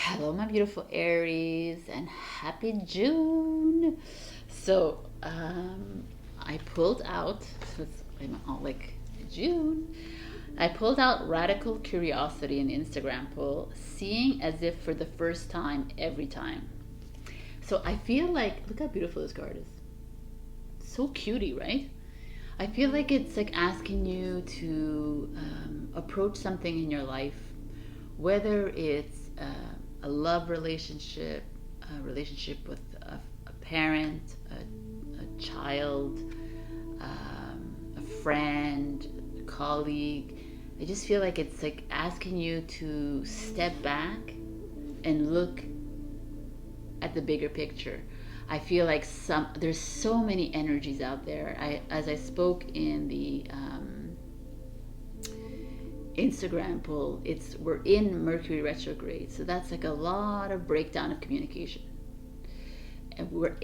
Hello, my beautiful Aries, and happy June. So, I pulled out, I'm all like June. I pulled out Radical Curiosity in Instagram poll, seeing as if for the first time every time. So I feel like, look how beautiful this card is. So cutie, right? I feel like it's like asking you to approach something in your life, whether it's a love relationship, a relationship with a parent, a child, a friend, a colleague. I just feel like it's like asking you to step back and look at the bigger picture. I feel like there's so many energies out there. As I spoke in the Instagram poll, we're in Mercury retrograde, so that's like a lot of breakdown of communication. And we're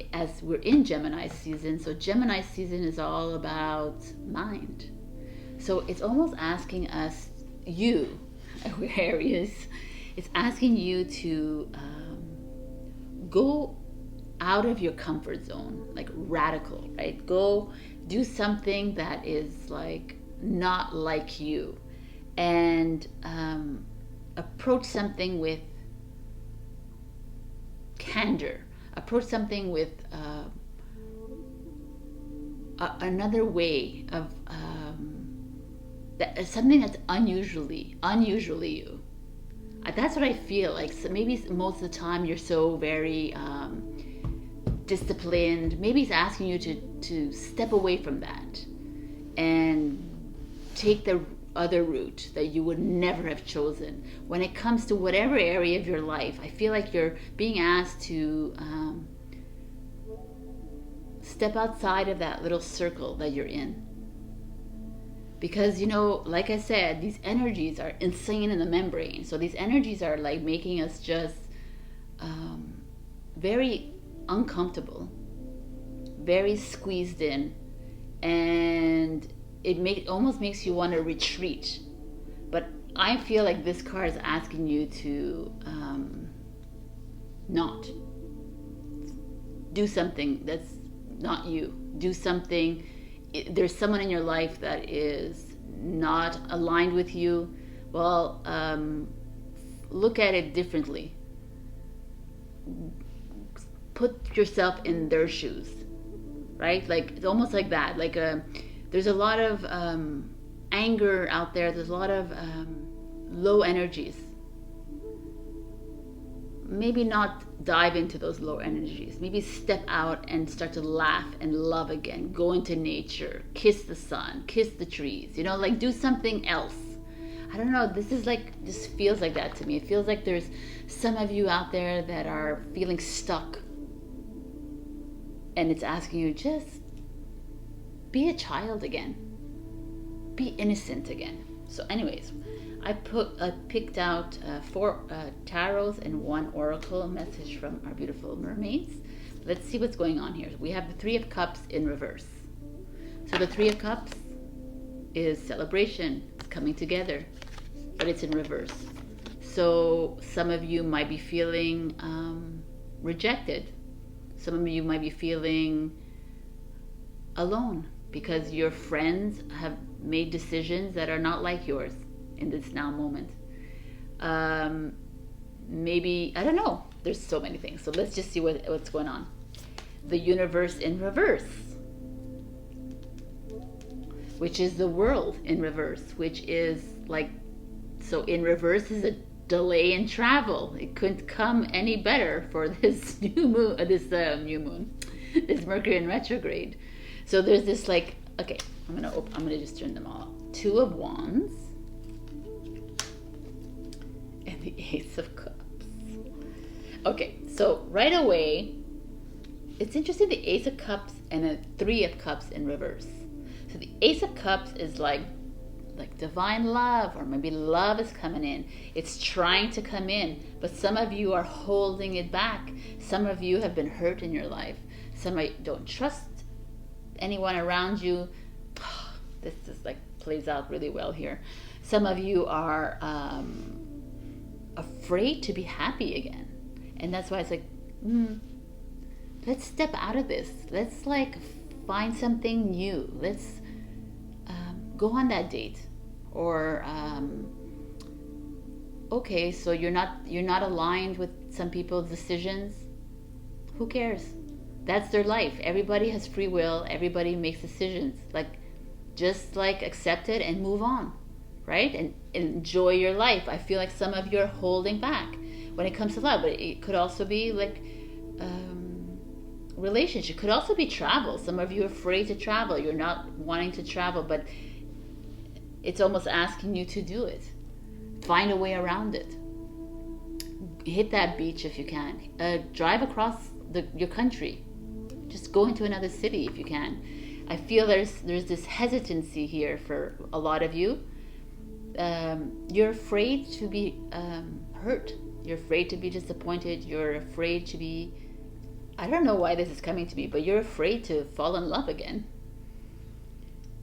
in Gemini season, so Gemini season is all about mind. So it's almost asking us, you, Aries, it's asking you to go out of your comfort zone, like radical, right? Go do something that is like not like you, and approach something with candor. Approach something with another way of something that's unusually you. That's what I feel like. So maybe most of the time you're so very disciplined. Maybe it's asking you to step away from that and take the other route that you would never have chosen. When it comes to whatever area of your life, I feel like you're being asked to step outside of that little circle that you're in. Because, like I said, these energies are insane in the membrane. So these energies are like making us just very uncomfortable, very squeezed in, and it almost makes you want to retreat. But I feel like this card is asking you to not do something that's not you. Do something. There's someone in your life that is not aligned with you. Well, look at it differently. Put yourself in their shoes, right? Like it's almost like that. Like there's a lot of anger out there. There's a lot of low energies. Maybe not dive into those low energies. Maybe step out and start to laugh and love again. Go into nature, kiss the sun, kiss the trees. Like do something else. I don't know. This feels like that to me. It feels like there's some of you out there that are feeling stuck, and it's asking you just be a child again, be innocent again. So, anyways, I picked out 4 tarots and 1 oracle message from our beautiful mermaids. Let's see what's going on here. We have the 3 of Cups in reverse. So the 3 of Cups is celebration, it's coming together, but it's in reverse. So some of you might be feeling rejected. Some of you might be feeling alone because your friends have made decisions that are not like yours in this now moment. Maybe, I don't know. There's so many things. So let's just see what's going on. The universe in reverse, which is the world in reverse, which is like, so in reverse is a delay in travel. It couldn't come any better for this new moon, this Mercury in retrograde. So there's this like, okay, I'm gonna just turn them all. 2 of Wands and the Ace of Cups. Okay, so right away, it's interesting, the Ace of Cups and the 3 of Cups in reverse. So the Ace of Cups is like divine love, or maybe love is coming in. It's trying to come in, but some of you are holding it back. Some of you have been hurt in your life. Some of you don't trust anyone around you. This is like plays out really well here. Some of you are afraid to be happy again. And that's why it's like, let's step out of this. Let's like find something new. Let's go on that date. Or okay, so you're not aligned with some people's decisions. Who cares? That's their life. Everybody has free will. Everybody makes decisions. Like, just like accept it and move on, right? And enjoy your life. I feel like some of you are holding back when it comes to love, but it could also be like relationship. Could also be travel. Some of you are afraid to travel. You're not wanting to travel, but it's almost asking you to do it. Find a way around it. Hit that beach if you can. Drive across your country. Just go into another city if you can. I feel there's this hesitancy here for a lot of you. You're afraid to be hurt. You're afraid to be disappointed. You're afraid to be... I don't know why this is coming to me, but you're afraid to fall in love again.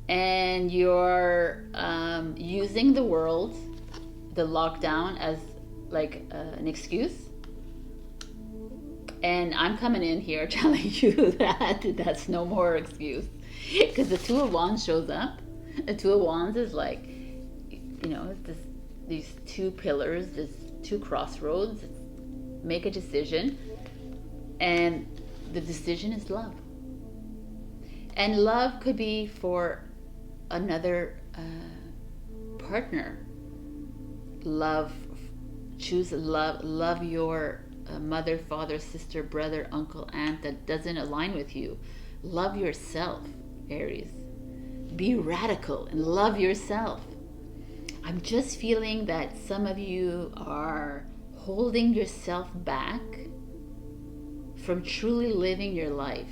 And you're using the world, the lockdown, as like an excuse. And I'm coming in here telling you that that's no more excuse. Because the Two of Wands shows up. The Two of Wands is like, you know, it's these two pillars, this two crossroads. Make a decision. And the decision is love. And love could be for another partner. Love, choose love. Love your mother, father, sister, brother, uncle, aunt that doesn't align with you. Love yourself, Aries. Be radical and love yourself. I'm just feeling that some of you are holding yourself back from truly living your life.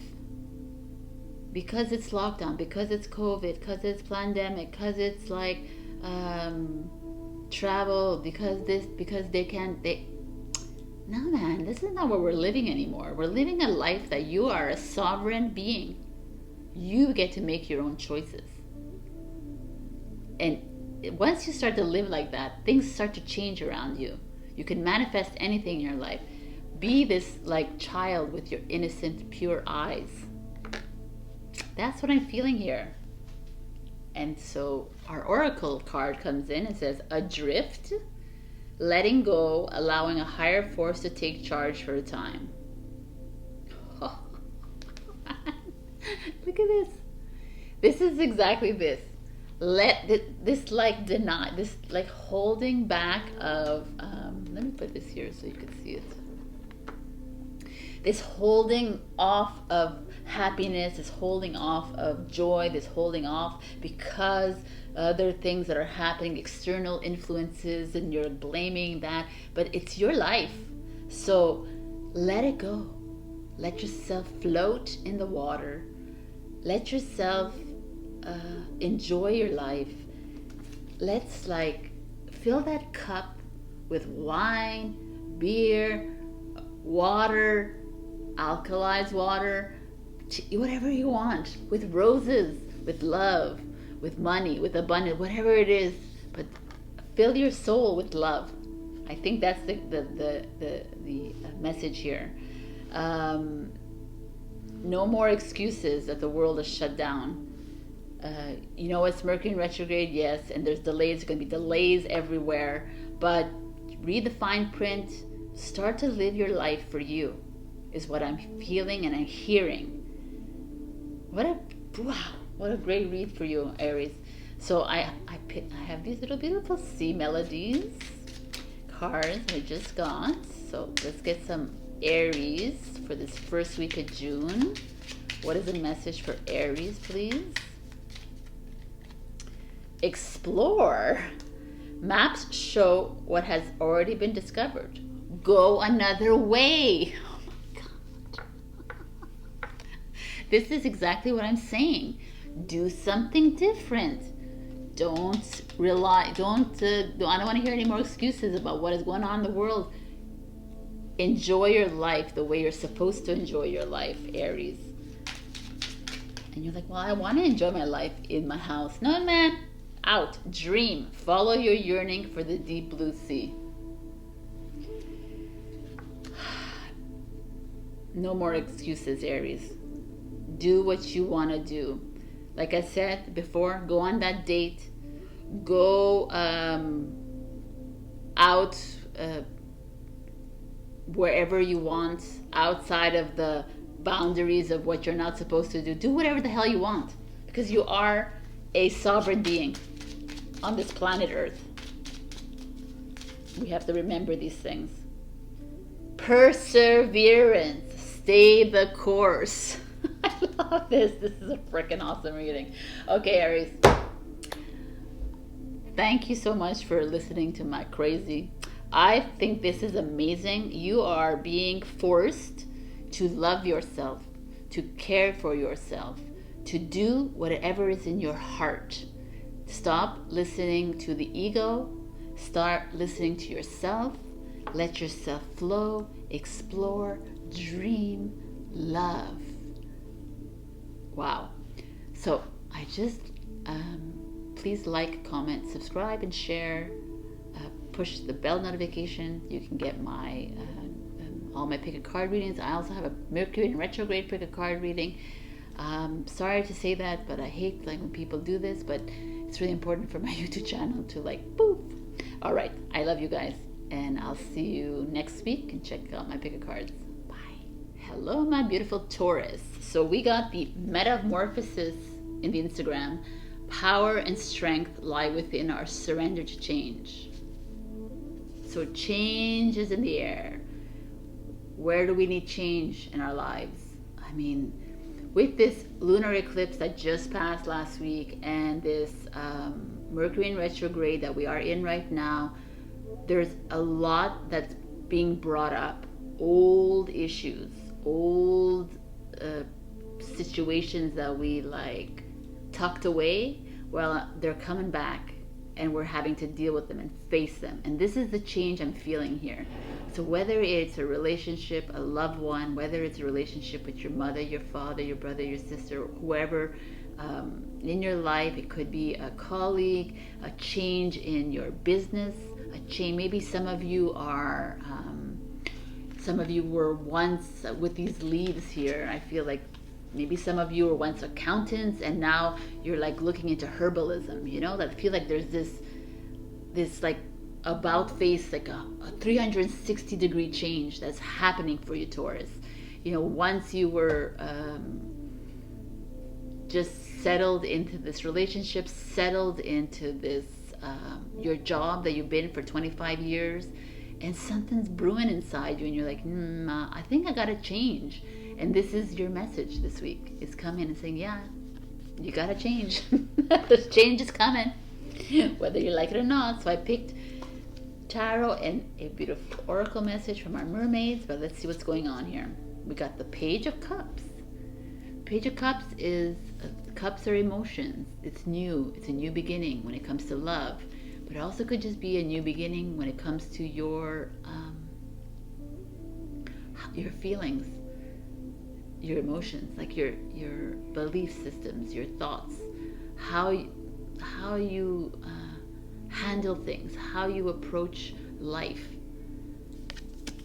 Because it's lockdown, because it's COVID, because it's pandemic, because it's like travel, because no, man, this is not what we're living anymore. We're living a life that you are a sovereign being. You get to make your own choices. And once you start to live like that, things start to change around you. You can manifest anything in your life. Be this like child with your innocent, pure eyes. That's what I'm feeling here. And so our oracle card comes in and says, adrift, letting go, allowing a higher force to take charge for a time. Oh, look at this. This is exactly this. This like deny, this like holding back of, let me put this here so you can see it. This holding off of happiness, this holding off of joy, this holding off because there are things that are happening, external influences, and you're blaming that, but it's your life. So let it go. Let yourself float in the water. Let yourself enjoy your life. Let's like fill that cup with wine, beer, water, alkalized water, whatever you want, with roses, with love, with money, with abundance, whatever it is, but fill your soul with love. I think that's the message here. No more excuses that the world is shut down. You know, it's Mercury in retrograde, yes, and there's delays. There's going to be delays everywhere, but read the fine print. Start to live your life for you, is what I'm feeling and I'm hearing. What a great read for you, Aries. So I have these little beautiful sea melodies cards I just got. So let's get some Aries for this first week of June. What is the message for Aries, please? Explore. Maps show what has already been discovered. Go another way. Oh my God. This is exactly what I'm saying. Do something different. I don't want to hear any more excuses about what is going on in the world. Enjoy your life the way you're supposed to enjoy your life, Aries. And you're like, well, I want to enjoy my life in my house. No, man. Out. Dream. Follow your yearning for the deep blue sea. No more excuses, Aries. Do what you want to do. Like I said before, go on that date. Go out wherever you want, outside of the boundaries of what you're not supposed to do. Do whatever the hell you want, because you are a sovereign being on this planet Earth. We have to remember these things. Perseverance. Stay the course. I love this. This is a freaking awesome reading. Okay, Aries. Thank you so much for listening to my crazy. I think this is amazing. You are being forced to love yourself, to care for yourself, to do whatever is in your heart. Stop listening to the ego. Start listening to yourself. Let yourself flow, explore, dream, love. Wow. So I just, please like, comment, subscribe, and share. Push the bell notification. You can get my all my pick a card readings. I also have a Mercury in retrograde pick a card reading. Sorry to say that, but I hate like when people do this, but it's really important for my YouTube channel to like boop. All right, I love you guys, and I'll see you next week, and check out my pick a cards. Bye. Hello, my beautiful Taurus. So we got the metamorphosis in the Instagram. Power and strength lie within our surrender to change. So change is in the air. Where do we need change in our lives? I mean, with this lunar eclipse that just passed last week and this Mercury in retrograde that we are in right now, there's a lot that's being brought up. Old issues, old situations that we like tucked away. Well, they're coming back, and we're having to deal with them and face them. And this is the change I'm feeling here. So whether it's a relationship, a loved one, whether it's a relationship with your mother, your father, your brother, your sister, whoever in your life, it could be a colleague, a change in your business, a change. Maybe some of you are, some of you were once with these leaves here. I feel like maybe some of you were once accountants, and now you're like looking into herbalism, you know, that I feel like there's this like about face, like a 360-degree change that's happening for you, Taurus. You know, once you were just settled into this relationship, settled into this, your job that you've been for 25 years, and something's brewing inside you, and you're like, I think I gotta change. And this is your message this week. It's coming and saying, yeah, you gotta change. This change is coming, whether you like it or not. So I picked tarot and a beautiful oracle message from our mermaids, but let's see what's going on here. We got the Page of Cups. Page of Cups is, cups are emotions. It's new. It's a new beginning when it comes to love. But it also could just be a new beginning when it comes to your feelings, your emotions, like your belief systems, your thoughts, how you handle things, how you approach life.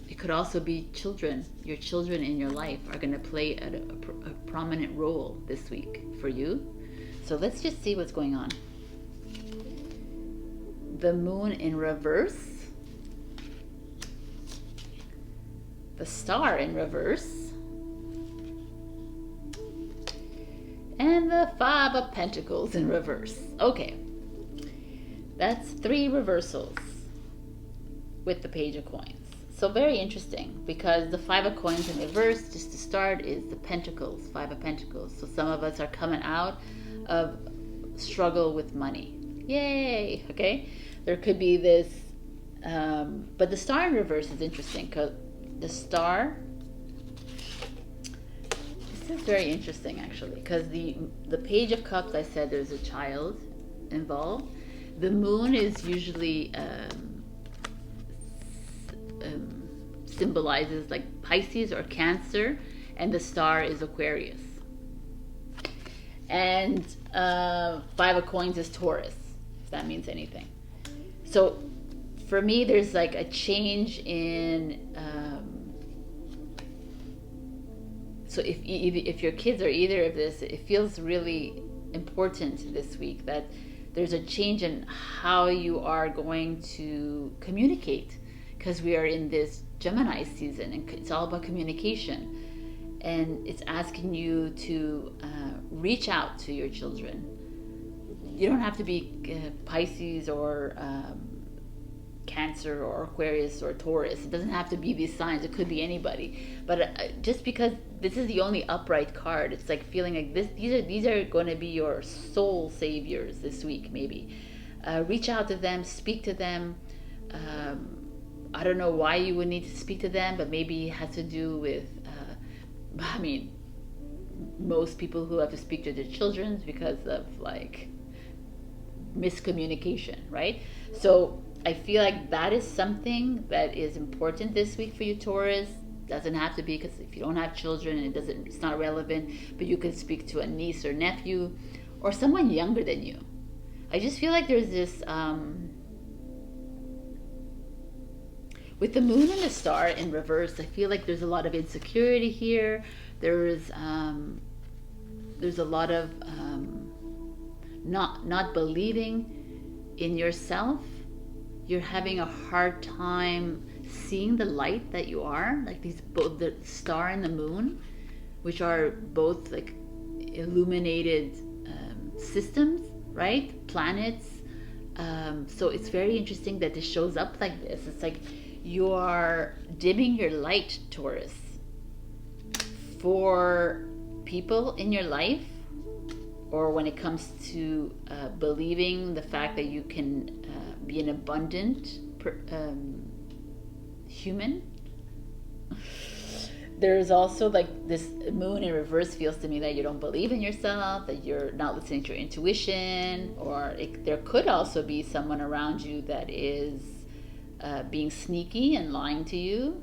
It could also be children. Your children in your life are going to play a prominent role this week for you. So let's just see what's going on. The Moon in reverse, the Star in reverse, and the Five of Pentacles in reverse. Okay, that's 3 reversals with the Page of Coins. So very interesting, because the 5 of Coins in reverse, just to start, is the Pentacles, 5 of Pentacles. So some of us are coming out of struggle with money. Yay! Okay, there could be this, but the Star in reverse is interesting, because the Star, this is very interesting actually, because the Page of Cups, I said there's a child involved. The Moon is usually symbolizes like Pisces or Cancer, and the Star is Aquarius. And 5 of Coins is Taurus, if that means anything. So for me, there's like a change in So if your kids are either of this, it feels really important this week that there's a change in how you are going to communicate, because we are in this Gemini season and it's all about communication, and it's asking you to reach out to your children. You don't have to be Pisces or Cancer or Aquarius or Taurus. It doesn't have to be these signs. It could be anybody. But just because this is the only upright card, it's like feeling like this. These are going to be your soul saviors this week. Maybe reach out to them, speak to them. I don't know why you would need to speak to them, but maybe it has to do with. I mean, most people who have to speak to their children because of like miscommunication, right? So I feel like that is something that is important this week for you, Taurus. Doesn't have to be, because if you don't have children, it's not relevant, but you can speak to a niece or nephew or someone younger than you. I just feel like there's this with the moon and the star in reverse, I feel like there's a lot of insecurity here. There's a lot of not believing in yourself. You're having a hard time seeing the light that you are, like these both the star and the moon, which are both like illuminated systems, right? Planets. So it's very interesting that this shows up like this. It's like you are dimming your light, Taurus, for people in your life, or when it comes to believing the fact that you can be an abundant human. There's also like this moon in reverse feels to me that you don't believe in yourself, that you're not listening to your intuition, or there could also be someone around you that is being sneaky and lying to you,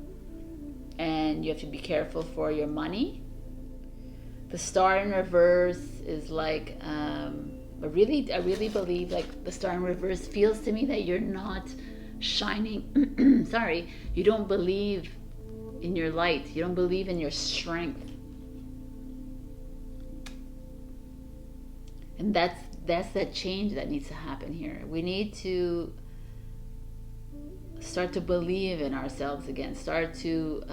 and you have to be careful for your money. The star in reverse is like I really believe like the star in reverse feels to me that you're not shining. Sorry, you don't believe in your light. You don't believe in your strength, and that's that change that needs to happen here. We need to start to believe in ourselves again. Start to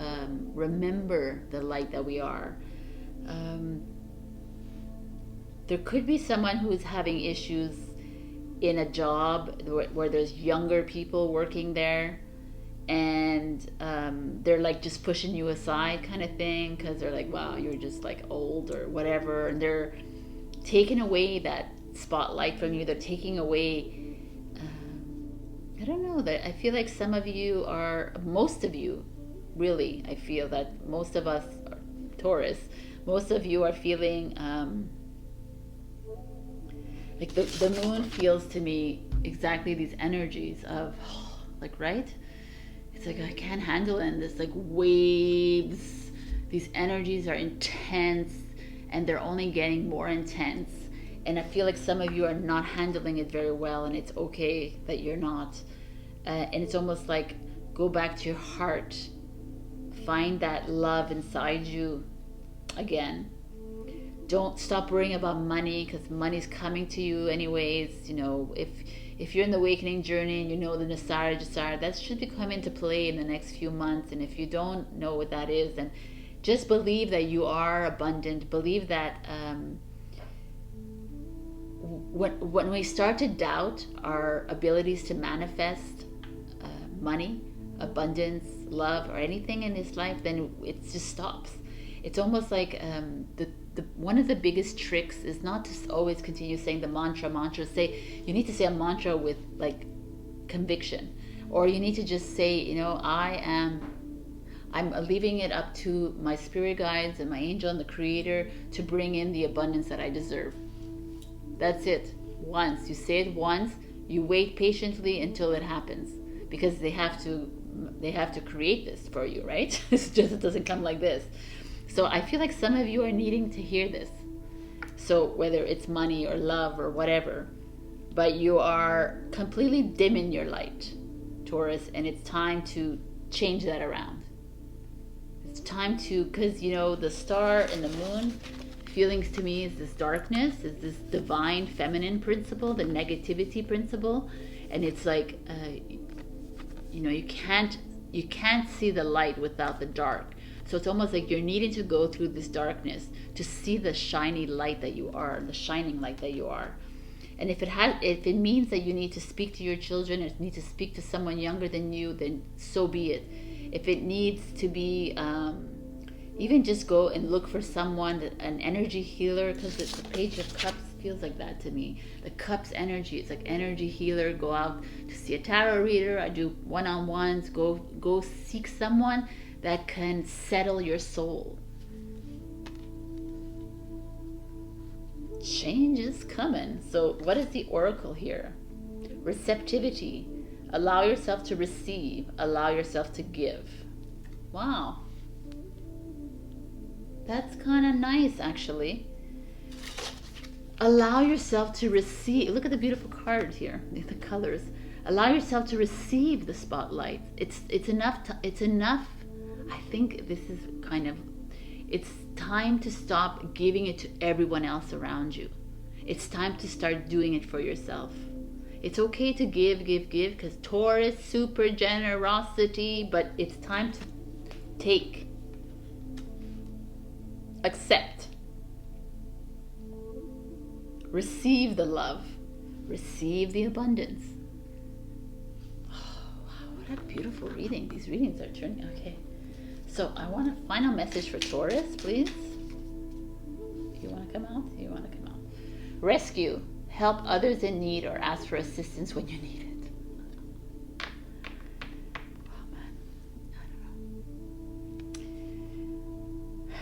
remember the light that we are. There could be someone who's having issues in a job where there's younger people working there, and they're like just pushing you aside kind of thing, because they're like, wow, you're just like old or whatever, and they're taking away that spotlight from you. They're taking away I don't know, that I feel like some of you are, most of you really, I feel that most of us are Taurus, most of you are feeling like the moon feels to me exactly these energies of like, right? It's like I can't handle it, and this like waves, these energies are intense and they're only getting more intense, and I feel like some of you are not handling it very well, and it's okay that you're not, and it's almost like go back to your heart, find that love inside you again. Don't stop worrying about money, because money's coming to you anyways. You know, if you're in the awakening journey and you know the Nasara Jasara, that should be come into play in the next few months. And if you don't know what that is, then just believe that you are abundant. Believe that when we start to doubt our abilities to manifest money, abundance, love, or anything in this life, then it just stops. It's almost like one of the biggest tricks is not to always continue saying the mantra. You need to say a mantra with like conviction, or you need to just say, you know, I'm leaving it up to my spirit guides and my angel and the creator to bring in the abundance that I deserve. That's it. Once you say it once, you wait patiently until it happens, because they have to create this for you, right? It doesn't come like this. So I feel like some of you are needing to hear this. So whether it's money or love or whatever, but you are completely dimming your light, Taurus, and it's time to change that around. It's time to, because you know, the star and the moon feelings to me is this darkness, is this divine feminine principle, the negativity principle. And it's like, you know, you can't see the light without the dark. So it's almost like you're needing to go through this darkness to see the shiny light that you are, the shining light that you are. And if it means that you need to speak to your children or need to speak to someone younger than you, then so be it. If it needs to be, even just go and look for someone, an energy healer, because the Page of Cups feels like that to me. The Cups energy, it's like energy healer. Go out to see a tarot reader. I do one-on-ones. Go seek someone that can settle your soul. Change is coming. So what is the oracle here? Receptivity. Allow yourself to receive. Allow yourself to give. Wow. That's kind of nice, actually. Allow yourself to receive. Look at the beautiful card here, the colors. Allow yourself to receive the spotlight. It's enough. It's enough. I think this is kind of, it's time to stop giving it to everyone else around you. It's time to start doing it for yourself. It's okay to give, because Taurus, super generosity, but it's time to take. Accept. Receive the love. Receive the abundance. Oh, wow, what a beautiful reading. These readings are turning, okay. So I want a final message for Taurus, please. You want to come out? You want to come out. Rescue. Help others in need or ask for assistance when you need it. Oh man, I don't know.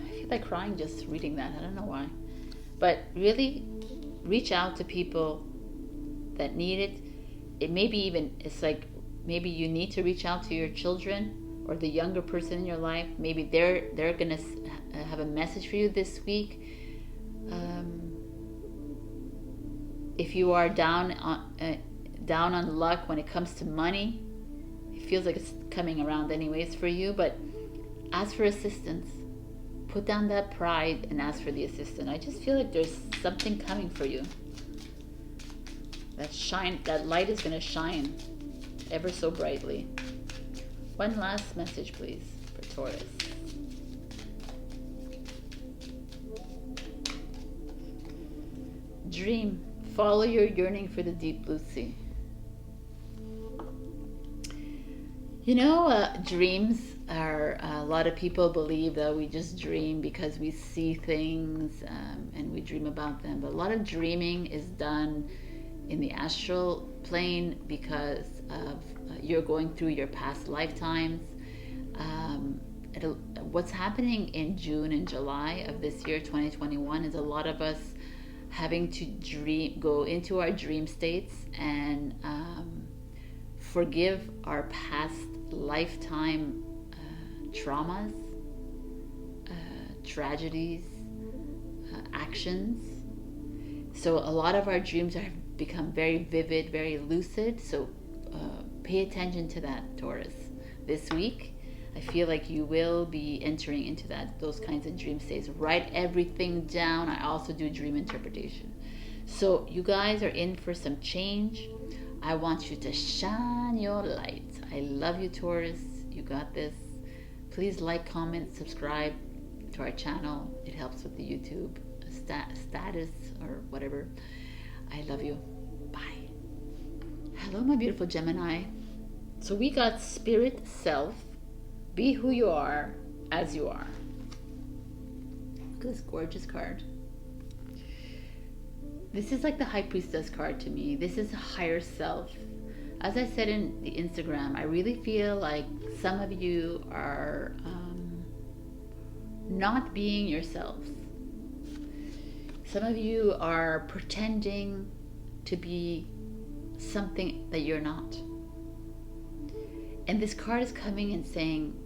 I feel like crying just reading that. I don't know why. But really, reach out to people that need it. It may be even, it's like, maybe you need to reach out to your children or the younger person in your life. Maybe they're gonna have a message for you this week. If you are down on luck when it comes to money, it feels like it's coming around anyways for you, but ask for assistance. Put down that pride and ask for the assistance. I just feel like there's something coming for you. That light is gonna shine ever so brightly. One last message, please, for Taurus. Dream. Follow your yearning for the deep blue sea. You know, dreams are, a lot of people believe that we just dream because we see things and we dream about them. But a lot of dreaming is done in the astral plane because of you're going through your past lifetimes. What's happening in June and July of this year, 2021, is a lot of us having to go into our dream states and forgive our past lifetime traumas, tragedies, actions. So a lot of our dreams have become very vivid, very lucid. So pay attention to that, Taurus. This week, I feel like you will be entering into those kinds of dream states. Write everything down. I also do dream interpretation. So you guys are in for some change. I want you to shine your light. I love you, Taurus. You got this. Please like, comment, subscribe to our channel. It helps with the YouTube status or whatever. I love you. Bye. Hello, my beautiful Gemini. So we got Spirit Self. Be who you are, as you are. Look at this gorgeous card. This is like the High Priestess card to me. This is a higher self. As I said in the Instagram, I really feel like some of you are not being yourselves. Some of you are pretending to be something that you're not. And this card is coming and saying,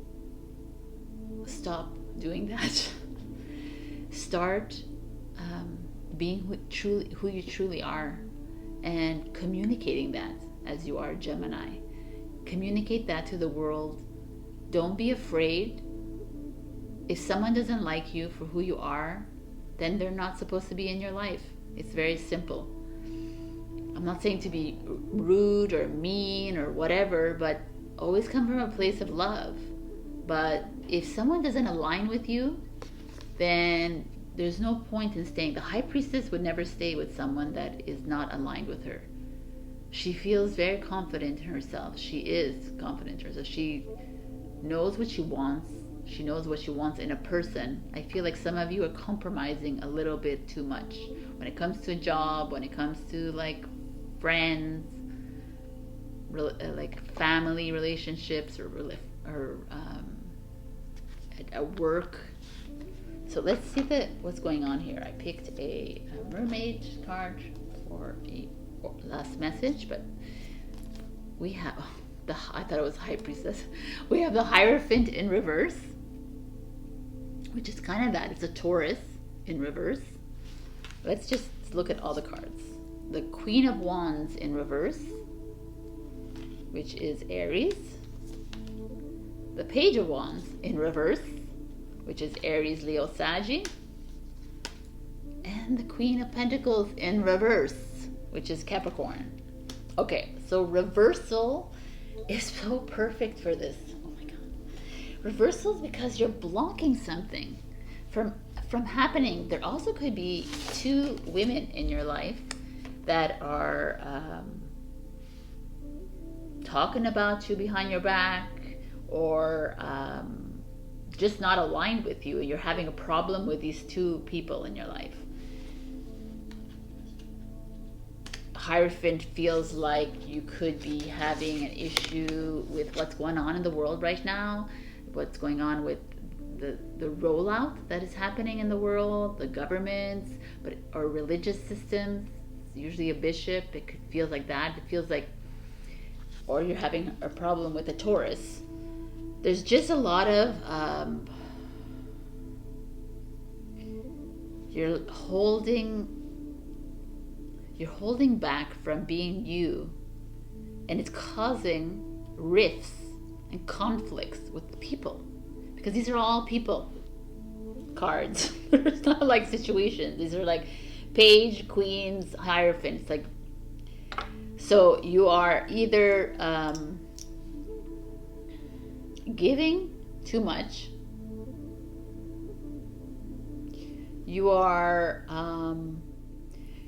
stop doing that. Start being who you truly are and communicating that as you are Gemini. Communicate that to the world. Don't be afraid if someone doesn't like you for who you are, then they're not supposed to be in your life. It's very simple. I'm not saying to be rude or mean or whatever, but always come from a place of love. But if someone doesn't align with you, then there's no point in staying. The high priestess would never stay with someone that is not aligned with her. She feels very confident in herself. She is confident in herself. She knows what she wants. She knows what she wants in a person. I feel like some of you are compromising a little bit too much when it comes to a job, when it comes to like friends, like family relationships, or at work. So let's see what's going on here. I picked a mermaid card for a last message, but we have I thought it was High Priestess. We have the Hierophant in reverse, which is kind of that. It's a Taurus in reverse. Let's just look at all the cards. The Queen of Wands in reverse, which is Aries. The Page of Wands in reverse, which is Aries, Leo, Saggy. And the Queen of Pentacles in reverse, which is Capricorn. Okay, so reversal is so perfect for this. Oh my God. Reversal is because you're blocking something from happening. There also could be two women in your life that are talking about you behind your back, or just not aligned with you. You're having a problem with these two people in your life. Hierophant feels like you could be having an issue with what's going on in the world right now, what's going on with the rollout that is happening in the world, the governments, or religious systems. It's usually a bishop. It feels like that. It feels like, or you're having a problem with a Taurus. There's just a lot of you're holding back from being you, and it's causing rifts and conflicts with people, because these are all people cards. It's not like situations. These are like Page, Queens, Hierophants. Like, so you are either giving too much, you are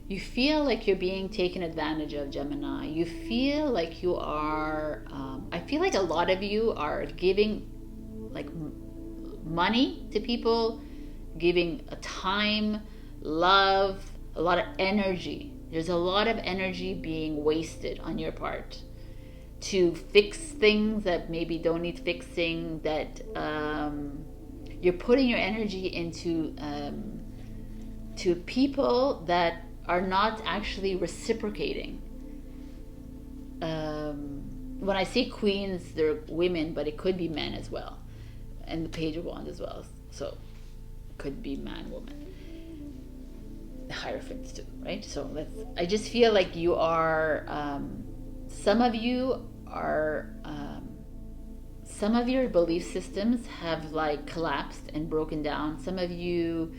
you feel like you're being taken advantage of, Gemini. You feel like you are I feel like a lot of you are giving like money to people, giving a time, love, a lot of energy. There's a lot of energy being wasted on your part to fix things that maybe don't need fixing, that you're putting your energy into to people that are not actually reciprocating. When I say queens, they're women, but it could be men as well, and the Page of Wands as well. So it could be man, woman, Hierophants too, right? So I just feel like you are. Some of you are. Some of your belief systems have like collapsed and broken down. Some of you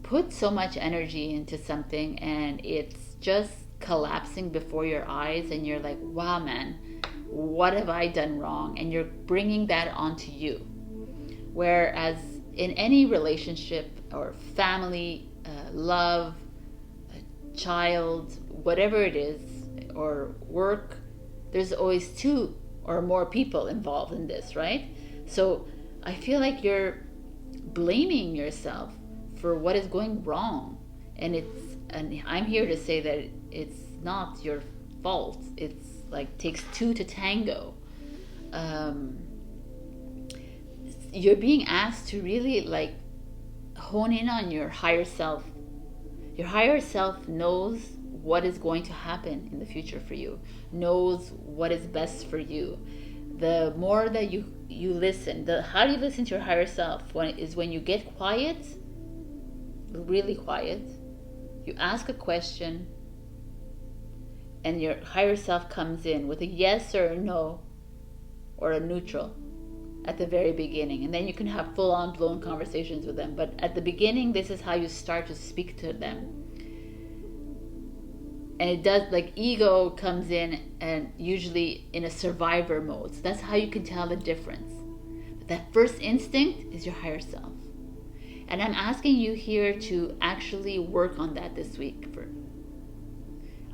put so much energy into something and it's just collapsing before your eyes, and you're like, wow, man, what have I done wrong? And you're bringing that onto you. Whereas in any relationship or family, love, child, whatever it is, or work, there's always two or more people involved in this, right? So I feel like you're blaming yourself for what is going wrong, and I'm here to say that it's not your fault. It's like takes two to tango. You're being asked to really like hone in on your higher self. Your higher self knows what is going to happen in the future for you, knows what is best for you. The more that you listen, how do you listen to your higher self? When you get quiet, really quiet, you ask a question, and your higher self comes in with a yes or a no or a neutral at the very beginning, and then you can have full-on blown conversations with them. But at the beginning, this is how you start to speak to them. And it does, like, ego comes in and usually in a survivor mode. So that's how you can tell the difference. But that first instinct is your higher self. And I'm asking you here to actually work on that this week.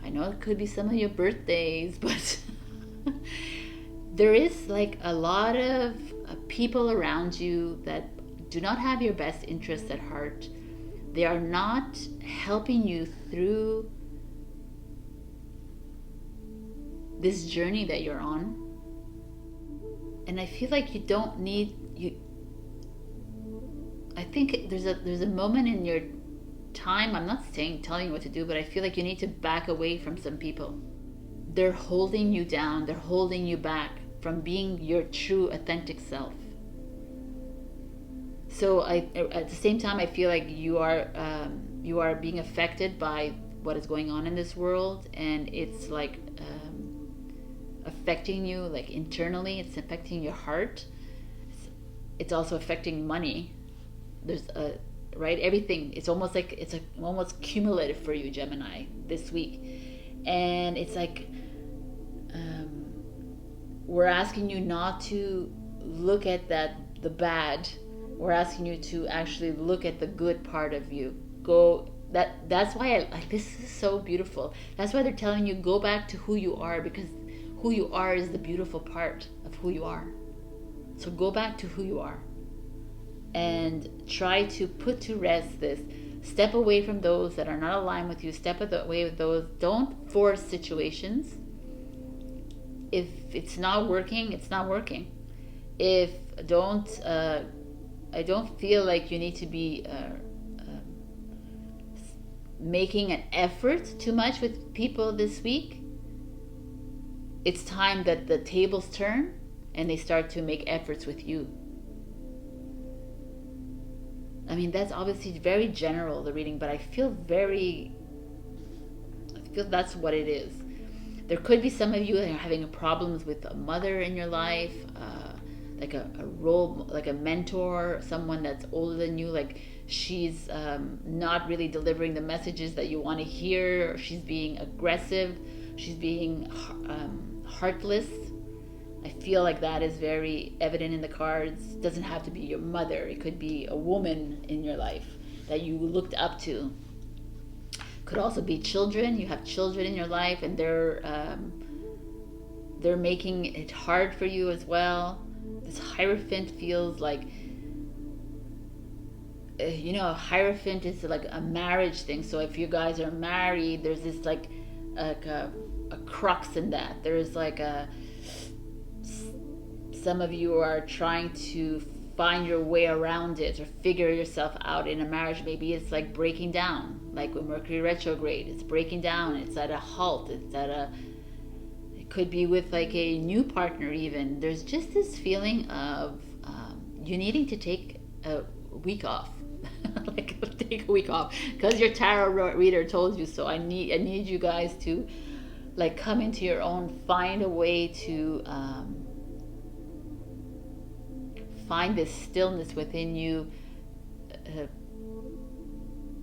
I know it could be some of your birthdays, but there is like a lot of people around you that do not have your best interests at heart. They are not helping you through this journey that you're on. And I feel like you don't need you. I think there's a moment in your time, I'm not telling you what to do, but I feel like you need to back away from some people. They're holding you down, they're holding you back from being your true authentic self. So at the same time, I feel like you are being affected by what is going on in this world, and it's like affecting you like internally. It's affecting your heart. It's also affecting money. There's a right everything. It's almost like it's almost cumulative for you, Gemini, this week, and it's like we're asking you not to look at the bad. We're asking you to actually look at the good part of you. That's why this is so beautiful. That's why they're telling you go back to who you are, because who you are is the beautiful part of who you are. So go back to who you are and try to put to rest this. Step away from those that are not aligned with you. Step away with those. Don't force situations. If it's not working, it's not working. I don't feel like you need to be making an effort too much with people this week. It's time that the tables turn and they start to make efforts with you. I mean, that's obviously very general, the reading, but I feel that's what it is. There could be some of you that are having problems with a mother in your life, like a role, like a mentor, someone that's older than you, like she's not really delivering the messages that you want to hear, or she's being aggressive, she's being heartless. I feel like that is very evident in the cards. It doesn't have to be your mother. It could be a woman in your life that you looked up to. Could also be children. You have children in your life, and they're making it hard for you as well. This Hierophant feels like, Hierophant is like a marriage thing. So if you guys are married, there's this like a crux in that. There's like some of you are trying to find your way around it or figure yourself out in a marriage. Maybe it's like breaking down, like with Mercury retrograde. It's breaking down. It's at a halt. It could be with like a new partner even. There's just this feeling of you needing to take a week off. Like take a week off because your tarot reader told you so. I need you guys to like come into your own, find a way to find this stillness within you.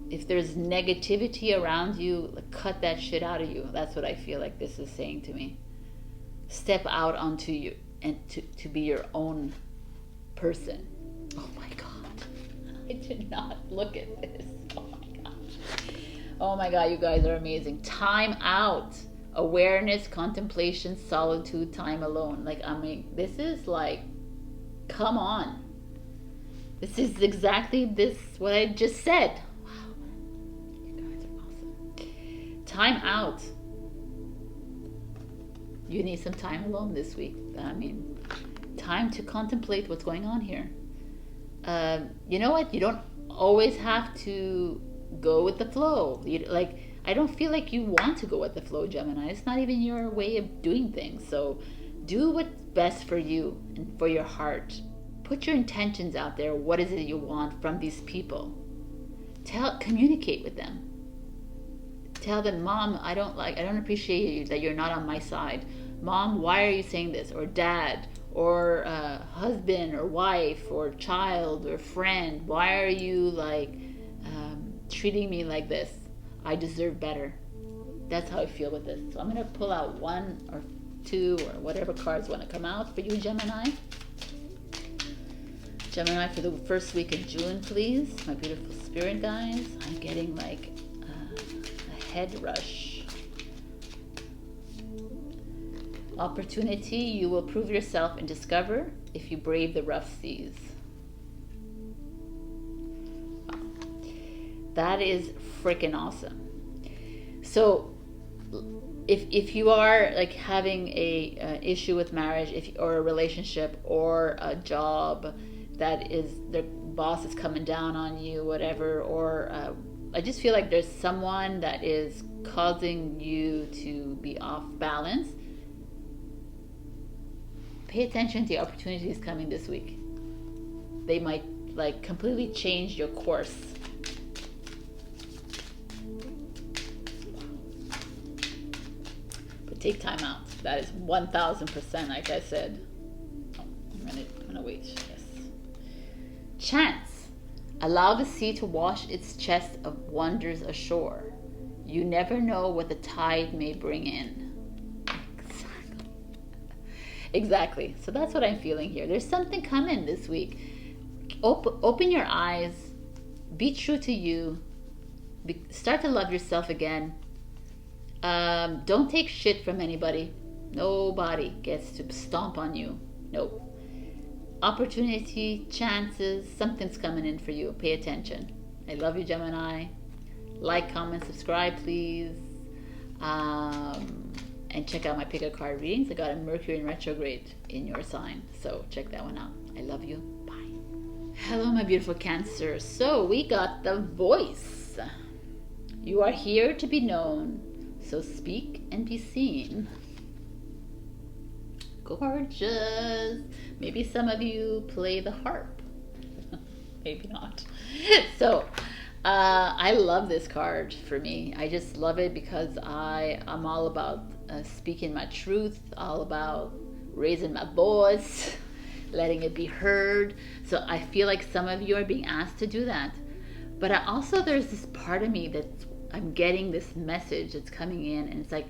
If there's negativity around you, cut that shit out of you. That's what I feel like this is saying to me. Step out onto you and to be your own person. Oh my God. I did not look at this. Oh my gosh. Oh my God, you guys are amazing. Time out. Awareness, contemplation, solitude, time alone. Like, I mean, this is like, come on. This is exactly what I just said. Wow. You guys are awesome. Time out. You need some time alone this week. I mean, time to contemplate what's going on here. You know what? You don't always have to go with the flow. I don't feel like you want to go with the flow, Gemini. It's not even your way of doing things. So do what's best for you and for your heart. Put your intentions out there. What is it you want from these people? Communicate with them. Tell them, Mom, I don't appreciate you, that you're not on my side. Mom, why are you saying this? Or Dad, or husband or wife or child or friend. Why are you like treating me like this? I deserve better. That's how I feel with this. So I'm going to pull out 1 or 2 or whatever cards want to come out for you, Gemini. Gemini, for the first week of June, please. My beautiful spirit guys. I'm getting like a head rush. Opportunity, you will prove yourself and discover if you brave the rough seas. Wow. That is freaking awesome. So if you are like having a issue with marriage, or a relationship, or a job that is, the boss is coming down on you, whatever, or I just feel like there's someone that is causing you to be off balance. Pay attention to the opportunities coming this week. They might like completely change your course. But take time out. That is 1000%, like I said. Oh, I'm gonna wait. Yes. Chance. Allow the sea to wash its chest of wonders ashore. You never know what the tide may bring in. Exactly. So that's what I'm feeling here. There's something coming this week. Open your eyes. Be true to you. Start to love yourself again. Don't take shit from anybody. Nobody gets to stomp on you. Nope. Opportunity, chances, something's coming in for you. Pay attention. I love you, Gemini. Like, comment, subscribe, please. And check out my pick a card readings. I got a Mercury in retrograde in your sign. So check that one out. I love you. Bye. Hello, my beautiful Cancer. So we got the voice. You are here to be known. So speak and be seen. Gorgeous. Maybe some of you play the harp. Maybe not. So I love this card for me. I just love it because I'm all about speaking my truth, all about raising my voice, letting it be heard. So I feel like some of you are being asked to do that. But there's this part of me that I'm getting this message that's coming in, and it's like,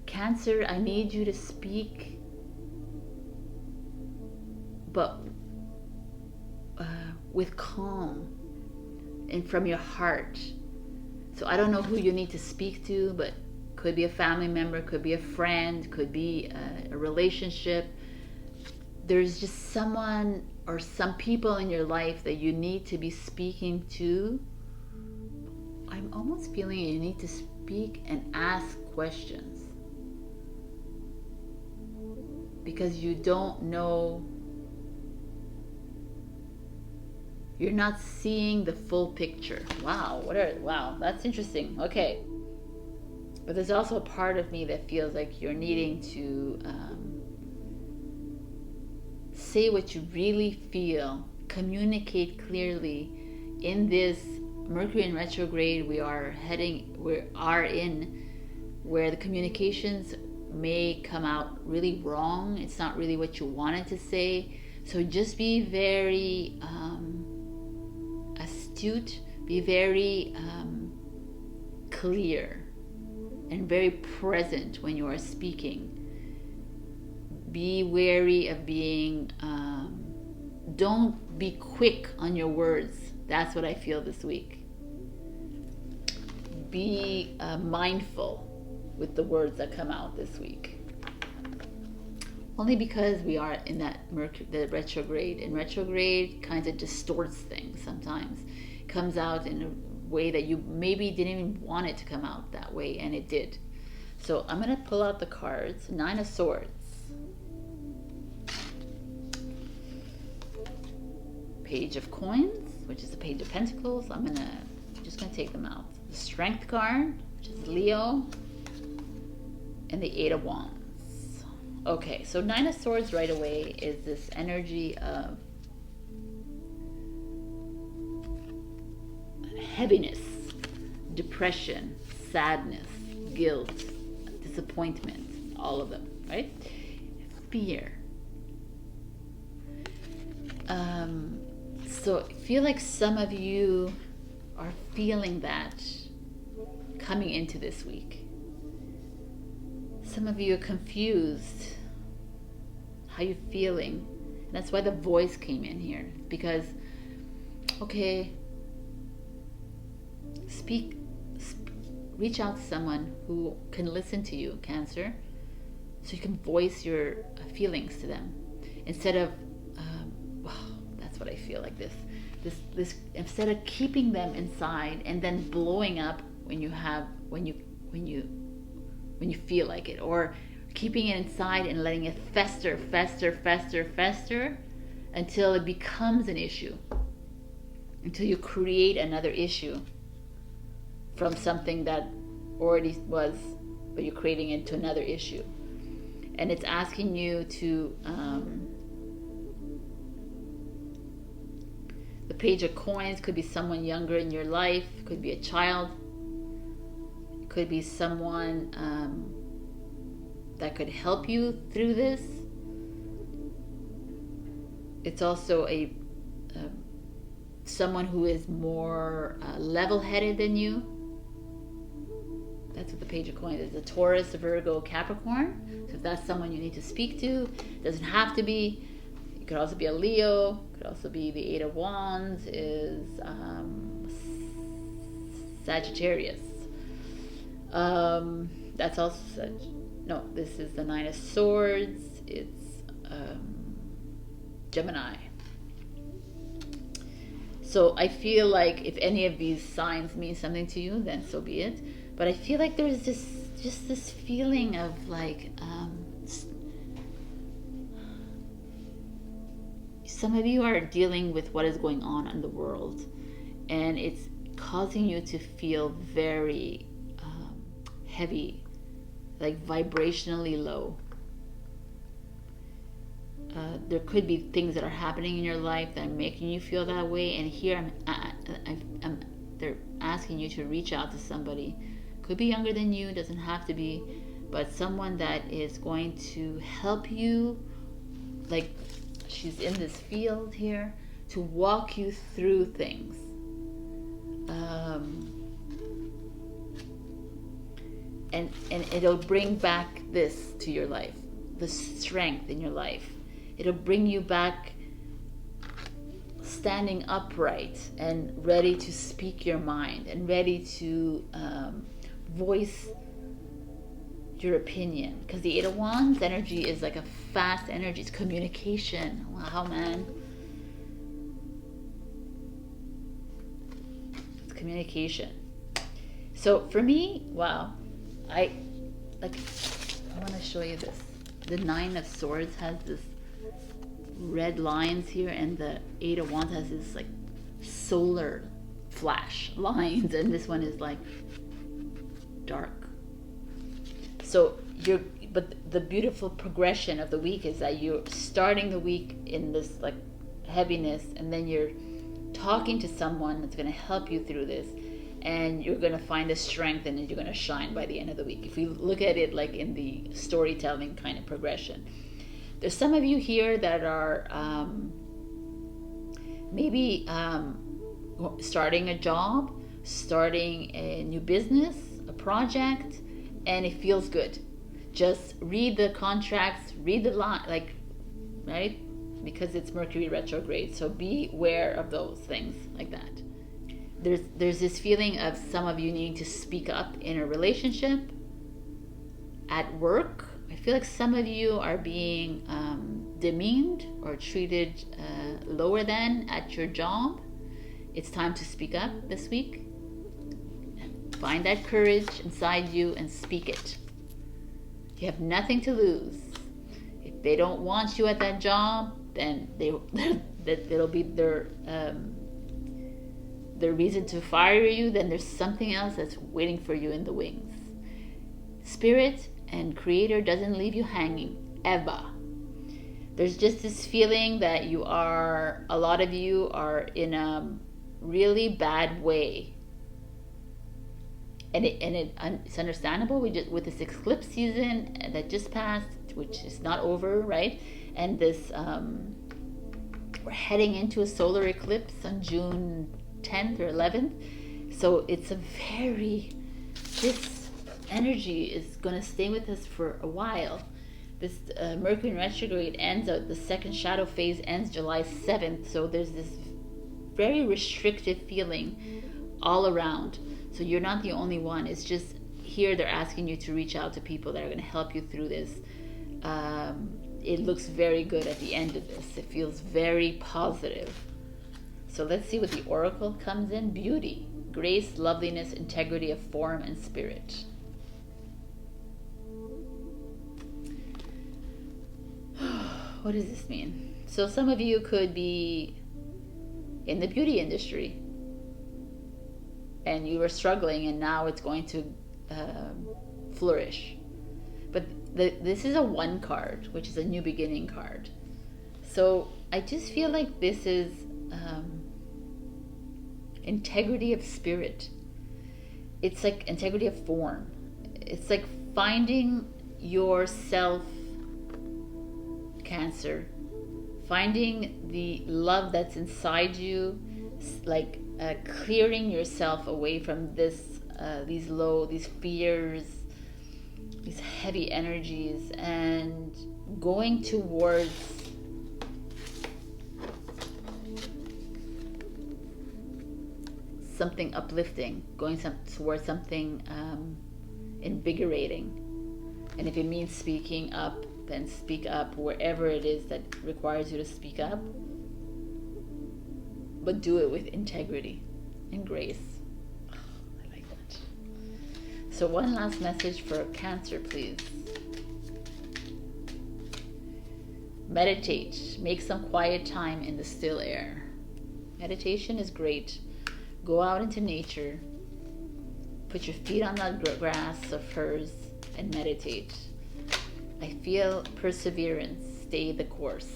Cancer, I need you to speak, but with calm and from your heart. So I don't know who you need to speak to, but could be a family member, could be a friend, could be a relationship. There's just someone or some people in your life that you need to be speaking to. I'm almost feeling you need to speak and ask questions, because you don't know, you're not seeing the full picture. Wow, wow, that's interesting. Okay. But there's also a part of me that feels like you're needing to say what you really feel, communicate clearly. In this Mercury in retrograde, we are in where the communications may come out really wrong. It's not really what you wanted to say. So just be very astute, be very clear, and very present when you are speaking. Be wary of being, don't be quick on your words. That's what I feel this week. Be mindful with the words that come out this week. Only because we are in that the retrograde. And retrograde kind of distorts things sometimes. It comes out in a way that you maybe didn't even want it to come out that way, and it did. So I'm going to pull out the cards. 9 of Swords. Page of Coins, which is the Page of Pentacles. Just going to take them out. The Strength card, which is Leo, and the 8 of Wands. Okay, so 9 of Swords right away is this energy of heaviness, depression, sadness, guilt, disappointment, all of them, right? Fear. So I feel like some of you are feeling that coming into this week. Some of you are confused. How you feeling? And that's why the voice came in here. Because, okay, reach out to someone who can listen to you, Cancer, so you can voice your feelings to them instead of that's what I feel like this instead of keeping them inside and then blowing up when you feel like it, or keeping it inside and letting it fester until it becomes an issue, until you create another issue from something that already was, but you're creating it into another issue. And it's asking you to the Page of Coins could be someone younger in your life, could be a child, could be someone that could help you through this. It's also a someone who is more level-headed than you. That's what the Page of Coins is. A Taurus, a Virgo, Capricorn. So if that's someone you need to speak to, it doesn't have to be. It could also be a Leo. It could also be the Eight of Wands is Sagittarius. That's also no. This is the Nine of Swords. It's Gemini. So I feel like if any of these signs mean something to you, then so be it. But I feel like there's just this feeling of like some of you are dealing with what is going on in the world, and it's causing you to feel very heavy, like vibrationally low. There could be things that are happening in your life that are making you feel that way, and here they're asking you to reach out to somebody. Could be younger than you, doesn't have to be, but someone that is going to help you, like she's in this field here, to walk you through things. And it'll bring back this to your life, the strength in your life. It'll bring you back standing upright and ready to speak your mind and ready to voice your opinion. Because the Eight of Wands energy is like a fast energy. It's communication. Wow, man. It's communication. So for me, wow, I want to show you this. The Nine of Swords has this red lines here, and the Eight of Wands has this like solar flash lines, and this one is like dark. So but the beautiful progression of the week is that you're starting the week in this like heaviness, and then you're talking to someone that's going to help you through this, and you're going to find the strength, and you're going to shine by the end of the week. If we look at it like in the storytelling kind of progression, there's some of you here that are maybe starting a job, starting a new business, a project, and it feels good. Just read the contracts, read the line, like, right? Because it's Mercury retrograde, so be aware of those things like that. There's this feeling of some of you needing to speak up in a relationship, at work. I feel like some of you are being demeaned or treated lower than at your job. It's time to speak up this week. Find that courage inside you and speak it. You have nothing to lose. If they don't want you at that job, then it'll be their reason to fire you. Then there's something else that's waiting for you in the wings. Spirit and Creator doesn't leave you hanging ever. There's just this feeling that a lot of you are in a really bad way, and it's understandable. With this eclipse season that just passed, which is not over, right? And this we're heading into a solar eclipse on June 10th or 11th. So it's a very, this energy is going to stay with us for a while. This Mercury in retrograde ends out, the second shadow phase ends July 7th. So there's this very restrictive feeling all around. So you're not the only one. It's just here they're asking you to reach out to people that are going to help you through this. It looks very good at the end of this. It feels very positive. So let's see what the oracle comes in. Beauty, grace, loveliness, integrity of form and spirit. What does this mean? So some of you could be in the beauty industry and you were struggling, and now it's going to flourish. But this is a 1 card, which is a new beginning card. So I just feel like this is integrity of spirit. It's like integrity of form. It's like finding yourself, Cancer, finding the love that's inside you, like clearing yourself away from this, these fears, these heavy energies, and going towards something uplifting, going towards something invigorating. And if it means speaking up, then speak up wherever it is that requires you to speak up, but do it with integrity and grace. Oh, I like that. So one last message for Cancer, please. Meditate. Make some quiet time in the still air. Meditation is great. Go out into nature. Put your feet on that grass of hers and meditate. I feel perseverance. Stay the course.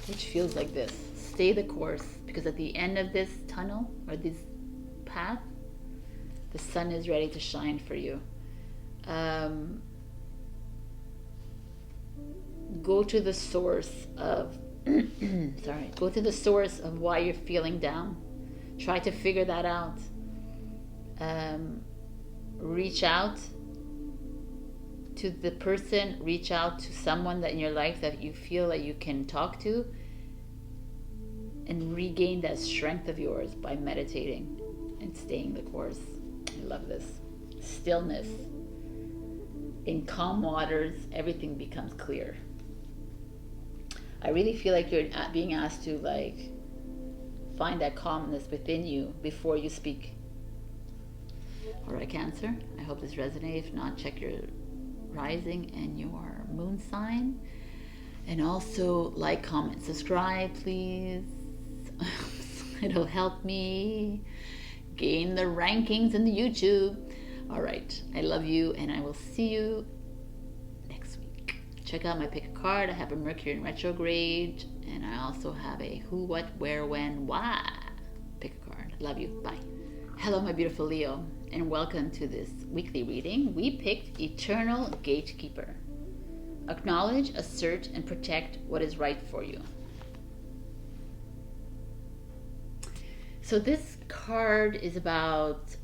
Which feels like this. Stay the course. Because at the end of this tunnel or this path, the sun is ready to shine for you. Go to the source of go to the source of why you're feeling down. Try to figure that out. Reach out to the person, reach out to someone that in your life that you feel that you can talk to, and regain that strength of yours by meditating and staying the course. I love this. Stillness. In calm waters, everything becomes clear. I really feel like you're being asked to find that calmness within you before you speak. All right, Cancer, I hope this resonates. If not, check your rising and your moon sign. And also like, comment, subscribe, please. It'll help me gain the rankings in the YouTube. All right, I love you, and I will see you next week. Check out my pick a card. I have a Mercury in retrograde, and I also have a who, what, where, when, why. Pick a card. Love you. Bye. Hello, my beautiful Leo, and welcome to this weekly reading. We picked Eternal Gatekeeper. Acknowledge, assert, and protect what is right for you. So this card is about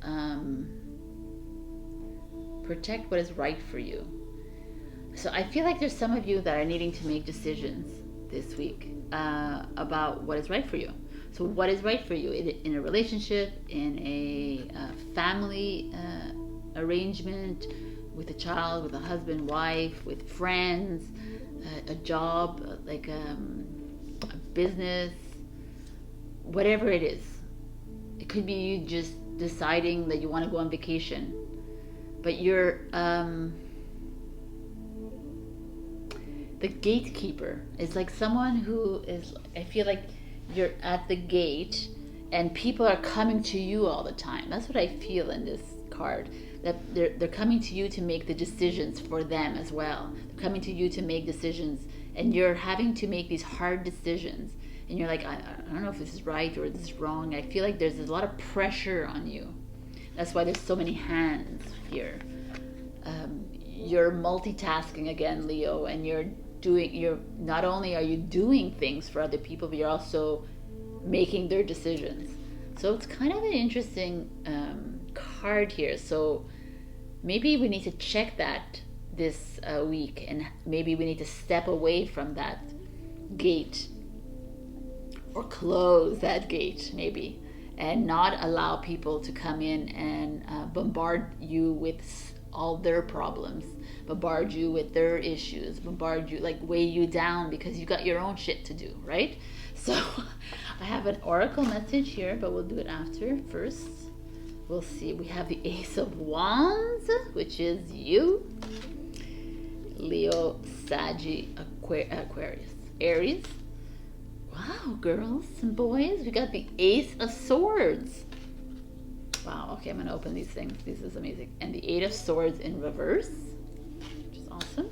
protect what is right for you. So I feel like there's some of you that are needing to make decisions this week about what is right for you. So what is right for you in a relationship, in a family arrangement, with a child, with a husband, wife, with friends, a job, like a business, whatever it is. It could be you just deciding that you want to go on vacation, but you're the gatekeeper is like someone who is, I feel like you're at the gate and people are coming to you all the time. That's what I feel in this card, that they're coming to you to make the decisions for them as well. They're coming to you to make decisions, and you're having to make these hard decisions, and you're like, I don't know if this is right or this is wrong. I feel like there's a lot of pressure on you. That's why there's so many hands here. you're multitasking again, Leo, and you're not only are you doing things for other people, but you're also making their decisions. So it's kind of an interesting card here. So maybe we need to check that this week, and maybe we need to step away from that gate, or close that gate maybe, and not allow people to come in and bombard you with all their problems, bombard you with their issues, bombard you, like weigh you down because you got your own shit to do, right? So I have an oracle message here, but we'll do it after. First, we'll see. We have the Ace of Wands, which is you, Leo, Aquarius, Aries. Wow, girls and boys, we got the Ace of Swords. Wow, okay, I'm going to open these things. This is amazing. And the Eight of Swords in reverse, which is awesome.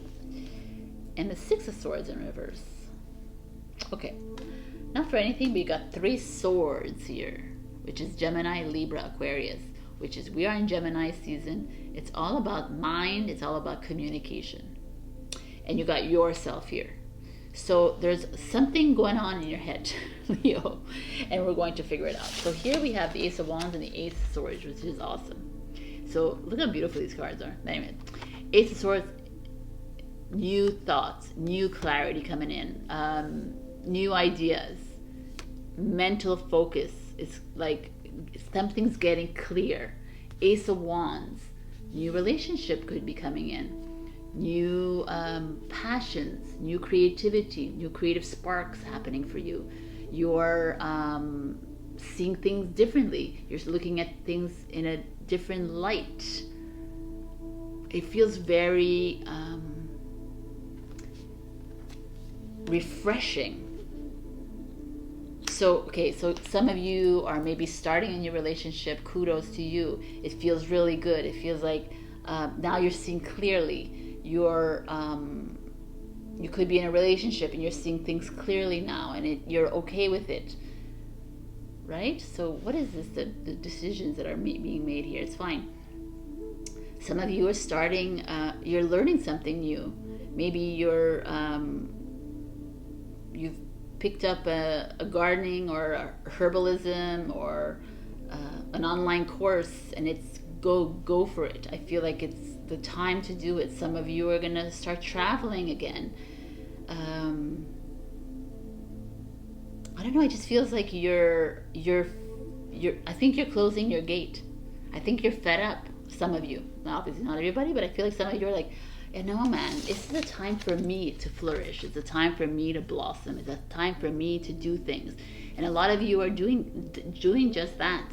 And the Six of Swords in reverse. Okay, not for anything, but you got 3 swords here, which is Gemini, Libra, Aquarius, which is, we are in Gemini season. It's all about mind. It's all about communication. And you got yourself here. So there's something going on in your head, Leo, and we're going to figure it out. So here we have the Ace of Wands and the Ace of Swords, which is awesome. So look how beautiful these cards are. Anyway, Ace of Swords, new thoughts, new clarity coming in, new ideas, mental focus. It's like something's getting clear. Ace of Wands, new relationship could be coming in. New passions, new creativity, new creative sparks happening for you. You're seeing things differently. You're looking at things in a different light. It feels very refreshing. So, okay, so some of you are maybe starting a new relationship. Kudos to you. It feels really good. It feels like now you're seeing clearly. You could be in a relationship and you're seeing things clearly now, and you're okay with it, right? So what is this, the decisions that are being made here? It's fine. Some of you are starting, you're learning something new. Maybe you've picked up a gardening or a herbalism or an online course, and it's go for it. I feel like it's the time to do it. Some of you are going to start traveling again. I don't know, it just feels like you're I think you're closing your gate. I think you're fed up, some of you. Now, obviously not everybody, but I feel like some of you are like, you know, man, this is a time for me to flourish. It's a time for me to blossom. It's a time for me to do things. And a lot of you are doing just that.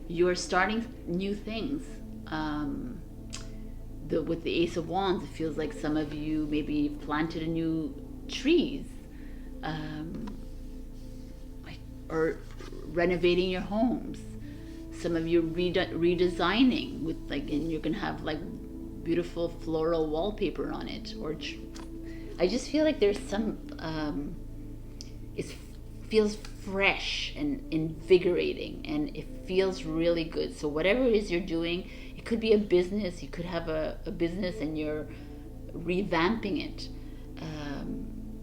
You're starting new things. With the Ace of Wands, it feels like some of you maybe planted a new trees, or renovating your homes. Some of you redesigning with and you're gonna have like beautiful floral wallpaper on it. Or I just feel like there's some. It feels fresh and invigorating, and it feels really good. So whatever it is you're doing. It could be a business. You could have a business and you're revamping it.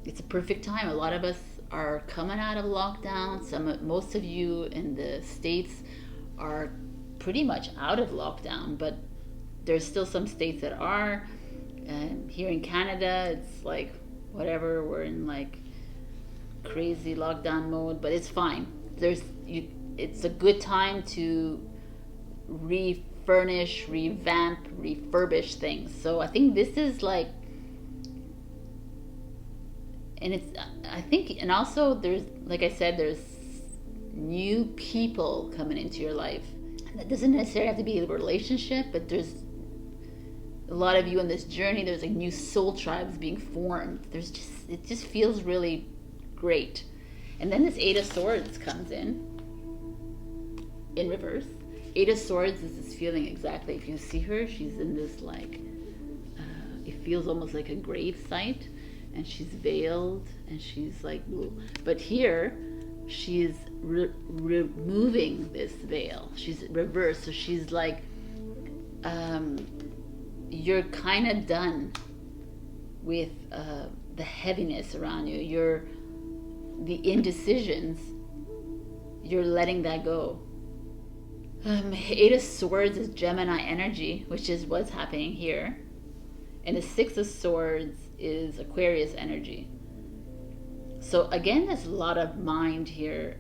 It's a perfect time. A lot of us are coming out of lockdown. Most of you in the States are pretty much out of lockdown, but there's still some states that are. Here in Canada, it's like whatever. We're in like crazy lockdown mode, but it's fine. It's a good time to refurnish, revamp, refurbish things. So I think this is like, and also there's, like I said, there's new people coming into your life. That doesn't necessarily have to be a relationship, but there's a lot of you on this journey. There's like new soul tribes being formed. It just feels really great. And then this Eight of Swords comes in reverse. Eight of Swords is this feeling exactly. If you see her, she's in this like, it feels almost like a grave site, and she's veiled, and she's like, whoa. But here, she's removing this veil. She's reversed, so she's like, you're kind of done with the heaviness around you. The indecisions, you're letting that go. Eight of Swords is Gemini energy, which is what's happening here. And the Six of Swords is Aquarius energy. So again, there's a lot of mind here.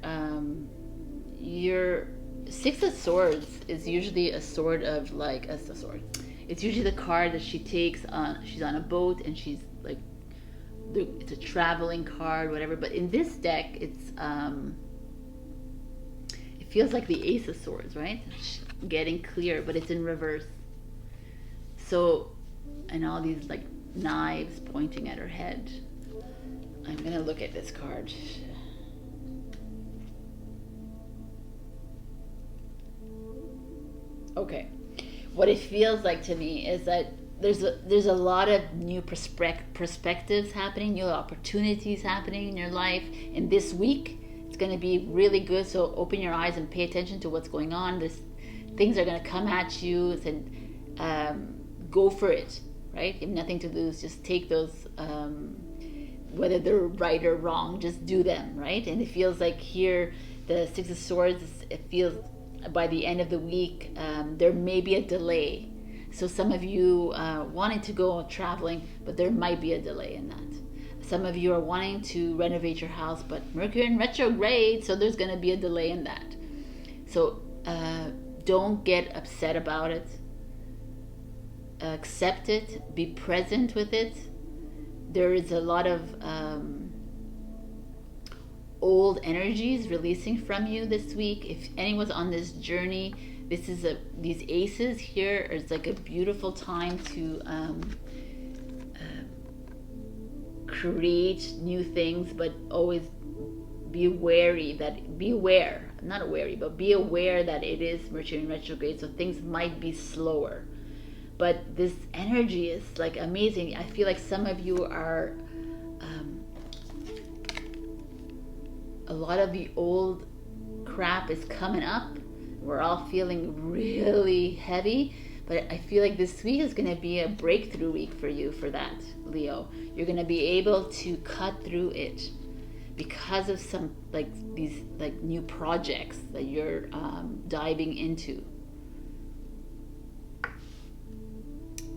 Your Six of Swords is usually a sword of like a sword. It's usually the card that she takes on. She's on a boat and she's like, it's a traveling card, whatever. But in this deck, it feels like the Ace of Swords, right? Getting clear, but it's in reverse. So, and all these like knives pointing at her head. I'm gonna look at this card. Okay, what it feels like to me is that there's a lot of new perspectives happening, new opportunities happening in your life. And this week, it's going to be really good. So open your eyes and pay attention to what's going on. Things are going to come at you, and go for it, right? You have nothing to lose. Just take those, whether they're right or wrong, just do them, right? And it feels like here, the Six of Swords, it feels by the end of the week, there may be a delay. So some of you wanted to go traveling, but there might be a delay in that. Some of you are wanting to renovate your house, but Mercury in retrograde, so there's going to be a delay in that. So don't get upset about it. Accept it. Be present with it. There is a lot of old energies releasing from you this week. If anyone's on this journey, this is these aces here is like a beautiful time to create new things, but always be wary that, be aware that it is Mercury in retrograde, so things might be slower. But this energy is like amazing. I feel like some of you are, a lot of the old crap is coming up. We're all feeling really heavy, but I feel like this week is going to be a breakthrough week for you for that, Leo. You're going to be able to cut through it because of some like these like new projects that you're diving into.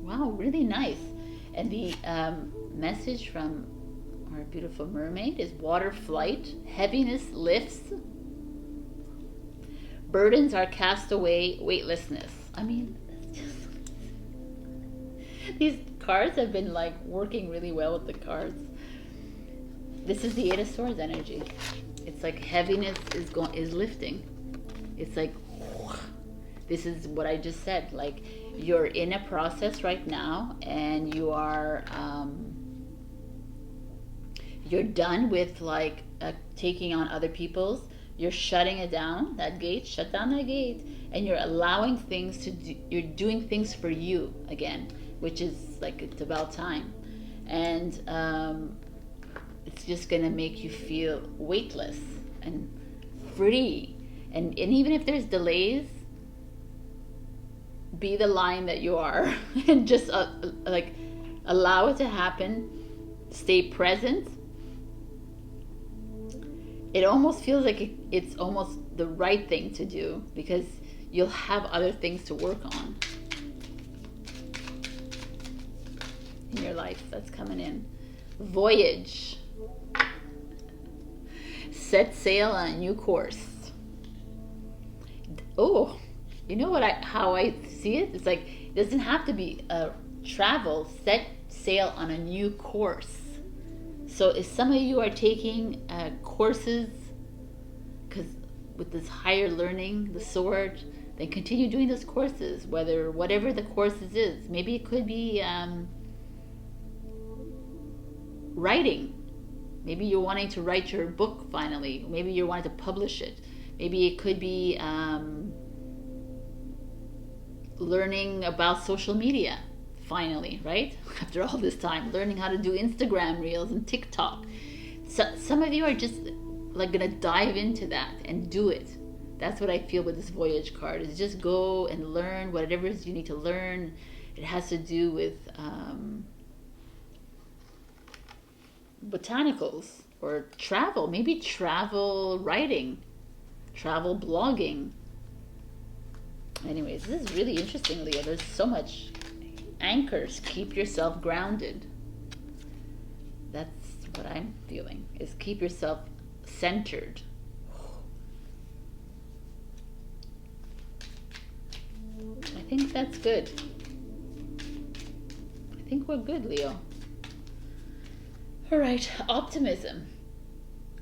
Wow, really nice. And the message from our beautiful mermaid is water flight, heaviness lifts, burdens are cast away, weightlessness. I mean, that's just, these cards have been like working really well with the cards. This is the Eight of Swords energy. It's like heaviness is lifting. It's like, this is what I just said. Like, you're in a process right now, and you are you're done with like taking on other people's. You're shutting it down, that gate. Shut down that gate, and you're allowing things to do. You're doing things for you again, which is like, it's about time. And it's just gonna make you feel weightless and free. And even if there's delays, be the lion that you are and just like allow it to happen. Stay present. It almost feels like it's almost the right thing to do, because you'll have other things to work on in your life that's coming in. Voyage. Set sail on a new course. Oh, you know what? How I see it? It's like, it doesn't have to be a travel. Set sail on a new course. So if some of you are taking courses, because with this higher learning, the sword, then continue doing those courses, whatever the courses is. Maybe it could be writing. Maybe you're wanting to write your book finally. Maybe you're wanting to publish it. Maybe it could be learning about social media finally, right? After all this time, learning how to do Instagram reels and TikTok. So some of you are just like gonna dive into that and do it. That's what I feel with this voyage card, is just go and learn whatever you need to learn. It has to do with botanicals or travel, maybe travel writing, travel blogging. Anyways, this is really interesting, Leo. There's so much anchors. Keep yourself grounded. That's what I'm feeling, is keep yourself centered. I think that's good. I think we're good, Leo. All right, optimism.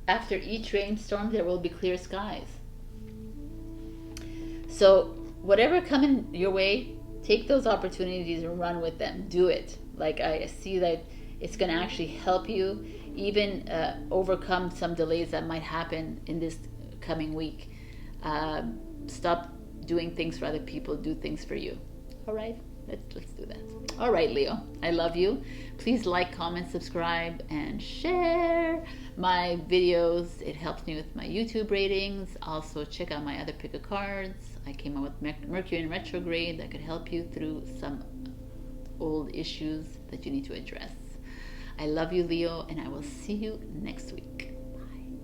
After each rainstorm, there will be clear skies. So whatever coming your way, take those opportunities and run with them. Do it. Like, I see that it's going to actually help you even overcome some delays that might happen in this coming week. Stop doing things for other people. Do things for you. All right? Let's do that. All right, Leo. I love you. Please like, comment, subscribe, and share my videos. It helps me with my YouTube ratings. Also, check out my other pick of cards. I came up with Mercury in Retrograde that could help you through some old issues that you need to address. I love you, Leo, and I will see you next week. Bye.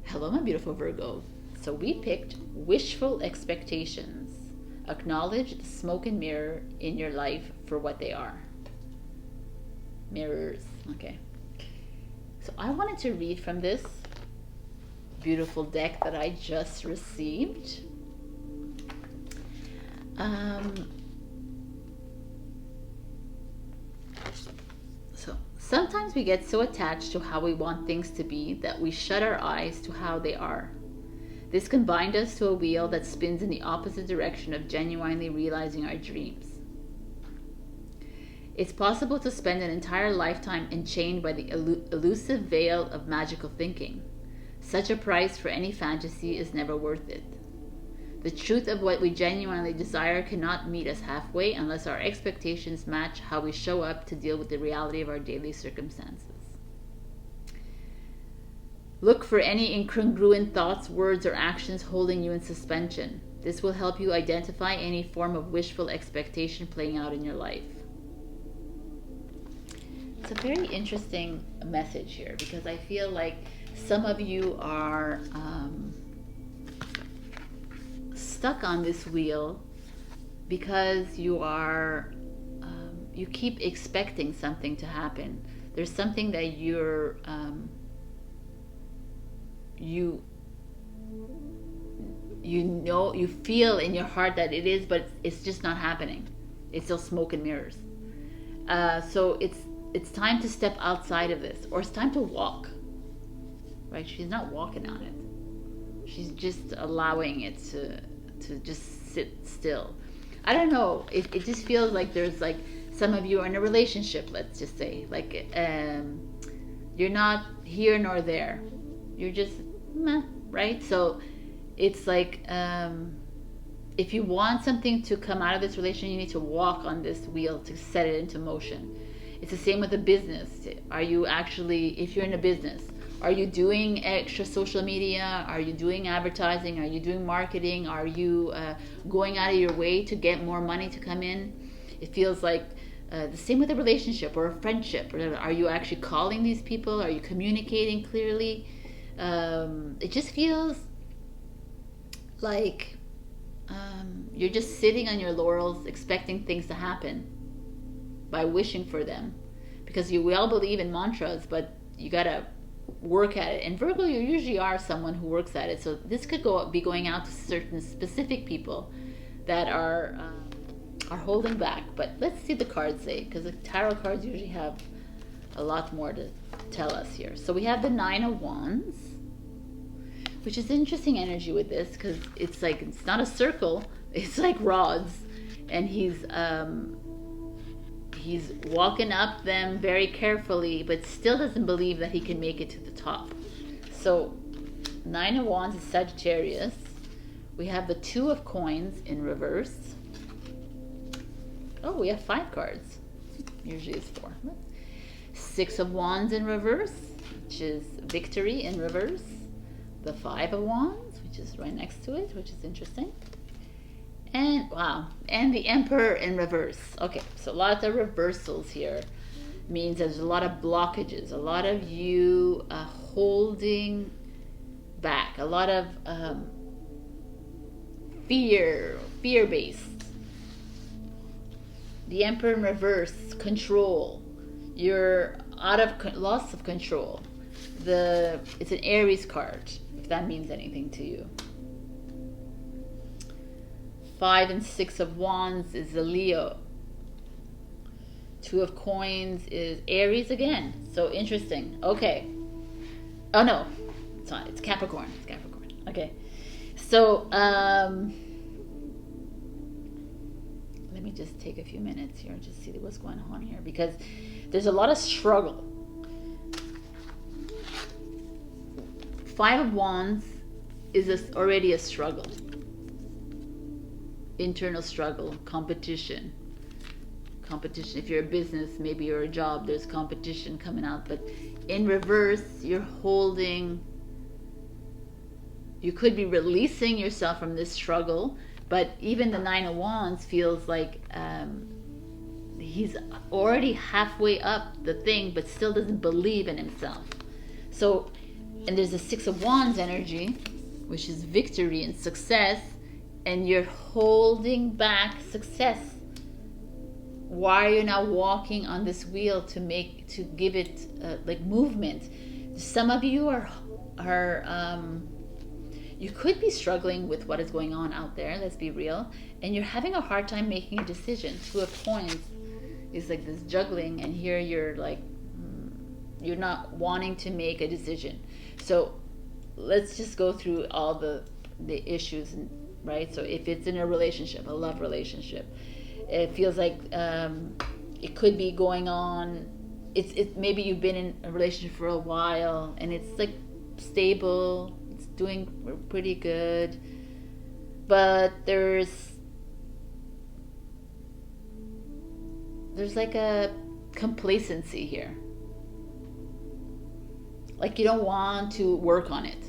Hello, my beautiful Virgo. So we picked wishful expectations. Acknowledge the smoke and mirror in your life for what they are. Mirrors. Okay. So I wanted to read from this beautiful deck that I just received. So sometimes we get so attached to how we want things to be that we shut our eyes to how they are. This can bind us to a wheel that spins in the opposite direction of genuinely realizing our dreams. It's possible to spend an entire lifetime enchained by the elusive veil of magical thinking. Such a price for any fantasy is never worth it. The truth of what we genuinely desire cannot meet us halfway unless our expectations match how we show up to deal with the reality of our daily circumstances. Look for any incongruent thoughts, words, or actions holding you in suspension. This will help you identify any form of wishful expectation playing out in your life. It's a very interesting message here because I feel like some of you are stuck on this wheel because you are you keep expecting something to happen. There's something that you're you know, you feel in your heart that it is, but it's just not happening. It's still smoke and mirrors. So it's time to step outside of this, or it's time to walk. Right? She's not walking on it. She's just allowing it to just sit still. I don't know. It just feels like there's like some of you are in a relationship. Let's just say like you're not here nor there. You're just meh, right? So it's like if you want something to come out of this relationship, you need to walk on this wheel to set it into motion. It's the same with a business. Are you actually, if you're in a business, are you doing extra social media? Are you doing advertising? Are you doing marketing? Are you going out of your way to get more money to come in? It feels like the same with a relationship or a friendship. Are you actually calling these people? Are you communicating clearly? It just feels like you're just sitting on your laurels expecting things to happen by wishing for them, because we all believe in mantras, but you gotta work at it. And Virgo, you usually are someone who works at it, so this could be going out to certain specific people that are holding back. But let's see the cards say, because the tarot cards usually have a lot more to tell us here. So we have the Nine of Wands, which is interesting energy with this, because it's like, it's not a circle, it's like rods, and he's walking up them very carefully, but still doesn't believe that he can make it to the top. So Nine of Wands is Sagittarius. We have the Two of Coins in reverse. Oh, we have 5 cards. Usually it's 4. Six of Wands in reverse, which is Victory in reverse. The Five of Wands, which is right next to it, which is interesting. And wow, and the Emperor in reverse. Okay, so lots of reversals here. Means there's a lot of blockages, a lot of you holding back, a lot of fear-based. The Emperor in reverse, control. You're out of loss of control. It's an Aries card, if that means anything to you. 5 and 6 of Wands is the Leo. 2 of Coins is Aries again. So interesting. Okay. Oh no, it's not. It's Capricorn. It's Capricorn. Okay. So let me just take a few minutes here and just see what's going on here, because there's a lot of struggle. 5 of Wands is already a struggle. Internal struggle, competition. If you're a business, maybe you're a job, there's competition coming out. But in reverse, you're holding, you could be releasing yourself from this struggle. But even the 9 of Wands feels like he's already halfway up the thing, but still doesn't believe in himself. So, and there's a 6 of Wands energy, which is victory and success, and you're holding back success. Why are you now walking on this wheel to give it like movement? Some of you are you could be struggling with what is going on out there, let's be real, and you're having a hard time making a decision. 2 of Coins is like this juggling, and here you're like, you're not wanting to make a decision. So let's just go through all the issues, right? So if it's in a relationship, a love relationship, it feels like it could be going on. It's maybe you've been in a relationship for a while, and it's like stable, it's doing pretty good, but there's like a complacency here. Like you don't want to work on it.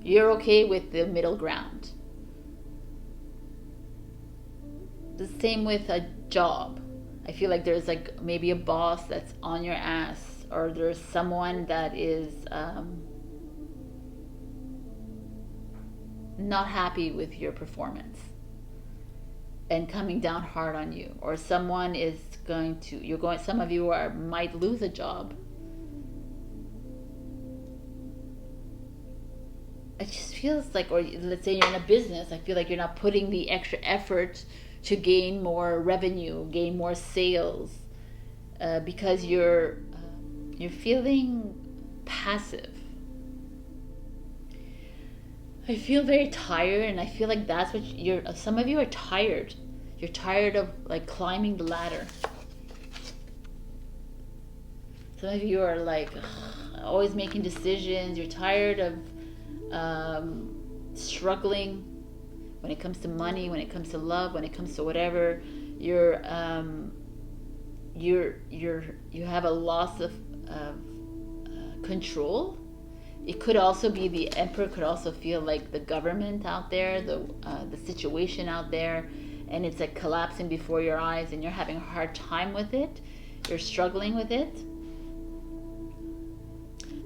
You're okay with the middle ground. The same with a job. I feel like there's like maybe a boss that's on your ass, or there's someone that is not happy with your performance and coming down hard on you, or someone is some of you might lose a job. It just feels like, or let's say you're in a business, I feel like you're not putting the extra effort to gain more revenue, gain more sales, because you're feeling passive. I feel very tired, and I feel like that's what some of you are tired. You're tired of like climbing the ladder. Some of you are like always making decisions. You're tired of struggling when it comes to money, when it comes to love, when it comes to whatever. You have a loss of control. It could also be the Emperor could also feel like the government out there, the situation out there, and it's like collapsing before your eyes, and you're having a hard time with it. You're struggling with it.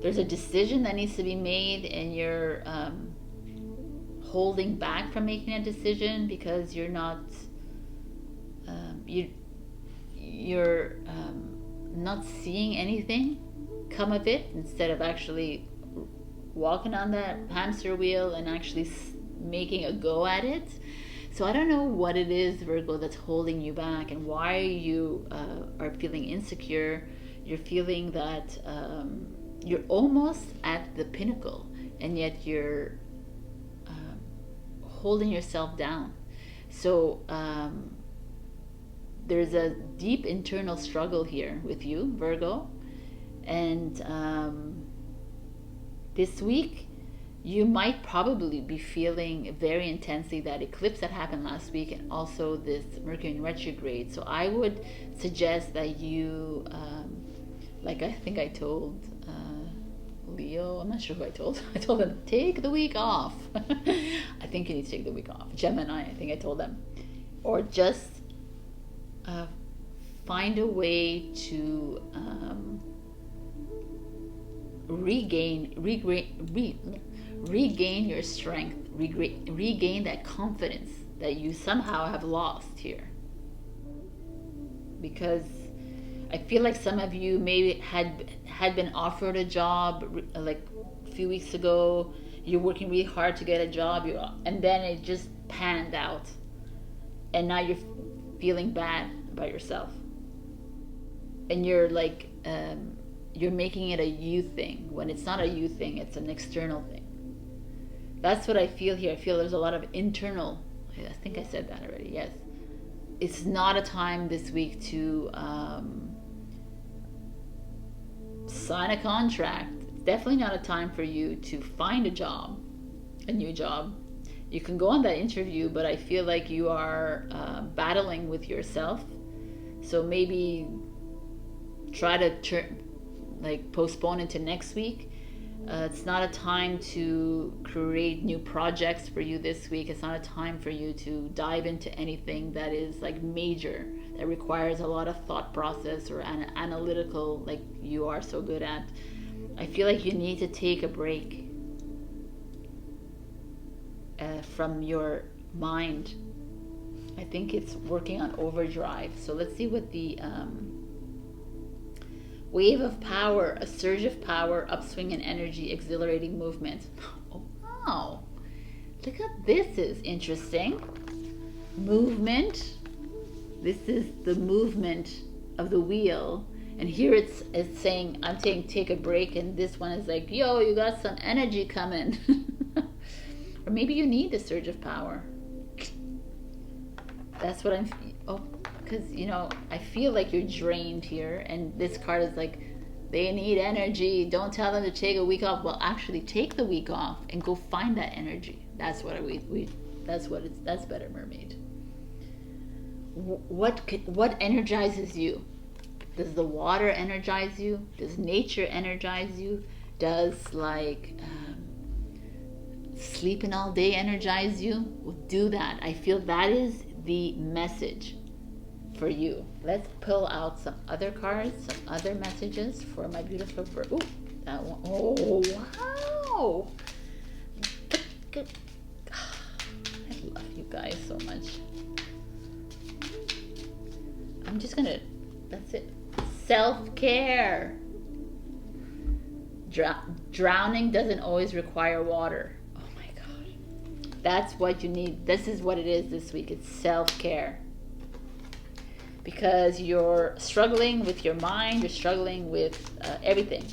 There's a decision that needs to be made, and you're holding back from making a decision because you're not you're not seeing anything come of it, instead of actually walking on that hamster wheel and actually making a go at it. So I don't know what it is, Virgo, that's holding you back, and why you are feeling insecure. You're feeling that you're almost at the pinnacle, and yet you're holding yourself down. So there's a deep internal struggle here with you, Virgo. And this week, you might probably be feeling very intensely that eclipse that happened last week, and also this Mercury in retrograde. So I would suggest that you, like I think I told Leo, I'm not sure who I told. I told them, take the week off. I think you need to take the week off. Gemini, I think I told them. or just find a way to regain your strength, regain that confidence that you somehow have lost here. Because I feel like some of you maybe had been offered a job like a few weeks ago. You're working really hard to get a job, and then it just panned out, and now you're feeling bad about yourself, and you're like you're making it a you thing when it's not a you thing, it's an external thing. That's what I feel here. I feel there's a lot of internal, I think I said that already, yes. It's not a time this week to sign a contract. It's definitely not a time for you to find a job, a new job. You can go on that interview, but I feel like you are battling with yourself. So maybe try to postpone into next week. It's not a time to create new projects for you this week. It's not a time for you to dive into anything that is like major, that requires a lot of thought process or analytical, like you are so good at. I feel like you need to take a break from your mind. I think it's working on overdrive. So let's see what the wave of power, a surge of power, upswing in energy, exhilarating movement. Oh, wow. Look at this, is interesting. Movement. This is the movement of the wheel. And here it's saying, I'm saying take a break, and this one is like, yo, you got some energy coming. Or maybe you need a surge of power. That's what I'm, because, you know, I feel like you're drained here, and this card is like, they need energy. Don't tell them to take a week off. Well, actually, take the week off and go find that energy. That's what that's better, mermaid. What energizes you? Does the water energize you? Does nature energize you? Does sleeping all day energize you? Well, do that. I feel that is the message for you. Let's pull out some other cards, some other messages for my beautiful Virgo. Ooh, that one. Oh, wow. I love you guys so much. I'm just gonna, that's it. Self-care. Drowning doesn't always require water. Oh my God. That's what you need. This is what it is this week. It's self-care. Because you're struggling with your mind, you're struggling with everything.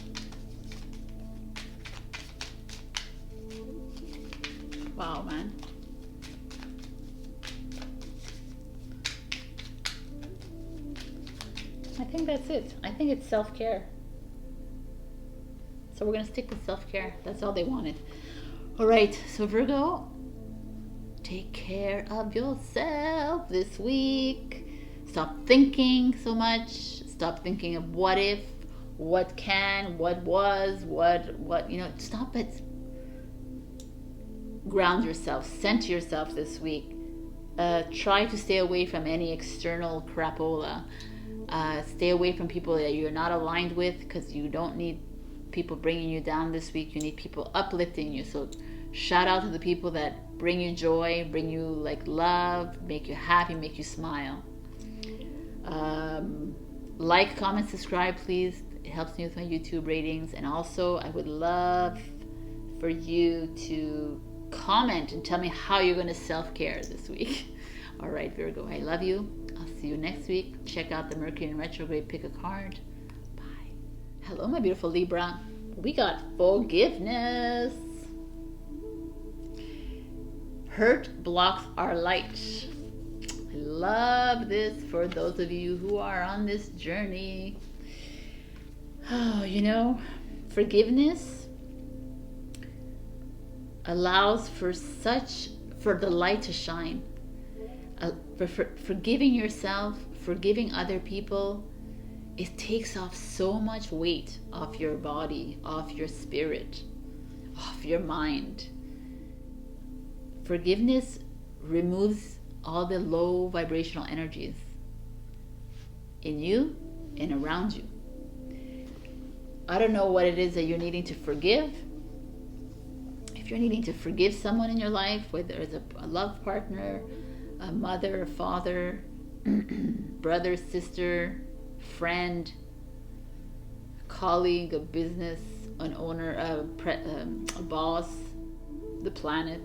Wow, man. I think that's it. I think it's self-care. So we're going to stick with self-care. That's all they wanted. All right, so Virgo, take care of yourself this week. Stop thinking so much. Stop thinking of what if, what can, what was, what, you know, stop it. Ground yourself, center yourself this week. Try to stay away from any external crapola. Stay away from people that you're not aligned with, because you don't need people bringing you down this week. You need people uplifting you. So shout out to the people that bring you joy, bring you like love, make you happy, make you smile. Like, comment, subscribe, please. It helps me with my YouTube ratings. And also, I would love for you to comment and tell me how you're going to self-care this week. All right, Virgo, I love you. I'll see you next week. Check out the Mercury in retrograde. Pick a card. Bye. Hello, my beautiful Libra. We got forgiveness. Hurt blocks our light. I love this for those of you who are on this journey. Oh, you know, forgiveness allows for the light to shine. Forgiving yourself, forgiving other people, it takes off so much weight off your body, off your spirit, off your mind. Forgiveness removes all the low vibrational energies in you and around you. I don't know what it is that you're needing to forgive. If you're needing to forgive someone in your life, whether it's a love partner, a mother, a father, brother, sister, friend, a colleague, a business, an owner, a boss, the planet.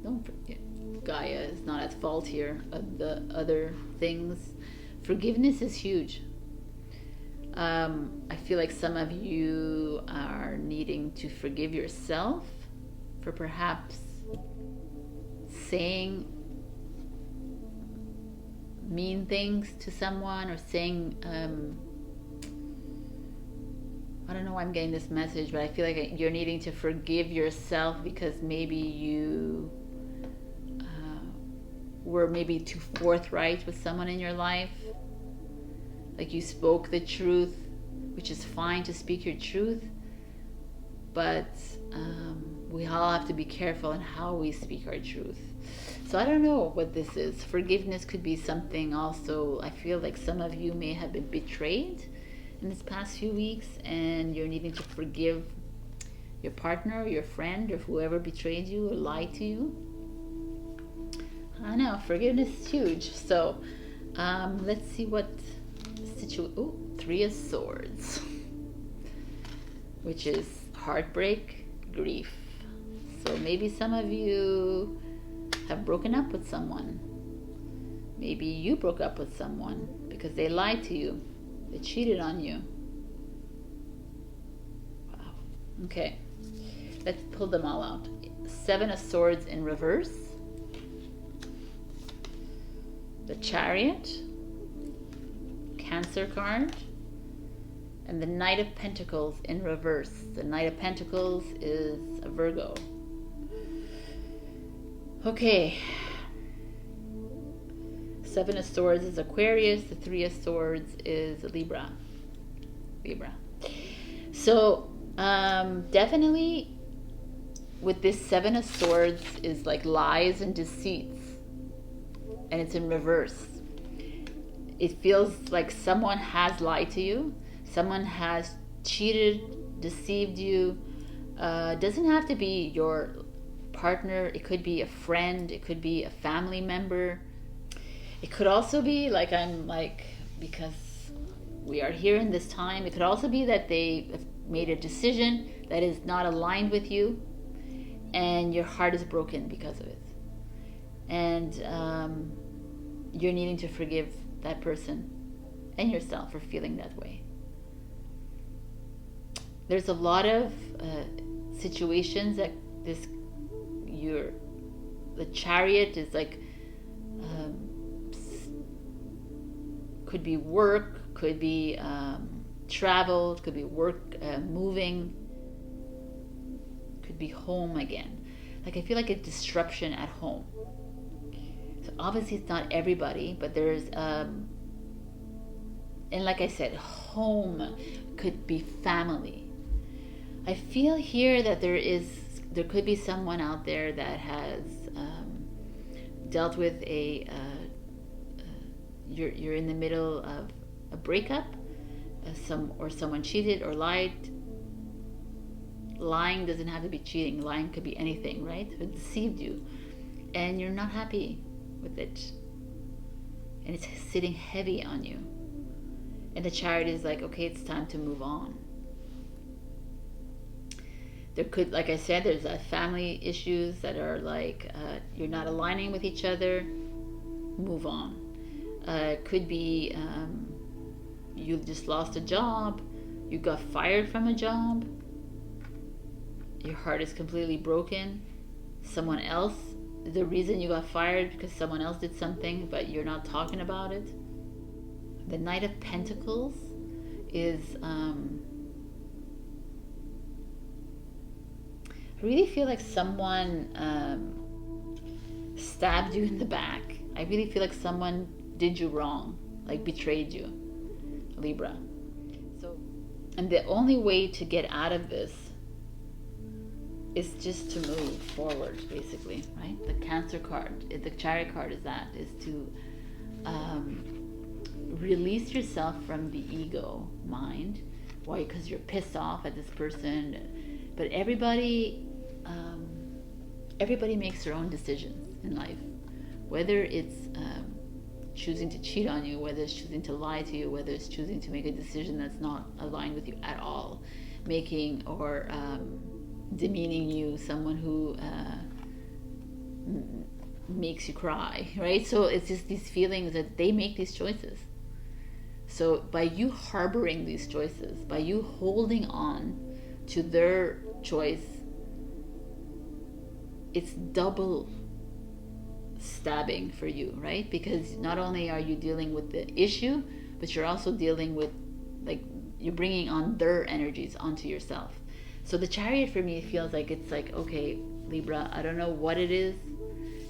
Don't forget, Gaia is not at fault here of the other things. Forgiveness is huge. I feel like some of you are needing to forgive yourself for perhaps saying mean things to someone, or saying, I don't know why I'm getting this message, but I feel like you're needing to forgive yourself because maybe you were maybe too forthright with someone in your life. Like you spoke the truth, which is fine to speak your truth, but we all have to be careful in how we speak our truth. So I don't know what this is. Forgiveness could be something also. I feel like some of you may have been betrayed in this past few weeks, and you're needing to forgive your partner or your friend or whoever betrayed you or lied to you. I know, forgiveness is huge. So let's see what situation. Oh, Three of Swords, which is heartbreak, grief. So maybe some of you have broken up with someone. Maybe you broke up with someone because they lied to you. They cheated on you. Wow. Okay. Let's pull them all out. Seven of Swords in reverse. The Chariot. Cancer card. And the Knight of Pentacles in reverse. The Knight of Pentacles is a Virgo. Okay. Seven of Swords is Aquarius. The Three of Swords is Libra. So definitely with this Seven of Swords is like lies and deceits, and it's in reverse. It feels like someone has lied to you. Someone has cheated, deceived you. Doesn't have to be your partner. It could be a friend. It could be a family member. It could also be like, because we are here in this time, it could also be that they have made a decision that is not aligned with you, and your heart is broken because of it. And you're needing to forgive that person and yourself for feeling that way. There's a lot of situations that the Chariot is like, could be work, could be travel, could be work, moving, could be home again. Like I feel like a disruption at home. So obviously it's not everybody, but there's and like I said, home could be family. I feel here that there could be someone out there that has dealt with you're in the middle of a breakup, someone cheated or lied. Lying doesn't have to be cheating. Lying could be anything, right? It deceived you, and you're not happy with it, and it's sitting heavy on you. And the Chariot is like, okay, it's time to move on. There could, like I said, there's family issues that are like you're not aligning with each other. Move on. It could be you just lost a job. You got fired from a job. Your heart is completely broken. Someone else, the reason you got fired because someone else did something, but you're not talking about it. The Knight of Pentacles is I really feel like someone stabbed you in the back. I really feel like someone did you wrong, like betrayed you, Libra. So, and the only way to get out of this is just to move forward, basically, right? The Cancer card, the Chariot card is to release yourself from the ego mind. Why? Because you're pissed off at this person. But everybody makes their own decisions in life, whether it's choosing to cheat on you, whether it's choosing to lie to you, whether it's choosing to make a decision that's not aligned with you at all, making or demeaning you, someone who makes you cry, right? So it's just these feelings that they make these choices. So by you harboring these choices, by you holding on to their choice, it's double stabbing for you, right? Because not only are you dealing with the issue, but you're also dealing with, like, you're bringing on their energies onto yourself. So the Chariot for me feels like it's like, okay, Libra, I don't know what it is.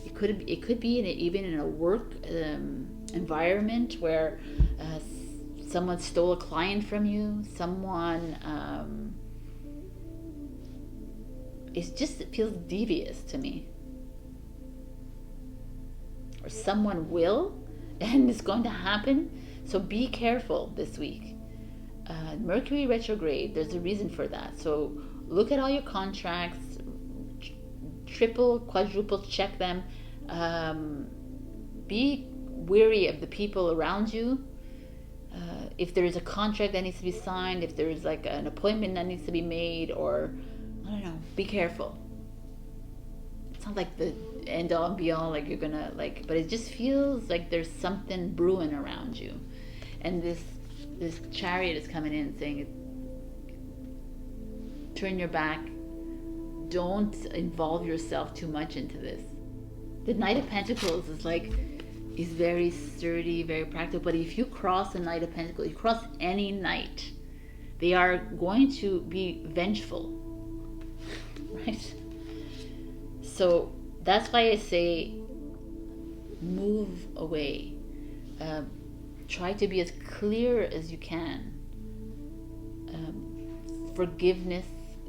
It could be even in a work environment where someone stole a client from you, someone it feels devious to me, or someone will, and it's going to happen. So be careful this week. Mercury retrograde, there's a reason for that. So look at all your contracts, triple, quadruple check them. Be wary of the people around you. If there is a contract that needs to be signed, if there is like an appointment that needs to be made, or I don't know, be careful. It's not like the end all and be all, like you're gonna like, but it just feels like there's something brewing around you. And this Chariot is coming in saying, turn your back, don't involve yourself too much into this. The Knight of Pentacles is very sturdy, very practical, but if you cross the Knight of Pentacles, you cross any knight, they are going to be vengeful, right? So that's why I say move away. Try to be as clear as you can. Forgiveness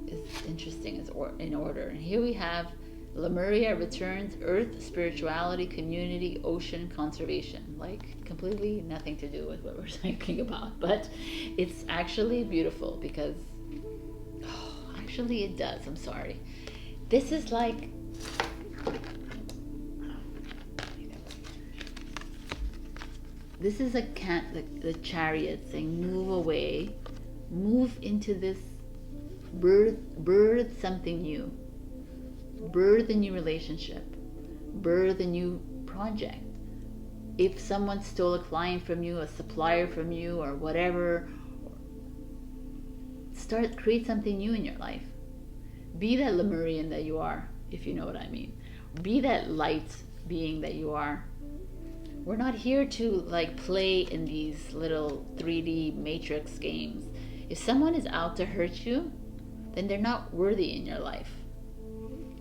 is interesting in order. And here we have Lemuria returns, earth, spirituality, community, ocean, conservation. Like completely nothing to do with what we're talking about. But it's actually beautiful because, actually it does, I'm sorry. This is like, this is the Chariot saying, move away, move into this, birth something new, birth a new relationship, birth a new project. If someone stole a client from you, a supplier from you, or whatever, create something new in your life. Be that Lemurian that you are, if you know what I mean. Be that light being that you are. We're not here to like play in these little 3D matrix games. If someone is out to hurt you, then they're not worthy in your life.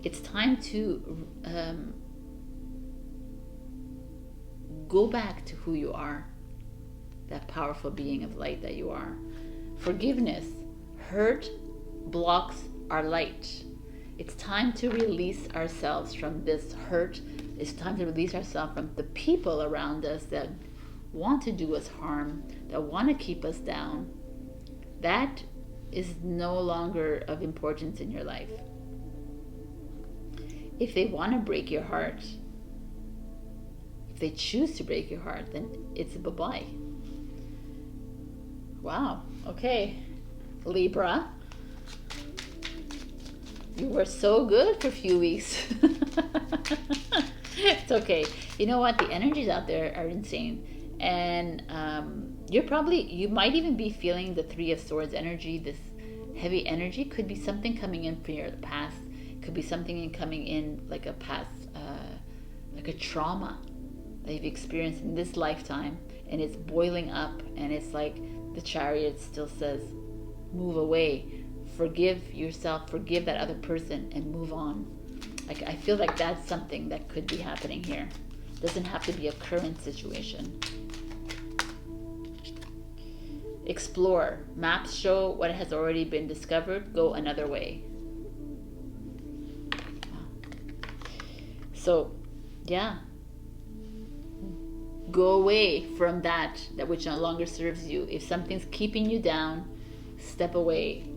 It's time to go back to who you are, that powerful being of light that you are. Forgiveness. Hurt blocks our light. It's time to release ourselves from this hurt. It's time to release ourselves from the people around us that want to do us harm, that want to keep us down. That is no longer of importance in your life. If they want to break your heart, if they choose to break your heart, then it's a bye-bye. Wow, okay. Libra, you were so good for a few weeks. It's okay. You know what? The energies out there are insane. And you might even be feeling the Three of Swords energy. This heavy energy could be something coming in from your past. It could be something coming in like a past, like a trauma that you've experienced in this lifetime. And it's boiling up. And it's like the Chariot still says, move away. Forgive yourself. Forgive that other person and move on. Like, I feel like that's something that could be happening here. Doesn't have to be a current situation. Explore. Maps show what has already been discovered. Go another way. So, yeah, go away from that which no longer serves you. If something's keeping you down, step away.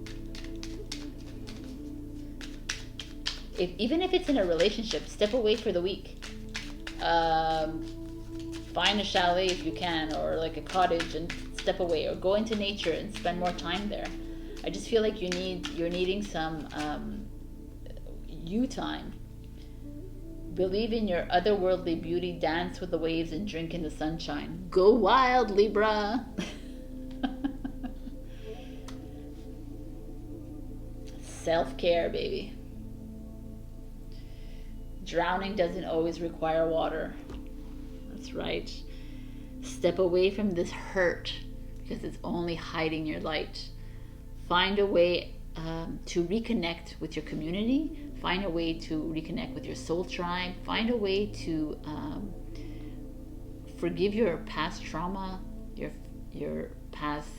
Even if it's in a relationship, step away for the week. Find a chalet if you can, or like a cottage, and step away, or go into nature and spend more time there. I just feel like you're needing some you time. Believe in your otherworldly beauty, dance with the waves, and drink in the sunshine. Go wild, Libra. Self-care, baby. Drowning doesn't always require water. That's right. Step away from this hurt because it's only hiding your light. Find a way to reconnect with your community. Find a way to reconnect with your soul tribe. Find a way to forgive your past trauma, your past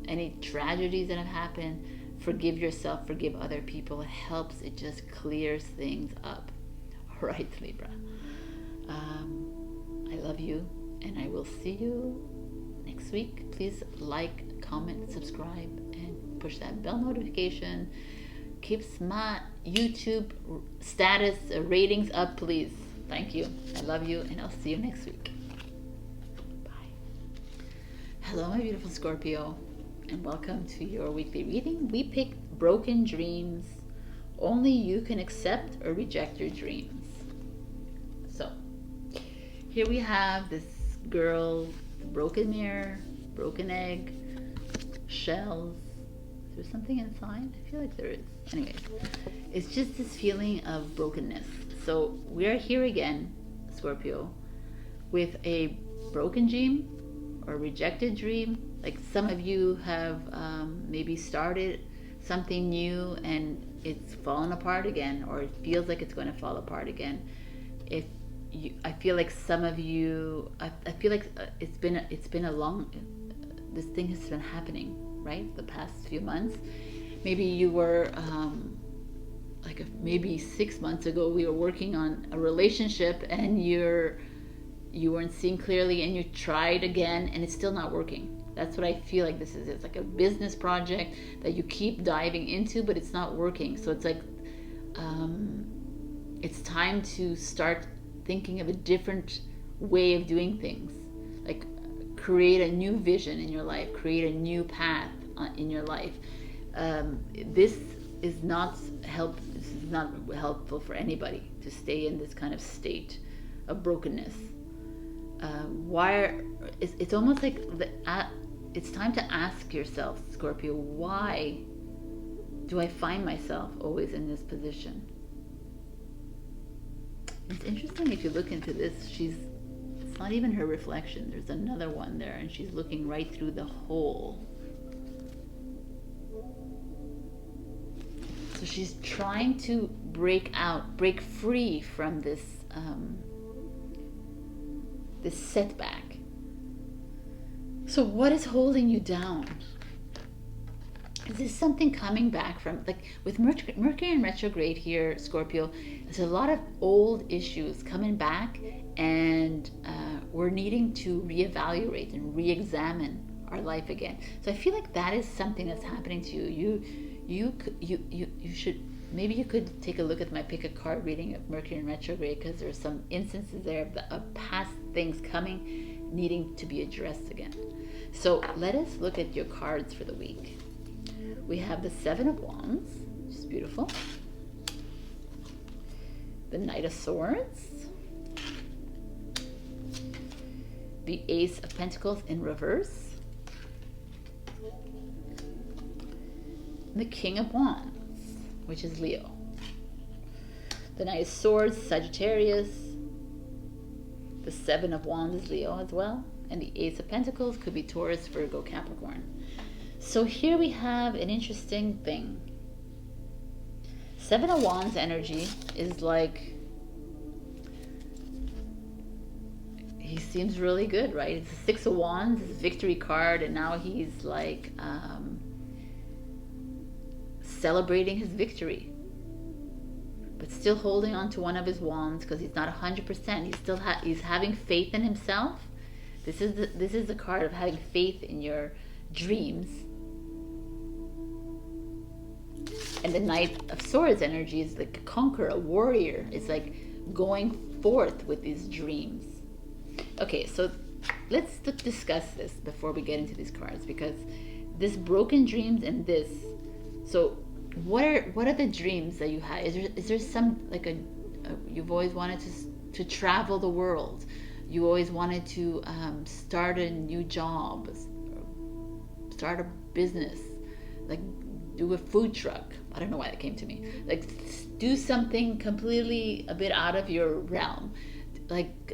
any tragedies that have happened. Forgive yourself, forgive other people. It helps, it just clears things up. All right, Libra. I love you, and I will see you next week. Please like, comment, subscribe, and push that bell notification. Keeps my YouTube status ratings up, please. Thank you. I love you, and I'll see you next week. Bye. Hello, my beautiful Scorpio, and welcome to your weekly reading. We pick broken dreams. Only you can accept or reject your dreams. So, here we have this girl, broken mirror, broken egg, shells. Is there something inside? I feel like there is. Anyways, it's just this feeling of brokenness. So we are here again, Scorpio, with a broken dream or rejected dream. Like some of you have maybe started something new and it's fallen apart again, or it feels like it's going to fall apart again. I feel like some of you, I feel like it's been a long, this thing has been happening, right? The past few months. Maybe you were, maybe 6 months ago, we were working on a relationship and you weren't seeing clearly and you tried again and it's still not working. That's what I feel like this is. It's like a business project that you keep diving into, but it's not working. So it's like, it's time to start thinking of a different way of doing things. Like create a new vision in your life, create a new path in your life. This is not helpful for anybody to stay in this kind of state of brokenness. It's almost like it's time to ask yourself, Scorpio, why do I find myself always in this position? It's interesting if you look into this, it's not even her reflection. There's another one there and she's looking right through the hole. So she's trying to break free from this this setback. So what is holding you down? Is this something coming back from, like with Mercury in retrograde here, Scorpio, there's a lot of old issues coming back and we're needing to reevaluate and re-examine our life again. So I feel like that is something that's happening to you. You should, maybe you could take a look at my pick a card reading of Mercury in retrograde, because there's some instances there of past things coming, needing to be addressed again. So let us look at your cards for the week. We have the Seven of Wands, which is beautiful. The Knight of Swords. The Ace of Pentacles in reverse. The King of Wands, which is Leo. The Knight of Swords, Sagittarius. The Seven of Wands is Leo as well. And the Ace of Pentacles could be Taurus, Virgo, Capricorn. So here we have an interesting thing. Seven of Wands energy is like, he seems really good, right? It's the Six of Wands, it's a victory card, and now he's like celebrating his victory. but still holding on to one of his wands because he's not 100%. He's still he's having faith in himself. This is the card of having faith in your dreams. And the Knight of Swords energy is like a conqueror, a warrior. It's like going forth with these dreams. Okay, so let's discuss this before we get into these cards, because this broken dreams and this. So what are the dreams that you had? Is there some like you've always wanted to travel the world? You always wanted to start a new job, start a business, like do a food truck. I don't know why that came to me. Like do something completely a bit out of your realm, like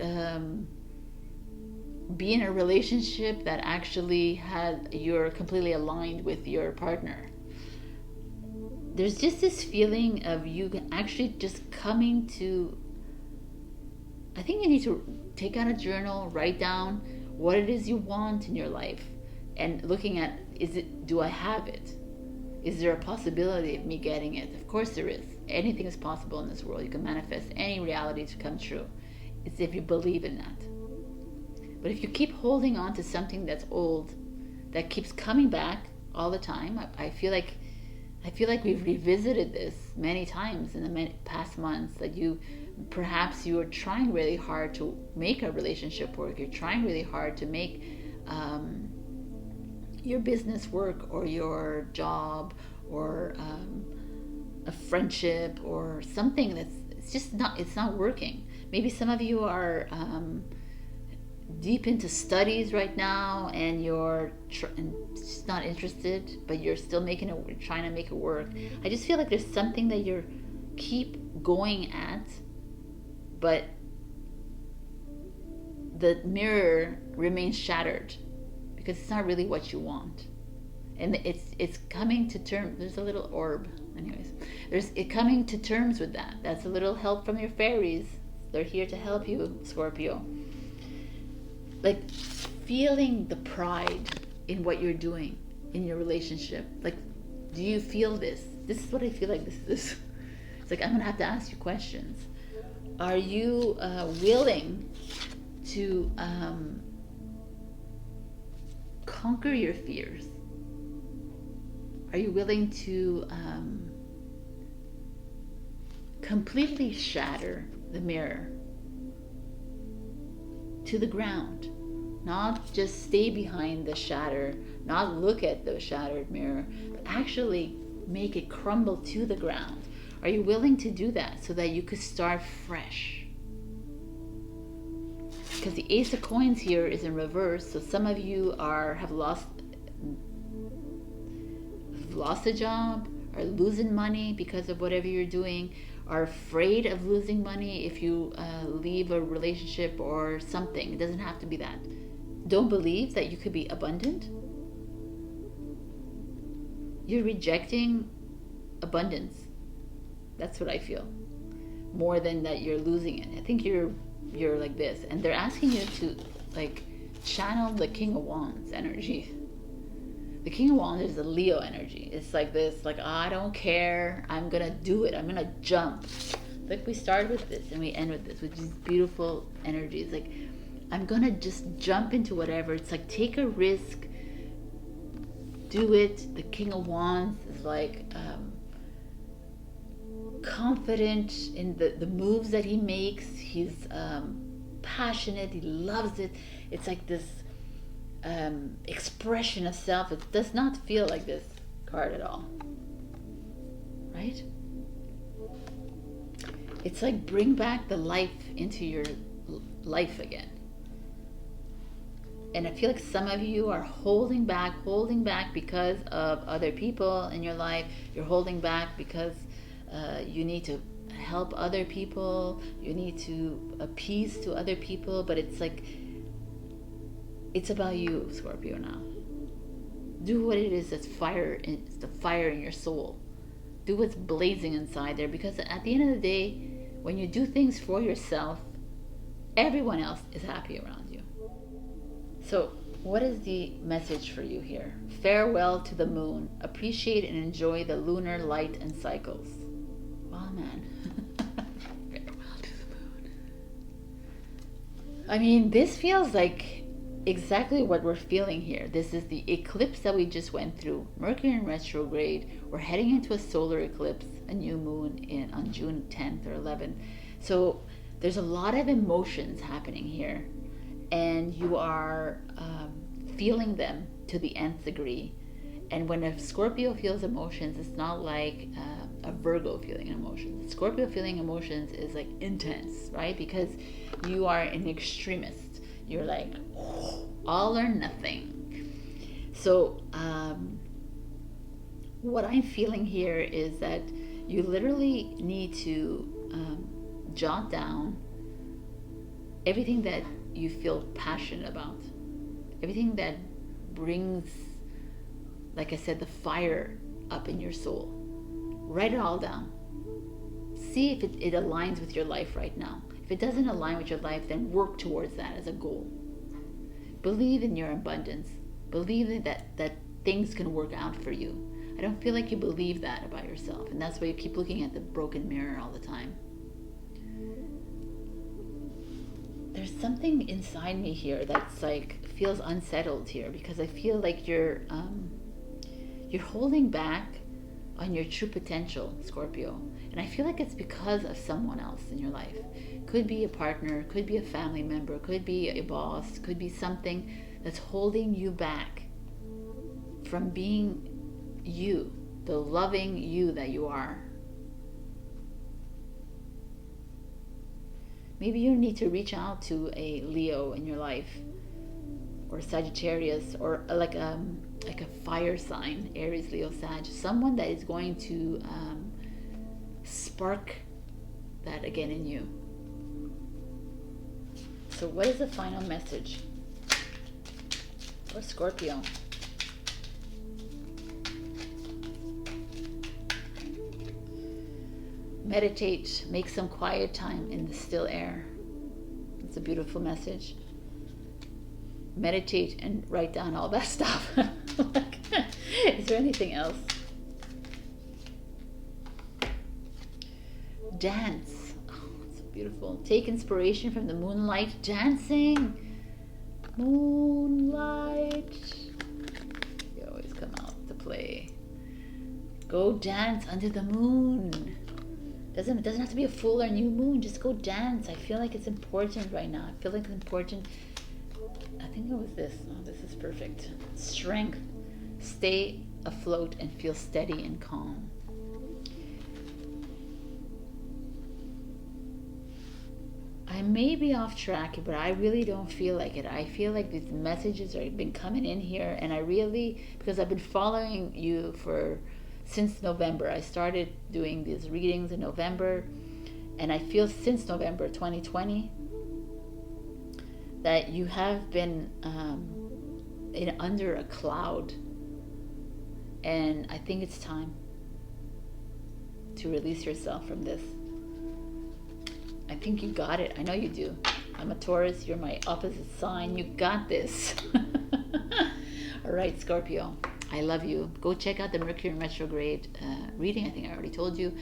be in a relationship that actually you're completely aligned with your partner. There's just this feeling of you actually just coming to, I think you need to take out a journal, write down what it is you want in your life, and looking at, do I have it? Is there a possibility of me getting it? Of course there is. Anything is possible in this world. You can manifest any reality to come true. It's if you believe in that. But if you keep holding on to something that's old, that keeps coming back all the time, I feel like we've revisited this many times in the past months, that perhaps you are trying really hard to make a relationship work. You're trying really hard to make your business work, or your job, or a friendship, or something it's not working. Maybe some of you are deep into studies right now, and you're just not interested, but you're still trying to make it work. I just feel like there's something that you're keep going at, but the mirror remains shattered because it's not really what you want. And it's coming to terms. There's a little orb, anyways. It coming to terms with that. That's a little help from your fairies. They're here to help you, Scorpio. Like feeling the pride in what you're doing in your relationship. Like, do you feel this? This is what I feel like this is. It's like I'm gonna have to ask you questions. Are you willing to conquer your fears? Are you willing to completely shatter the mirror to the ground? Not just stay behind the shatter, not look at the shattered mirror, but actually make it crumble to the ground. Are you willing to do that so that you could start fresh? Because the Ace of Coins here is in reverse, so some of you have lost a job, are losing money because of whatever you're doing, are afraid of losing money if you leave a relationship or something. It doesn't have to be that. Don't believe that you could be abundant. You're rejecting abundance. That's what I feel. More than that you're losing it. I think you're like this, and they're asking you to like channel the King of Wands energy. The King of Wands is the Leo energy. It's like this, like, I don't care, I'm gonna do it, I'm gonna jump. Like we start with this and we end with this, with these beautiful energies. Like, I'm gonna just jump into whatever. It's like, take a risk, do it. The King of Wands is like confident in the moves that he makes. He's passionate, he loves it. It's like this expression of self. It does not feel like this card at all, right? It's like, bring back the life into your life again. And I feel like some of you are holding back because of other people in your life. You're holding back because you need to help other people, you need to appease to other people, but it's like, it's about you, Scorpio, now. Do what it is that's it's the fire in your soul. Do what's blazing inside there, because at the end of the day, when you do things for yourself, everyone else is happy around you. So what is the message for you here? Farewell to the moon. Appreciate and enjoy the lunar light and cycles. Wow, man. I mean, this feels like exactly what we're feeling here. This is the eclipse that we just went through. Mercury in retrograde. We're heading into a solar eclipse, a new moon on June 10th or 11th. So there's a lot of emotions happening here, and you are feeling them to the nth degree. And when a Scorpio feels emotions, it's not like a Virgo feeling emotions. Scorpio feeling emotions is like intense, right? Because you are an extremist. You're like all or nothing. So what I'm feeling here is that you literally need to jot down everything that you feel passionate about, everything that brings, like I said, the fire up in your soul. Write it all down. See if it aligns with your life right now. If it doesn't align with your life, then work towards that as a goal. Believe in your abundance. Believe that things can work out for you. I don't feel like you believe that about yourself, and that's why you keep looking at the broken mirror all the time. There's something inside me here that's like feels unsettled here, because I feel like you're holding back on your true potential, Scorpio. And I feel like it's because of someone else in your life. Could be a partner, could be a family member, could be a boss, could be something that's holding you back from being you, the loving you that you are. Maybe you need to reach out to a Leo in your life, or Sagittarius, or like a fire sign, Aries, Leo, Sag, someone that is going to spark that again in you. So what is the final message for Scorpio? Meditate, make some quiet time in the still air. It's a beautiful message. Meditate and write down all that stuff. Is there anything else? Dance. Oh, it's so beautiful. Take inspiration from the moonlight. Dancing. Moonlight. You always come out to play. Go dance under the moon. It doesn't have to be a full or new moon. Just go dance. I feel like it's important right now. I feel like it's important. I think it was this. Oh, this is perfect. Strength. Stay afloat and feel steady and calm. I may be off track, but I really don't feel like it. I feel like these messages have been coming in here, and I really, because I've been following you since November. I started doing these readings in November, and I feel since November 2020 that you have been under a cloud, and I think it's time to release yourself from this. I think you got it. I know you do. I'm a Taurus. You're my opposite sign. You got this. All right, Scorpio. I love you. Go check out the Mercury in retrograde reading. I think I already told you.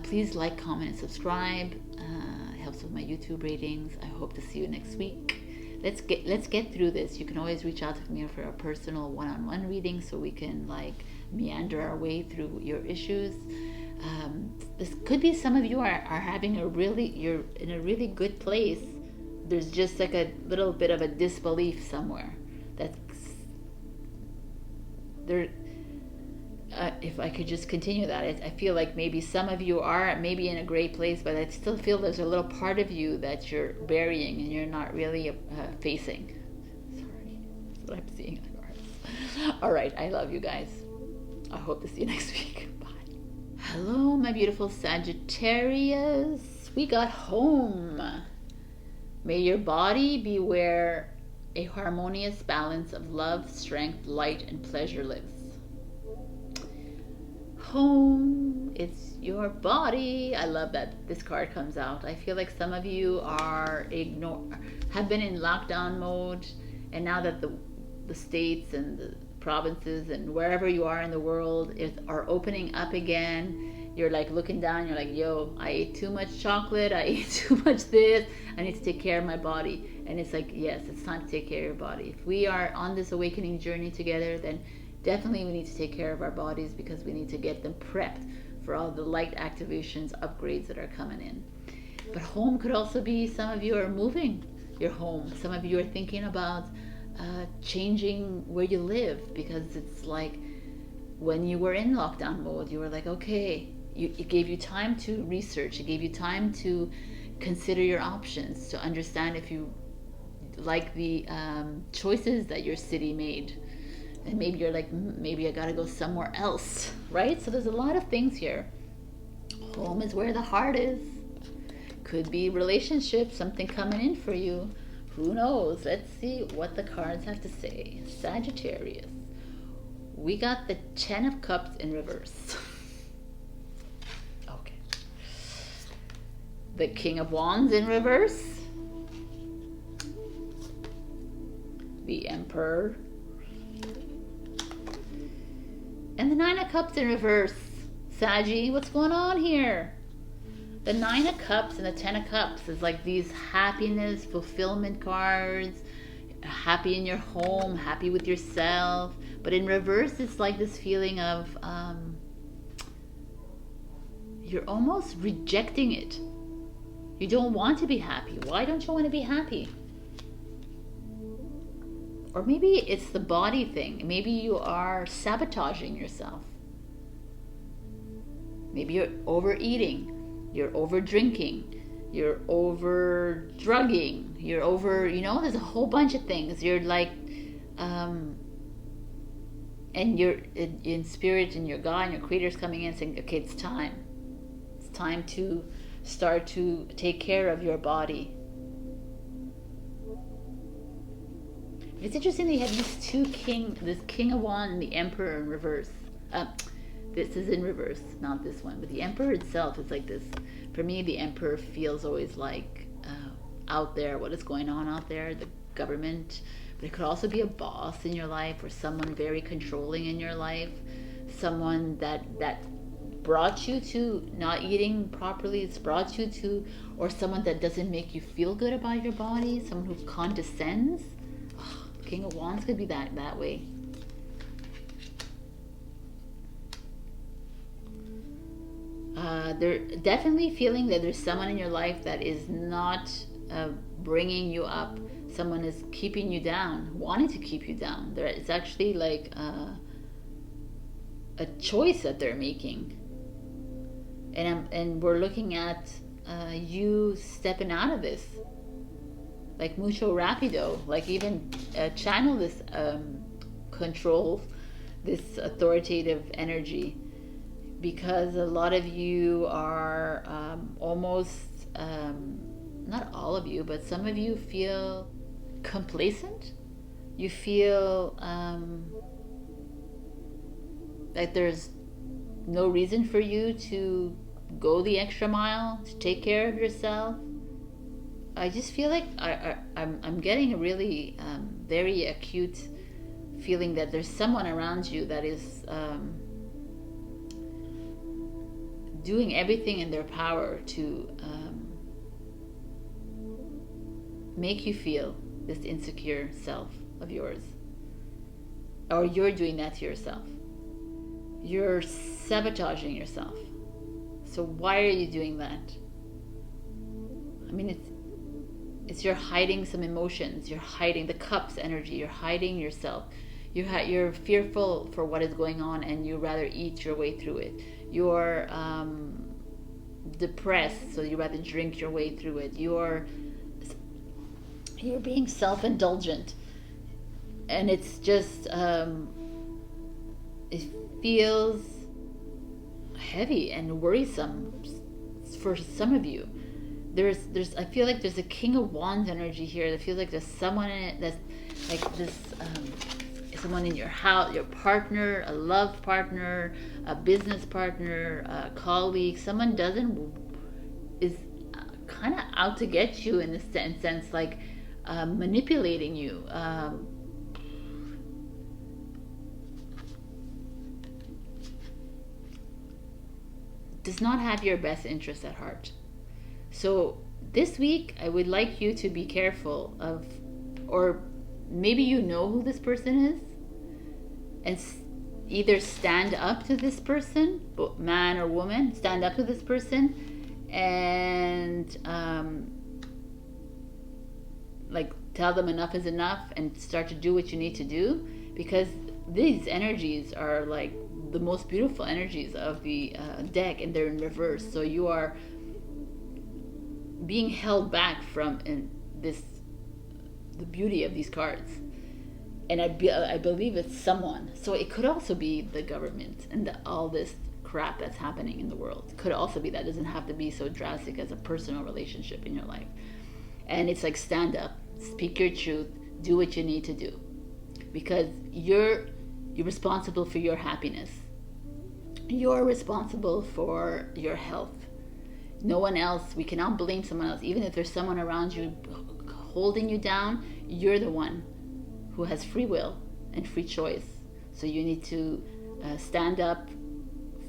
Please like, comment, and subscribe. It helps with my YouTube ratings. I hope to see you next week. Let's get through this. You can always reach out to me for a personal one-on-one reading, so we can like meander our way through your issues. This could be some of you are having you're in a really good place. There's just like a little bit of a disbelief somewhere. That's there. If I could just continue that, I feel like maybe some of you are maybe in a great place, but I still feel there's a little part of you that you're burying and you're not really facing. Sorry, that's what I'm seeing. All right, I love you guys. I hope to see you next week. Bye. Hello, my beautiful Sagittarius. We got home. May your body beware a harmonious balance of love, strength, light, and pleasure lives. Home, it's your body. I love that this card comes out. I feel like some of you have been in lockdown mode, and now that the states and the provinces and wherever you are in the world are opening up again, You're like looking down, you're like, yo, I ate too much chocolate, I ate too much this, I need to take care of my body. And it's like, yes, it's time to take care of your body. If we are on this awakening journey together, then definitely we need to take care of our bodies, because we need to get them prepped for all the light activations, upgrades that are coming in. But home could also be, some of you are moving your home. Some of you are thinking about changing where you live, because it's like when you were in lockdown mode, you were like, okay, it gave you time to research, it gave you time to consider your options, to understand if you like the choices that your city made. And maybe you're like, maybe I gotta go somewhere else, right? So there's a lot of things here. Home is where the heart is. Could be relationships, something coming in for you. Who knows? Let's see what the cards have to say. Sagittarius. We got the 10 of Cups in reverse. Okay. The King of Wands in reverse. The Emperor. And the 9 of Cups in reverse. Saggy, what's going on here? The 9 of Cups and the 10 of Cups is like these happiness, fulfillment cards. Happy in your home, happy with yourself. But in reverse, it's like this feeling of you're almost rejecting it. You don't want to be happy. Why don't you want to be happy? Or maybe it's the body thing. Maybe you are sabotaging yourself. Maybe you're overeating. You're over drinking, you're over drugging, you're over, there's a whole bunch of things. You're like, and you're in spirit, and your God and your creator's coming in saying, okay, it's time. It's time to start to take care of your body. It's interesting that you have this King of Wands and the Emperor in reverse. This is in reverse, not this one. But the Emperor itself is like this. For me, the Emperor feels always like out there, what is going on out there, the government. But it could also be a boss in your life, or someone very controlling in your life. Someone that brought you to not eating properly. It's brought you to, or someone that doesn't make you feel good about your body. Someone who condescends. Oh, King of Wands could be that way. They're definitely feeling that there's someone in your life that is not bringing you up. Someone is keeping you down, wanting to keep you down. It's actually like a choice that they're making. And we're looking at you stepping out of this. Like mucho rapido. Like even channel this control, this authoritative energy. Because a lot of you are almost, not all of you, but some of you feel complacent. You feel like there's no reason for you to go the extra mile, to take care of yourself. I just feel like I'm getting a really very acute feeling that there's someone around you that is doing everything in their power to make you feel this insecure self of yours. Or you're doing that to yourself. You're sabotaging yourself. So why are you doing that? I mean, it's you're hiding some emotions. You're hiding the Cups energy. You're hiding yourself. You're fearful for what is going on, and you rather eat your way through it. You're depressed, so you rather drink your way through it. You're being self-indulgent, and it's just it feels heavy and worrisome for some of you. I feel like there's a King of Wands energy here. I feel like there's someone in it that's like this. Someone in your house, your partner, a love partner, a business partner, a colleague, someone is kind of out to get you in a sense, like manipulating you. does not have your best interest at heart. So this week, I would like you to be careful of, or maybe you know who this person is, and either stand up to this person, man or woman, stand up to this person, and like tell them enough is enough and start to do what you need to do, because these energies are like the most beautiful energies of the deck, and they're in reverse. So you are being held back from the beauty of these cards. And I believe it's someone. So it could also be the government and all this crap that's happening in the world. It could also be that. It doesn't have to be so drastic as a personal relationship in your life. And it's like, stand up, speak your truth, do what you need to do, because you're responsible for your happiness. You're responsible for your health. No one else. We cannot blame someone else. Even if there's someone around you holding you down, you're the one who has free will and free choice. So you need to stand up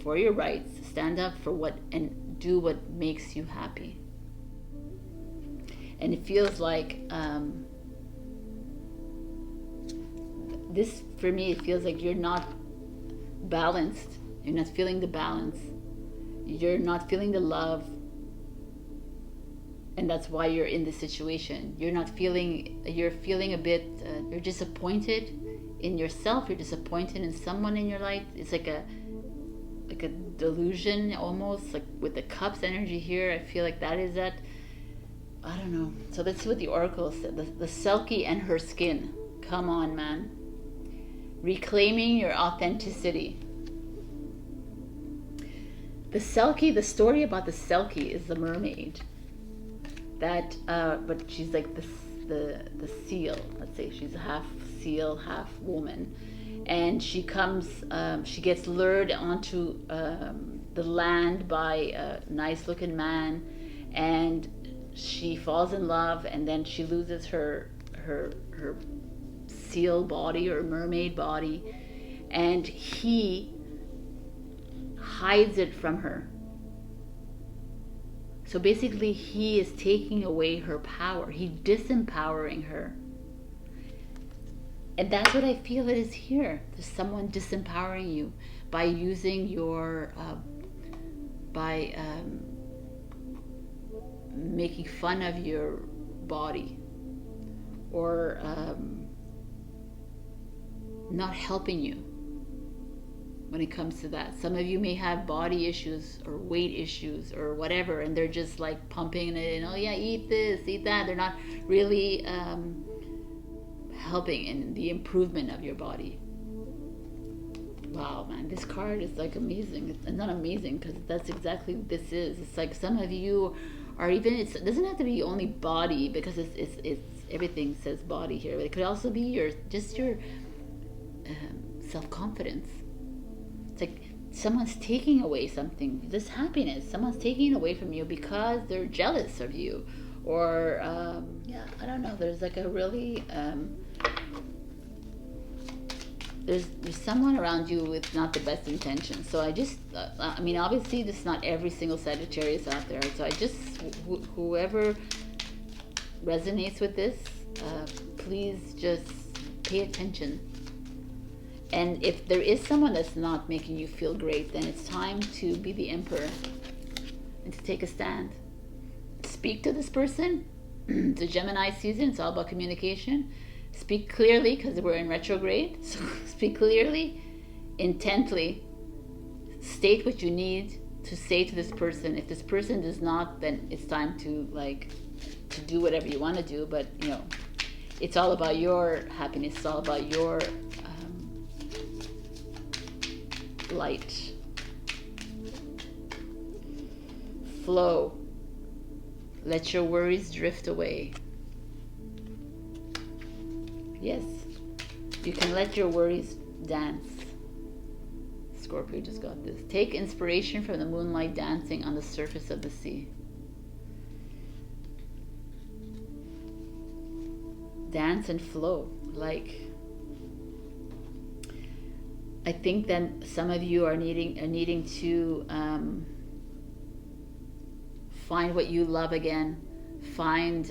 for your rights, stand up for what, and do what makes you happy. And it feels like this, for me, it feels like you're not balanced. You're not feeling the balance. You're not feeling the love. And that's why you're in this situation. You're feeling a bit, you're disappointed in yourself. You're disappointed in someone in your life. It's like a delusion almost, like with the cups energy here. I feel like that is that. I don't know. So let's see what the oracle said. The Selkie and her skin. Come on, man. Reclaiming your authenticity. The Selkie, the story about the Selkie is the mermaid. That, but she's like the seal. Let's say she's half seal, half woman, and she comes. She gets lured onto the land by a nice-looking man, and she falls in love, and then she loses her seal body or mermaid body, and he hides it from her. So basically, he is taking away her power. He's disempowering her. And that's what I feel it is here. There's someone disempowering you by using your, making fun of your body, or not helping you when it comes to that. Some of you may have body issues or weight issues or whatever, and they're just like pumping it in. Oh yeah, eat this, eat that. They're not really helping in the improvement of your body. Wow, man, this card is like amazing. It's not amazing because that's exactly what this is. It's like some of you are even, it doesn't have to be only body, because it's everything says body here, but it could also be your self-confidence. It's like someone's taking away something, this happiness. Someone's taking it away from you because they're jealous of you, or yeah, I don't know. There's like a really there's someone around you with not the best intentions. So I just, I mean, obviously this is not every single Sagittarius out there. So I just, whoever resonates with this, please just pay attention. And if there is someone that's not making you feel great, then it's time to be the emperor and to take a stand. Speak to this person. It's a Gemini season. It's all about communication. Speak clearly, because we're in retrograde. So speak clearly, intently. State what you need to say to this person. If this person does not, then it's time to to do whatever you want to do. But you know, it's all about your happiness. It's all about your light. Flow. Let your worries drift away. Yes, you can let your worries dance. Scorpio just got this. Take inspiration from the moonlight dancing on the surface of the sea. Dance and flow. Like, I think that some of you are needing to find what you love again. Find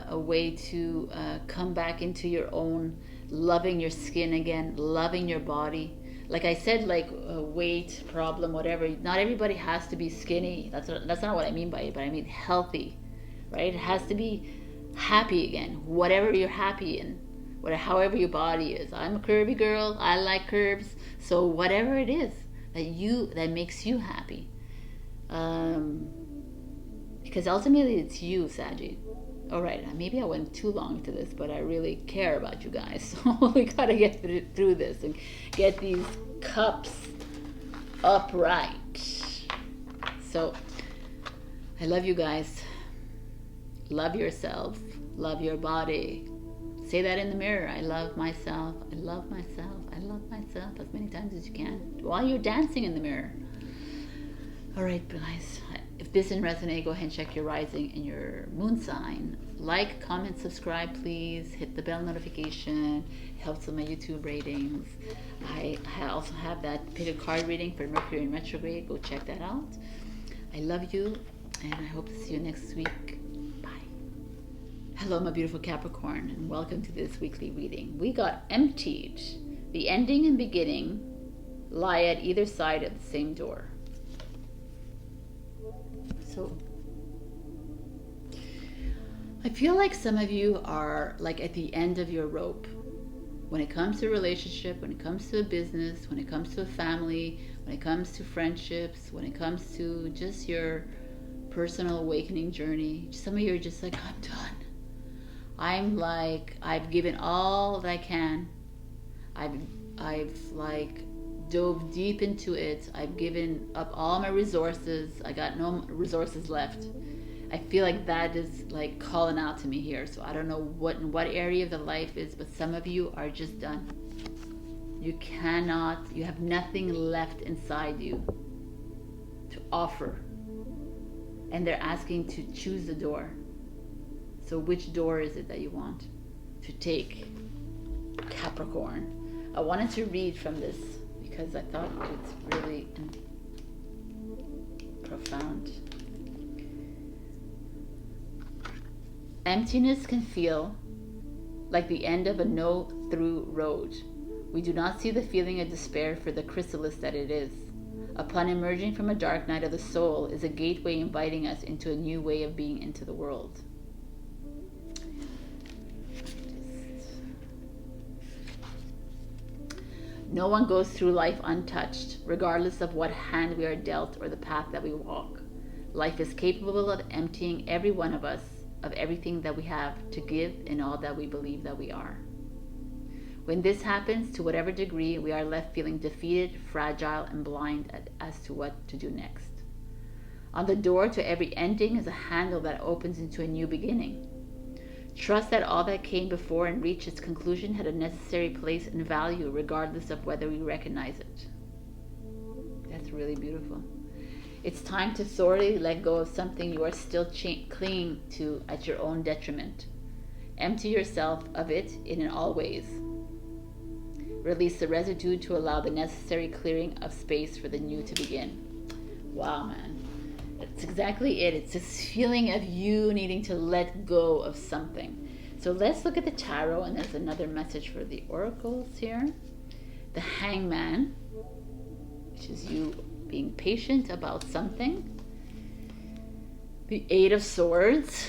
a way to come back into your own, loving your skin again, loving your body. Like I said, like weight problem, whatever. Not everybody has to be skinny. That's not what I mean by it, but I mean healthy, right? It has to be happy again. Whatever you're happy in, however your body is. I'm a curvy girl. I like curves. So whatever it is that makes you happy, because ultimately it's you, Saggy. All right, maybe I went too long into this, but I really care about you guys. So we gotta get through this and get these cups upright. So I love you guys. Love yourself. Love your body. Say that in the mirror. I love myself. I love myself. I love myself as many times as you can while you're dancing in the mirror. All right, guys. If this didn't resonate, go ahead and check your rising and your moon sign. Like, comment, subscribe, please. Hit the bell notification. It helps with my YouTube ratings. I also have that pick a card reading for Mercury in Retrograde. Go check that out. I love you, and I hope to see you next week. Bye. Hello, my beautiful Capricorn, and welcome to this weekly reading. We got emptied. The ending and beginning lie at either side of the same door. So I feel like some of you are like at the end of your rope when it comes to a relationship, when it comes to a business, when it comes to a family, when it comes to friendships, when it comes to just your personal awakening journey. Some of you are just like, I'm done. I'm like, I've given all that I can. I've like dove deep into it. I've given up all my resources. I got no resources left. I feel like that is like calling out to me here. So I don't know what area of the life is, but some of you are just done. You have nothing left inside you to offer. And they're asking to choose the door. So which door is it that you want to take, Capricorn? I wanted to read from this because I thought it's really profound. Emptiness can feel like the end of a no-through road. We do not see the feeling of despair for the chrysalis that it is. Upon emerging from a dark night of the soul is a gateway inviting us into a new way of being into the world. No one goes through life untouched, regardless of what hand we are dealt or the path that we walk. Life is capable of emptying every one of us of everything that we have to give and all that we believe that we are. When this happens, to whatever degree, we are left feeling defeated, fragile, and blind as to what to do next. On the door to every ending is a handle that opens into a new beginning. Trust that all that came before and reached its conclusion had a necessary place and value, regardless of whether we recognize it. That's really beautiful. It's time to thoroughly let go of something you are still clinging to at your own detriment. Empty yourself of it in all ways. Release the residue to allow the necessary clearing of space for the new to begin. Wow, man. That's exactly it. It's this feeling of you needing to let go of something. So let's look at the tarot, and there's another message for the oracles here. The Hangman, which is you being patient about something. The Eight of Swords,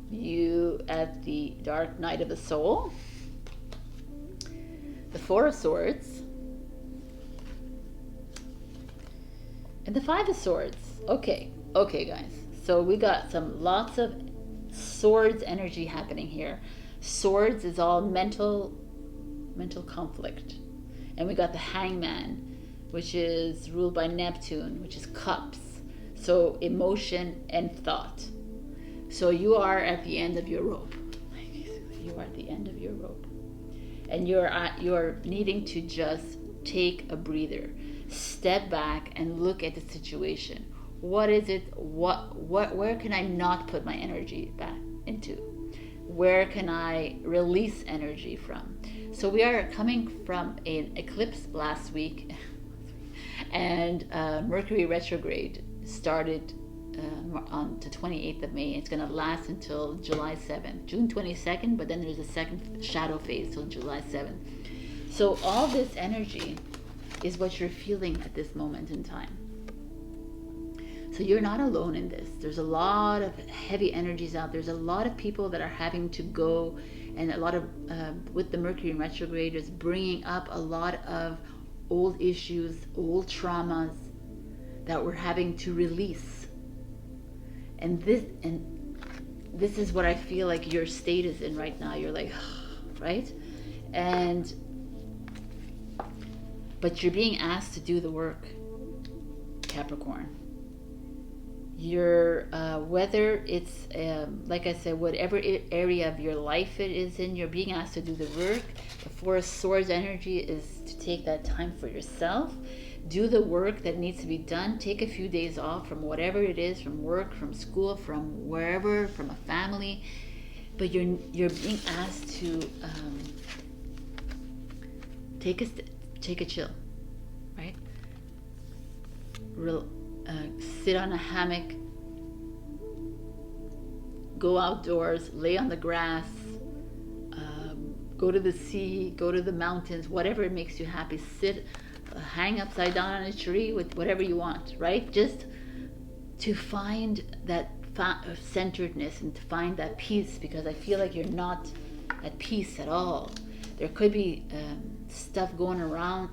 you at the dark night of the soul. The Four of Swords, and the Five of Swords. Okay, guys. So we got lots of swords energy happening here. Swords is all mental conflict. And we got the Hangman, which is ruled by Neptune, which is cups. So emotion and thought. So you are at the end of your rope. You are at the end of your rope. And you're needing to just take a breather. Step back and look at the situation. What is it? Where can I not put my energy back into? Where can I release energy from? So we are coming from an eclipse last week and Mercury retrograde started on the 28th of May. It's going to last until July 7th, June 22nd, but then there's a second shadow phase till July 7th. So all this energy is what you're feeling at this moment in time. So you're not alone in this. There's a lot of heavy energies out. There's a lot of people that are having to go, and a lot of, with the Mercury in retrograde, is bringing up a lot of old issues, old traumas that we're having to release. And this is what I feel like your state is in right now. You're like, right? But you're being asked to do the work, Capricorn. You're, whether it's, like I said, whatever area of your life it is in, you're being asked to do the work. The Four of Swords energy is to take that time for yourself. Do the work that needs to be done. Take a few days off from whatever it is, from work, from school, from wherever, from a family. But you're being asked to take a chill, right? Sit on a hammock, go outdoors, lay on the grass, go to the sea, go to the mountains, whatever makes you happy. Sit, hang upside down on a tree, with whatever you want, right? Just to find that centeredness and to find that peace, because I feel like you're not at peace at all. There could be stuff going around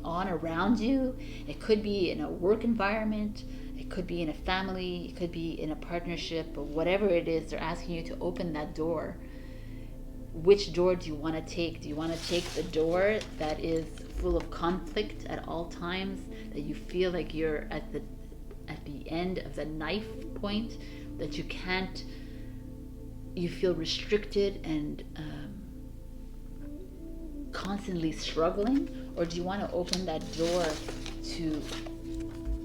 around you. It could be in a work environment, it could be in a family, it could be in a partnership, or whatever it is. They're asking you to open that door. Which door do you want to take? Do you want to take the door that is full of conflict at all times, that you feel like you're at the end of the knife point, that you feel restricted and constantly struggling? Or do you want to open that door to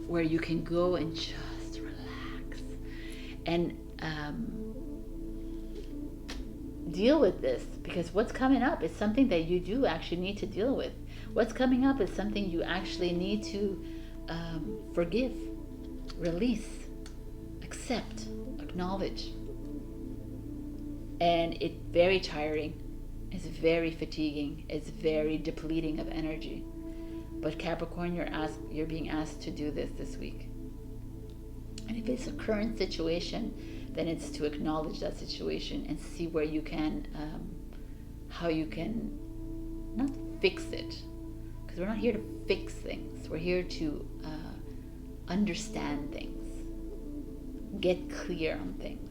where you can go and just relax and deal with this? Because what's coming up is something that you do actually need to deal with. What's coming up is something you actually need to forgive, release, accept, acknowledge. And it's very tiring. It's very fatiguing. It's very depleting of energy. But Capricorn, you're being asked to do this week. And if it's a current situation, then it's to acknowledge that situation and see where you can, how you can not fix it, because we're not here to fix things. We're here to understand things, get clear on things.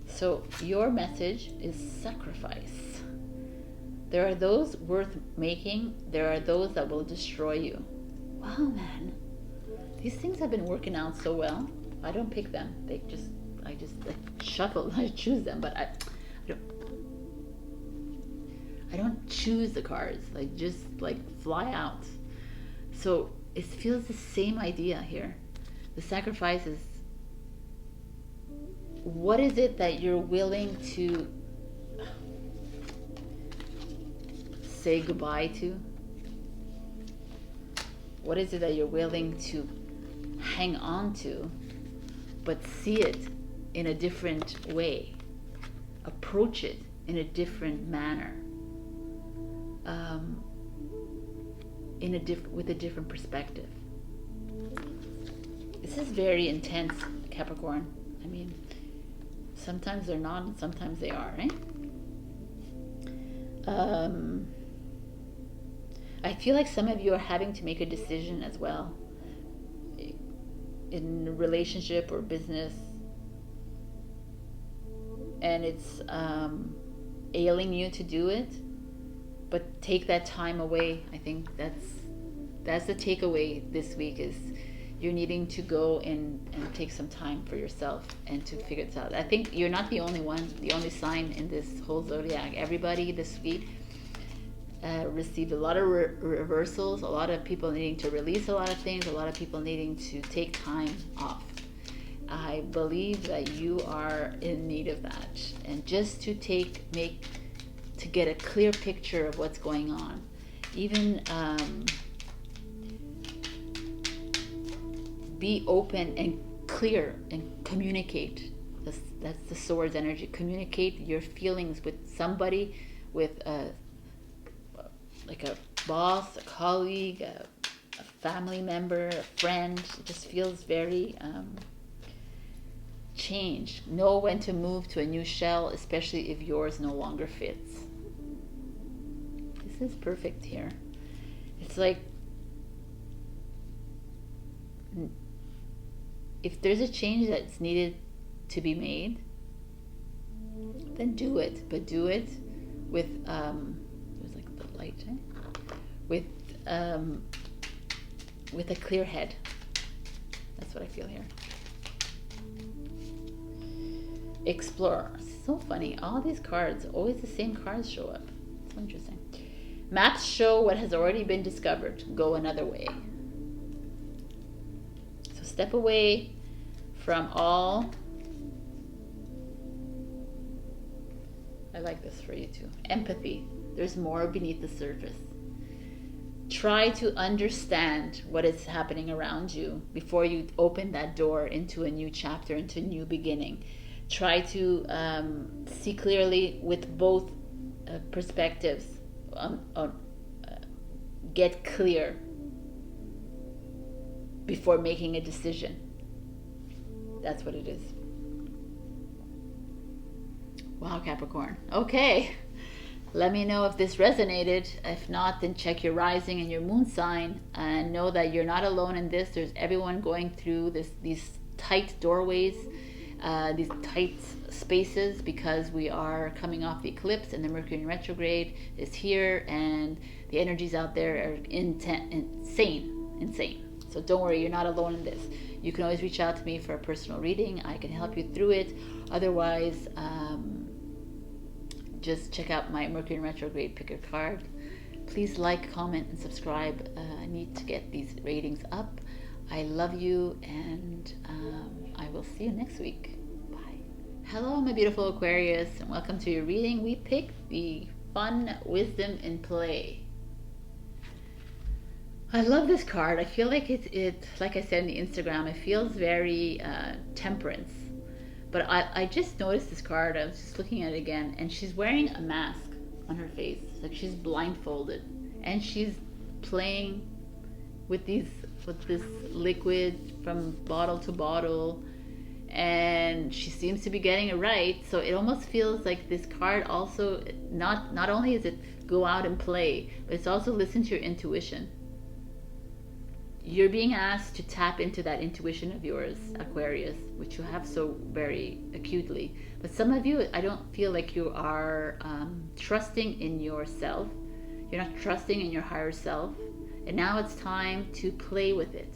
So your message is sacrifice. There are those worth making. There are those that will destroy you. Wow, man. These things have been working out so well. I don't pick them. I just like shuffle. I choose them, but I don't choose the cards. They just like fly out. So it feels the same idea here. The sacrifice is, what is it that you're willing to say goodbye to? What is it that you're willing to hang on to, but see it in a different way, approach it in a different manner, with a different perspective? This is very intense, Capricorn. I mean, sometimes they're not, and sometimes they are, right? I feel like some of you are having to make a decision as well, in a relationship or business, and it's ailing you to do it, but take that time away. I think that's the takeaway this week, is you're needing to go and take some time for yourself and to figure this out. I think you're not the only one, the only sign in this whole zodiac. Everybody this week received a lot of reversals, a lot of people needing to release a lot of things, a lot of people needing to take time off. I believe that you are in need of that, and just to get a clear picture of what's going on. Even be open and clear and communicate. That's the sword's energy. Communicate your feelings with somebody, with like a boss, a colleague, a family member, a friend. It just feels very changed. Know when to move to a new shell, especially if yours no longer fits. This is perfect here. It's like, if there's a change that's needed to be made, then do it. But do it with there's like the light, with a clear head. That's what I feel here. Explore. So funny. All these cards, always the same cards show up. So interesting. Maps show what has already been discovered. Go another way. So step away from all. I like this for you too. Empathy. There's more beneath the surface. Try to understand what is happening around you before you open that door into a new chapter, into a new beginning. Try to see clearly with both perspectives. Get clear before making a decision. That's what it is. Wow, Capricorn. Okay. Let me know if this resonated. If not, then check your rising and your moon sign and know that you're not alone in this. There's everyone going through these tight doorways, these tight spaces, because we are coming off the eclipse and the Mercury in retrograde is here, and the energies out there are insane. So don't worry, you're not alone in this. You can always reach out to me for a personal reading. I can help you through it. Otherwise, just check out my Mercury in retrograde, pick a card. Please like, comment, and subscribe. I need to get these ratings up. I love you, and I will see you next week. Bye. Hello, my beautiful Aquarius, and welcome to your reading. We picked the Fun Wisdom in Play. I love this card. I feel like it like I said in the Instagram, it feels very temperance. But I just noticed this card. I was just looking at it again, and she's wearing a mask on her face. Like she's blindfolded, and she's playing with this liquid from bottle to bottle, and she seems to be getting it right. So it almost feels like this card also not only is it go out and play, but it's also listen to your intuition. You're being asked to tap into that intuition of yours, Aquarius, which you have so very acutely. But some of you, I don't feel like you are trusting in yourself. You're not trusting in your higher self. And now it's time to play with it.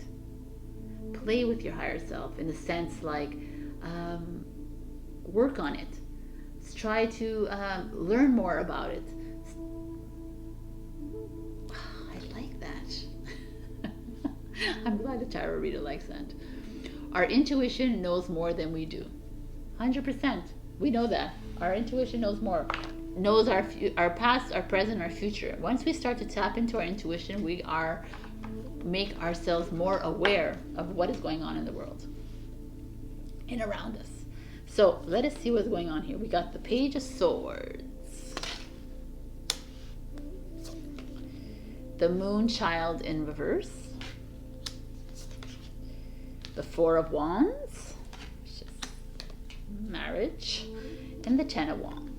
Play with your higher self in the sense like work on it. Let's try to learn more about it. I like that. I'm glad the tarot reader likes that. Our intuition knows more than we do. 100%. We know that. Our intuition knows more. Knows our past, our present, our future. Once we start to tap into our intuition, we make ourselves more aware of what is going on in the world and around us. So let us see what's going on here. We got the Page of Swords, the Moonchild in reverse, the Four of Wands, which is marriage, and the Ten of Wands.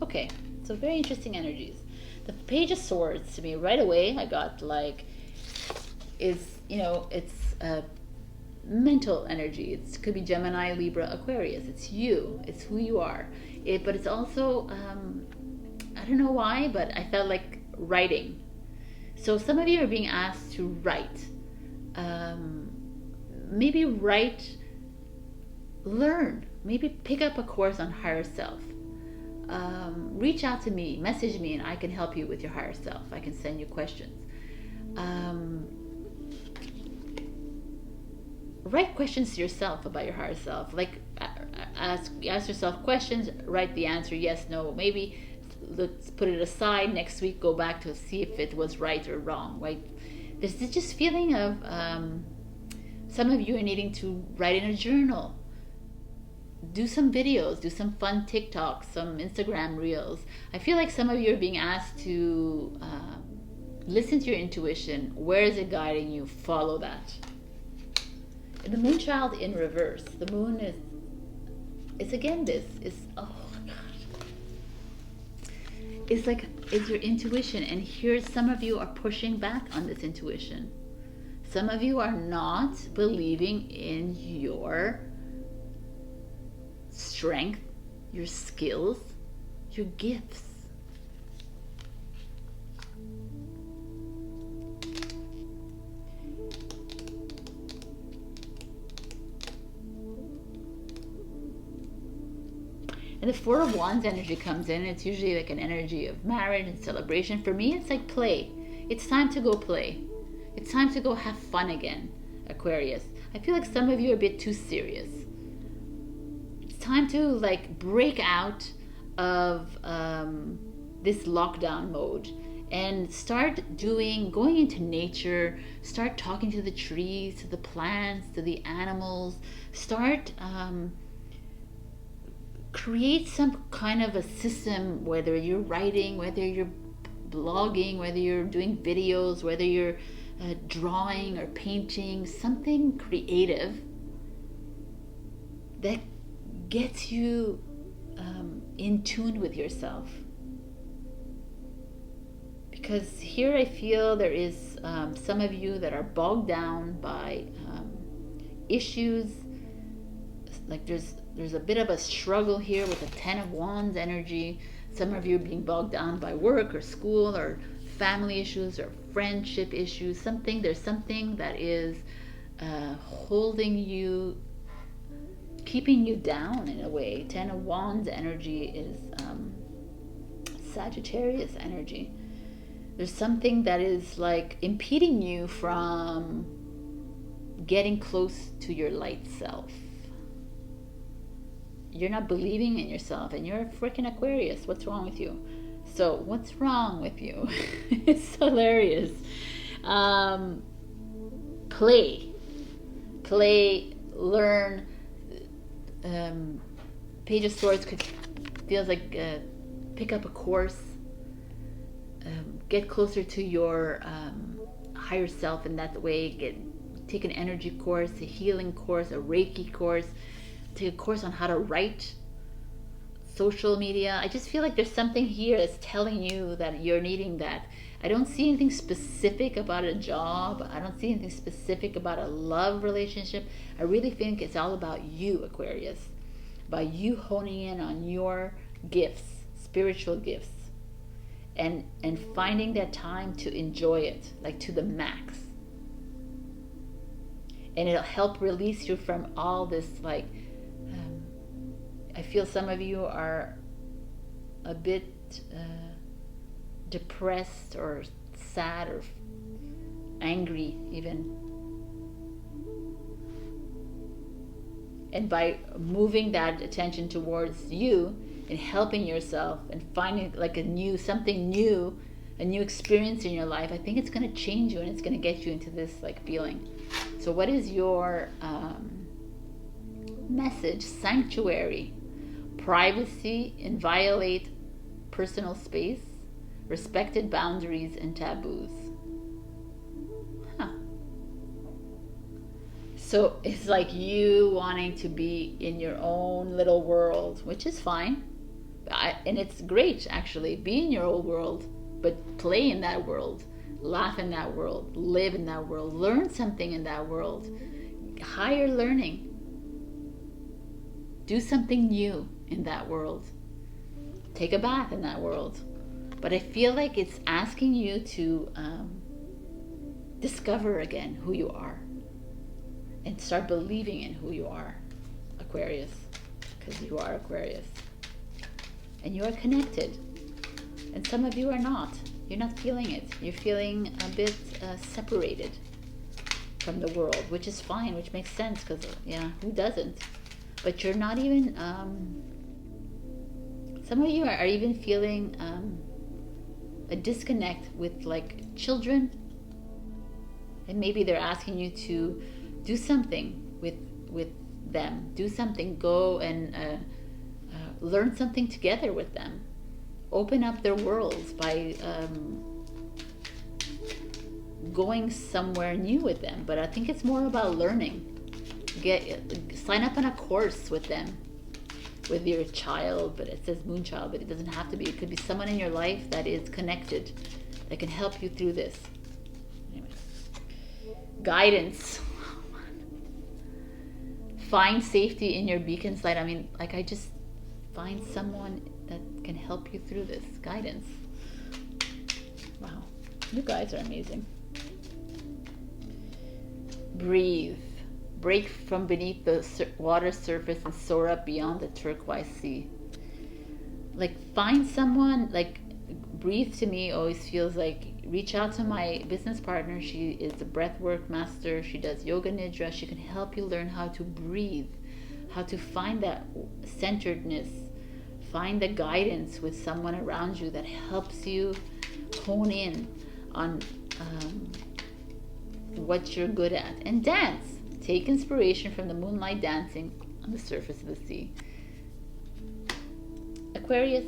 Okay, so very interesting energies. The Page of Swords, to me, right away, I got like, it's mental energy. It could be Gemini, Libra, Aquarius. It's you. It's who you are. But it's also, I don't know why, but I felt like writing. So some of you are being asked to write. Maybe write, learn, maybe pick up a course on higher self. Reach out to me, message me, and I can help you with your higher self. I can send you questions. Write questions to yourself about your higher self. Like ask yourself questions, write the answer, yes, no, maybe. Let's put it aside. Next week, go back to see if it was right or wrong, right? There's just feeling of Some of you are needing to write in a journal, do some videos, do some fun TikToks, some Instagram reels. I feel like some of you are being asked to listen to your intuition. Where is it guiding you? Follow that. And the Moonchild in reverse. The moon is, it's again this. It's, oh my God. It's like, it's your intuition. And here some of you are pushing back on this intuition. Some of you are not believing in your strength, your skills, your gifts. And the Four of Wands energy comes in. It's usually like an energy of marriage and celebration. For me, it's like play. It's time to go play. It's time to go have fun again, Aquarius. I feel like some of you are a bit too serious. It's time to like break out of this lockdown mode and start going into nature, start talking to the trees, to the plants, to the animals, start create some kind of a system, whether you're writing, whether you're blogging, whether you're doing videos, whether you're drawing or painting, something creative that gets you in tune with yourself. Because here I feel there is some of you that are bogged down by issues. Like there's a bit of a struggle here with the Ten of Wands energy. Some of you are being bogged down by work or school or family issues or friendship issues. There's something that is holding you, keeping you down in a way. Ten of Wands energy is Sagittarius energy. There's something that is like impeding you from getting close to your light self. You're not believing in yourself, and you're a freaking Aquarius. What's wrong with you? So what's wrong with you? It's hilarious. Play, learn. Page of Swords feels like pick up a course, get closer to your higher self in that way. Take an energy course, a healing course, a Reiki course. Take a course on how to write, social media. I just feel like there's something here that's telling you that you're needing that. I don't see anything specific about a job. I don't see anything specific about a love relationship. I really think it's all about you, Aquarius. By you honing in on your gifts, spiritual gifts, and finding that time to enjoy it, like to the max. And it'll help release you from all this like, I feel some of you are a bit depressed or sad or angry even. And by moving that attention towards you and helping yourself and finding like something new, a new experience in your life, I think it's going to change you and it's going to get you into this like feeling. So what is your message? Sanctuary. Privacy, inviolate personal space, respected boundaries and taboos. So it's like you wanting to be in your own little world, which is fine. And it's great, actually. Be in your own world, but play in that world. Laugh in that world. Live in that world. Learn something in that world. Higher learning. Do something new in that world. Take a bath in that world. But I feel like it's asking you to discover again who you are and start believing in who you are, Aquarius, because you are Aquarius and you are connected, and some of you are not. You're not feeling it. You're feeling a bit separated from the world, which is fine, which makes sense, because who doesn't? But you're not even, some of you are even feeling a disconnect with like children, and maybe they're asking you to do something with them. Do something. Go and learn something together with them. Open up their worlds by going somewhere new with them. But I think it's more about learning. Sign up on a course with them, with your child, but it says Moonchild, but it doesn't have to be. It could be someone in your life that is connected, that can help you through this. Anyway. Guidance. Find safety in your beacon's light. I mean, like, I just find someone that can help you through this. Guidance. Wow. You guys are amazing. Breathe. Break from beneath the water surface and soar up beyond the turquoise sea. Like, find someone, like, breathe to me always feels like, reach out to my business partner. She is a breathwork master. She does yoga nidra. She can help you learn how to breathe, how to find that centeredness, find the guidance with someone around you that helps you hone in on what you're good at. And dance. Take inspiration from the moonlight dancing on the surface of the sea. Aquarius,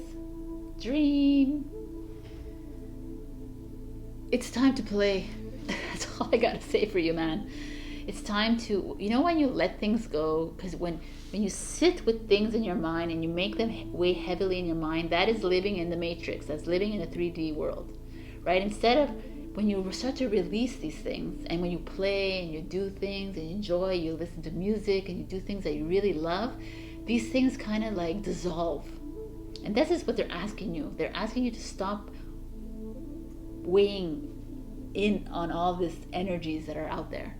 dream. It's time to play. That's all I gotta say for you, man. It's time to, you know, when you let things go, because when you sit with things in your mind and you make them weigh heavily in your mind, that is living in the matrix. That's living in a 3D world, right? Instead of when you start to release these things, and when you play and you do things and you enjoy, you listen to music and you do things that you really love, these things kind of like dissolve. And this is what they're asking you. They're asking you to stop weighing in on all these energies that are out there.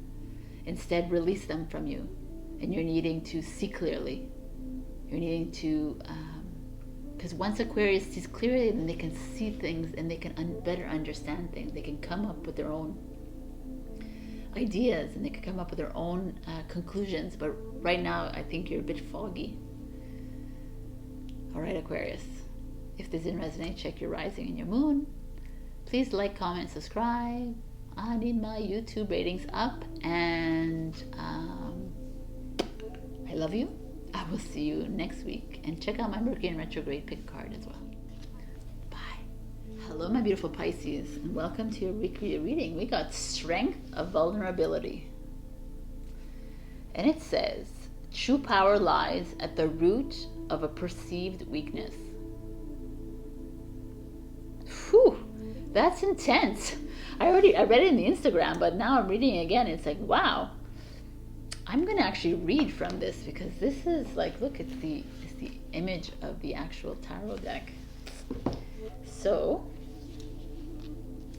Instead, release them from you. And you're needing to see clearly. You're needing to, because once Aquarius sees clearly, then they can see things and they can better understand things. They can come up with their own ideas and they can come up with their own conclusions. But right now, I think you're a bit foggy. All right, Aquarius. If this didn't resonate, check your rising and your moon. Please like, comment, subscribe. I need my YouTube ratings up. And I love you. I will see you next week. And check out my Mercury in Retrograde pick card as well. Bye. Hello, my beautiful Pisces, and welcome to your weekly reading. We got Strength of Vulnerability. And it says, true power lies at the root of a perceived weakness. Whew, that's intense. I read it in the Instagram, but now I'm reading it again. It's like, wow. I'm going to actually read from this because this is like, look, it's the image of the actual tarot deck. So,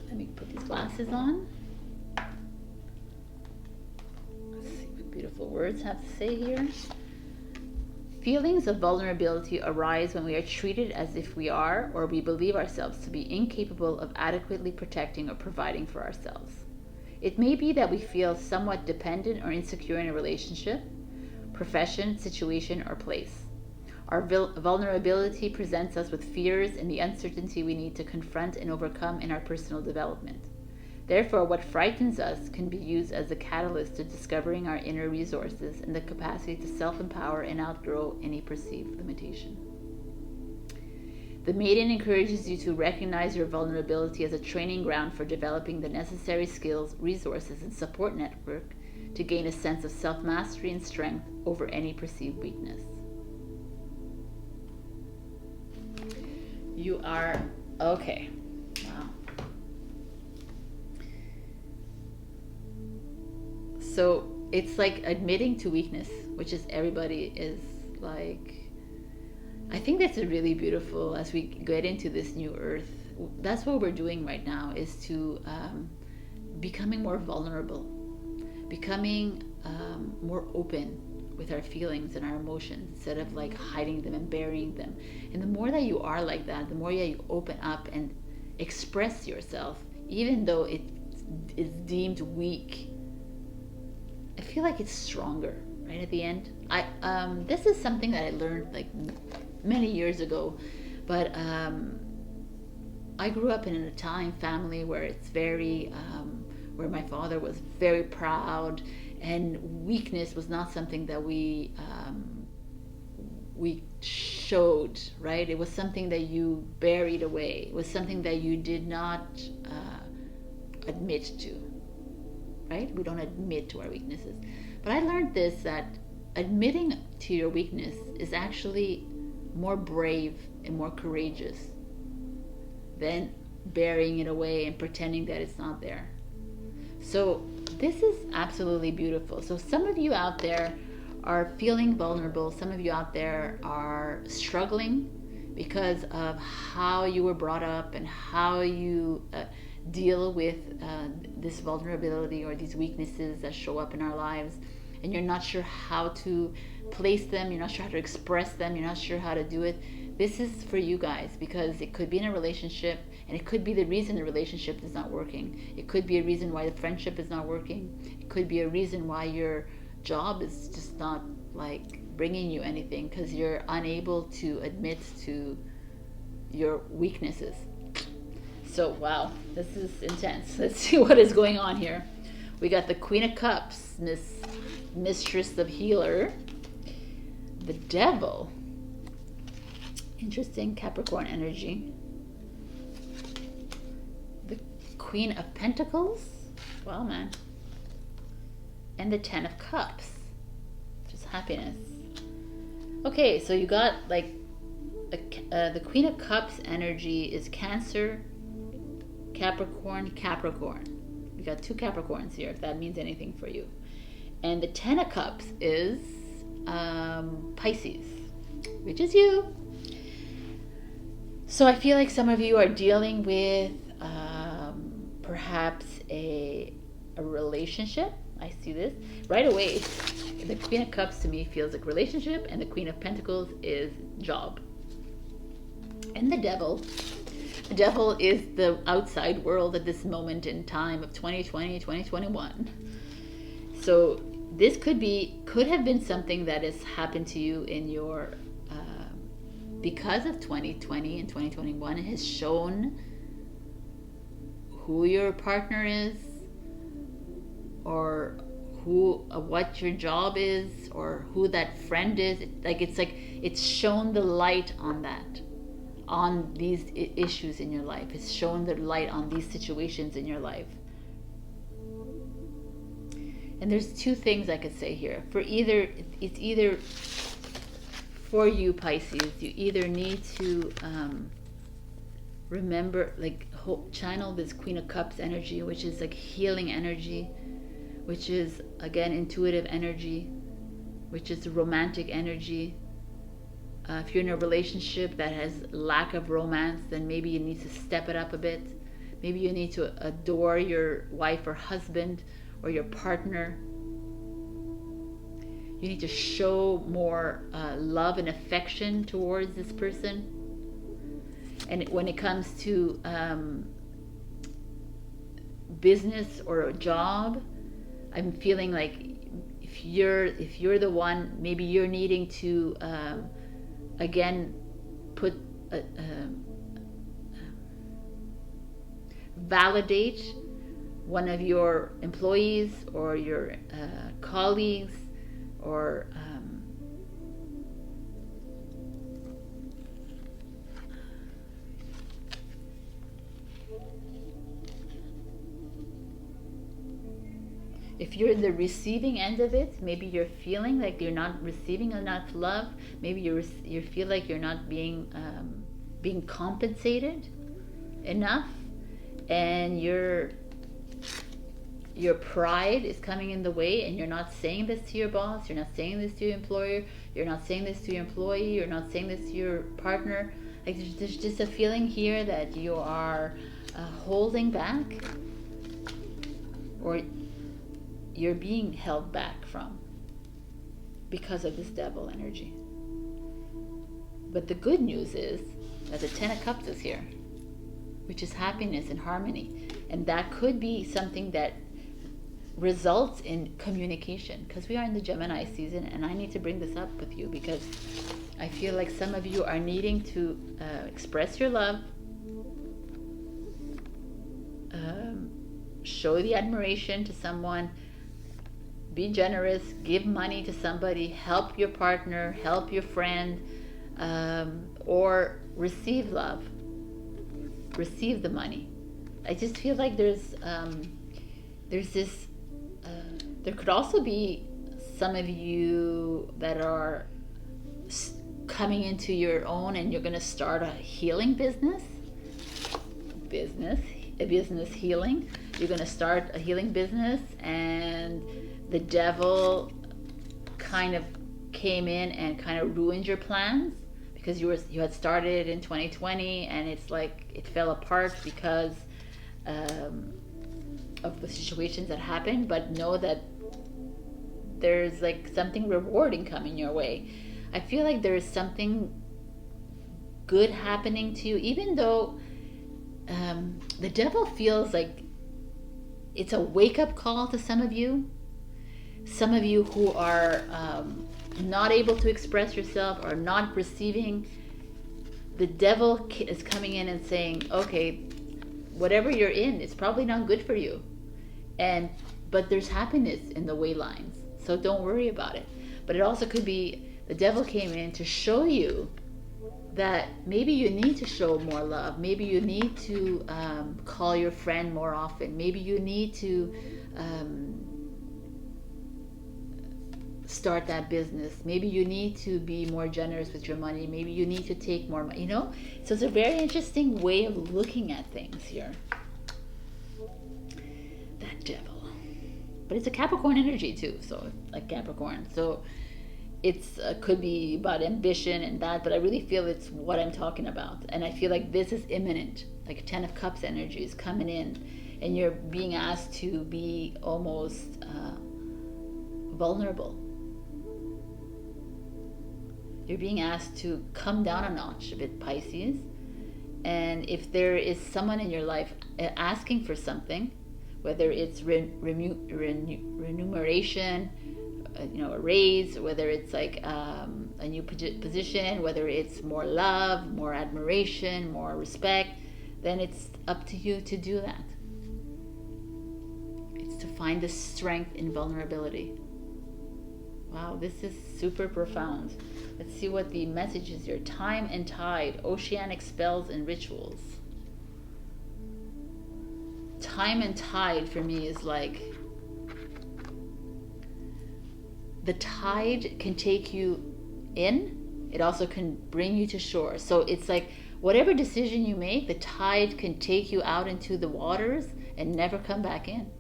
let me put these glasses on. Let's see what beautiful words have to say here. Feelings of vulnerability arise when we are treated as if we are or we believe ourselves to be incapable of adequately protecting or providing for ourselves. It may be that we feel somewhat dependent or insecure in a relationship, profession, situation, or place. Our vulnerability presents us with fears and the uncertainty we need to confront and overcome in our personal development. Therefore, what frightens us can be used as a catalyst to discovering our inner resources and the capacity to self-empower and outgrow any perceived limitation. The Maiden encourages you to recognize your vulnerability as a training ground for developing the necessary skills, resources, and support network to gain a sense of self-mastery and strength over any perceived weakness. You are okay. Wow. So it's like admitting to weakness, which is everybody is like, I think that's a really beautiful, as we get into this new earth, that's what we're doing right now, is to becoming more vulnerable, becoming more open with our feelings and our emotions instead of like hiding them and burying them. And the more that you are like that, the more you open up and express yourself, even though it is deemed weak, I feel like it's stronger, right, at the end. This is something that I learned like many years ago, but I grew up in an Italian family where it's very, where my father was very proud and weakness was not something that we showed, right? It was something that you buried away. It was something that you did not admit to, right? We don't admit to our weaknesses. But I learned this, that admitting to your weakness is actually more brave and more courageous than burying it away and pretending that it's not there. So this is absolutely beautiful. So some of you out there are feeling vulnerable. Some of you out there are struggling because of how you were brought up and how you deal with this vulnerability or these weaknesses that show up in our lives, and you're not sure how to place them, you're not sure how to express them, you're not sure how to do it. This is for you guys, because it could be in a relationship, and it could be the reason the relationship is not working. It could be a reason why the friendship is not working. It could be a reason why your job is just not like bringing you anything, because you're unable to admit to your weaknesses. So wow, this is intense. Let's see what is going on here. We got the Queen of Cups, Mistress of Healer, the Devil, interesting Capricorn energy, the Queen of Pentacles, wow man, and the Ten of Cups, just happiness. Okay, so you got like the Queen of Cups energy is Cancer, Capricorn, Capricorn. We got two Capricorns here, if that means anything for you. And the Ten of Cups is Pisces, which is you. So I feel like some of you are dealing with perhaps a relationship. I see this right away. The Queen of Cups to me feels like relationship, and the Queen of Pentacles is job. And the Devil. The Devil is the outside world at this moment in time of 2020, 2021. So this could have been something that has happened to you in your because of 2020 and 2021. It has shown who your partner is, or what your job is, or who that friend is. It's shown the light on that, on these issues in your life. It's shown the light on these situations in your life. And there's two things I could say here. It's either for you, Pisces, you either need to remember, like, channel this Queen of Cups energy, which is like healing energy, which is again intuitive energy, which is romantic energy. If you're in a relationship that has lack of romance, then maybe you need to step it up a bit. Maybe you need to adore your wife or husband or your partner. You need to show more love and affection towards this person. And when it comes to business or a job, I'm feeling like if you're the one, maybe you're needing to again validate one of your employees or your colleagues, or if you're in the receiving end of it, maybe you're feeling like you're not receiving enough love. Maybe you feel like you're not being compensated enough, and your pride is coming in the way, and you're not saying this to your boss, you're not saying this to your employer, you're not saying this to your employee, you're not saying this to your partner. Like there's just a feeling here that you are holding back, or you're being held back from, because of this Devil energy. But the good news is that the Ten of Cups is here, which is happiness and harmony. And that could be something that results in communication, because we are in the Gemini season, and I need to bring this up with you because I feel like some of you are needing to express your love, show the admiration to someone be generous, give money to somebody, help your partner, help your friend, or receive love, receive the money. I just feel like there's this, there could also be some of you that are coming into your own and you're going to start a healing business healing. You're going to start a healing business, and the devil kind of came in and kind of ruined your plans, because you had started in 2020 and it's like it fell apart because of the situations that happened. But know that there's like something rewarding coming your way. I feel like there's something good happening to you, even though the devil feels like it's a wake-up call to some of you who are not able to express yourself or not receiving. The devil is coming in and saying, okay, whatever you're in, it's probably not good for you, but there's happiness in the way lines, so don't worry about it. But it also could be the devil came in to show you that maybe you need to show more love. Maybe you need to call your friend more often. Maybe you need to start that business. Maybe you need to be more generous with your money. Maybe you need to take more money, So it's a very interesting way of looking at things here. That devil. But it's a Capricorn energy too, so like Capricorn. So it's could be about ambition and that, but I really feel it's what I'm talking about. And I feel like this is imminent, like 10 of Cups energy is coming in, and you're being asked to be almost vulnerable. You're being asked to come down a notch a bit, Pisces. And if there is someone in your life asking for something, whether it's remuneration, a raise, whether it's like a new position, whether it's more love, more admiration, more respect, then it's up to you to do that. It's to find the strength in vulnerability. Wow, this is super profound. Let's see what the message is here. Time and tide, oceanic spells and rituals. Time and tide for me is like, the tide can take you in, it also can bring you to shore. So it's like whatever decision you make, the tide can take you out into the waters and never come back in.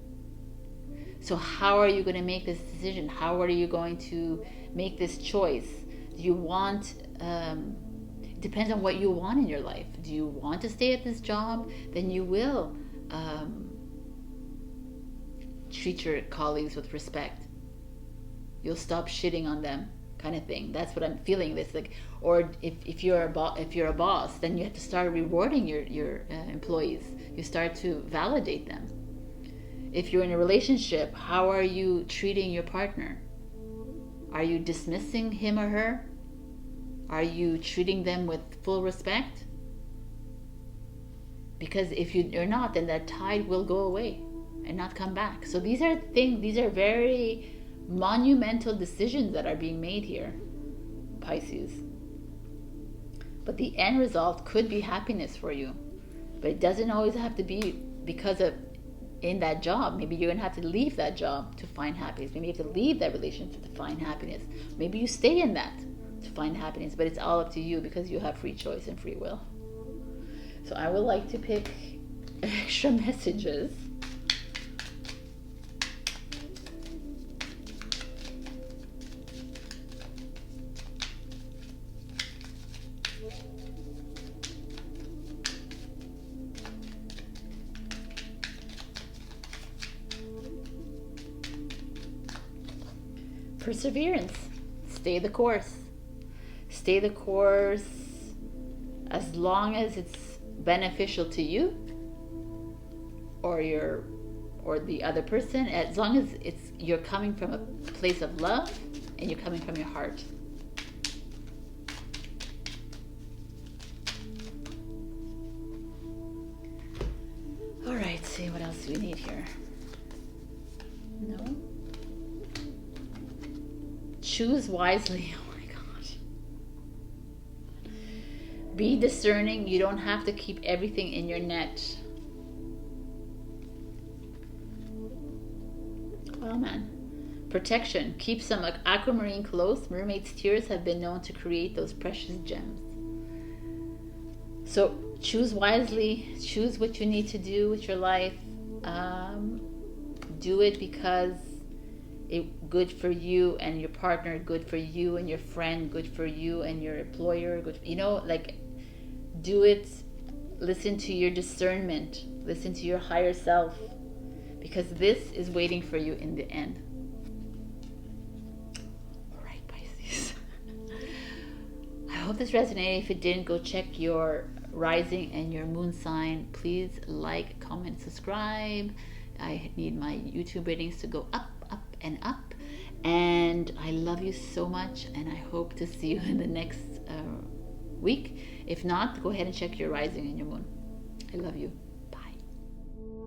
So how are you going to make this decision? How are you going to make this choice? Do you want, it depends on what you want in your life. Do you want to stay at this job? Then you will treat your colleagues with respect. You'll stop shitting on them, kind of thing. That's what I'm feeling. This like, or if you're a boss, then you have to start rewarding your employees. You start to validate them. If you're in a relationship, how are you treating your partner? Are you dismissing him or her? Are you treating them with full respect? Because if you're not, then that tide will go away and not come back. So these are very monumental decisions that are being made here, Pisces. But the end result could be happiness for you. But it doesn't always have to be because of in that job. Maybe you're going to have to leave that job to find happiness. Maybe you have to leave that relationship to find happiness. Maybe you stay in that to find happiness. But it's all up to you because you have free choice and free will. So I would like to pick extra messages. Perseverance. Stay the course. Stay the course as long as it's beneficial to you or the other person, as long as you're coming from a place of love and you're coming from your heart. All right, see what else do we need here. No. choose wisely. Oh my God. Be discerning. You don't have to keep everything in your net. Oh man. Protection. Keep some aquamarine close. Mermaid's tears have been known to create those precious gems. So choose wisely. Choose what you need to do with your life. Do it because it's good for you and your partner, good for you and your friend, good for you and your employer, good, you know, like, do it. Listen to your discernment. Listen to your higher self, because this is waiting for you in the end. All right, Pisces. I hope this resonated. If it didn't, go check your rising and your moon sign. Please like, comment, subscribe. I need my YouTube ratings to go up, up, and up. And I love you so much, and I hope to see you in the next week. If not, go ahead and check your rising and your moon. I love you.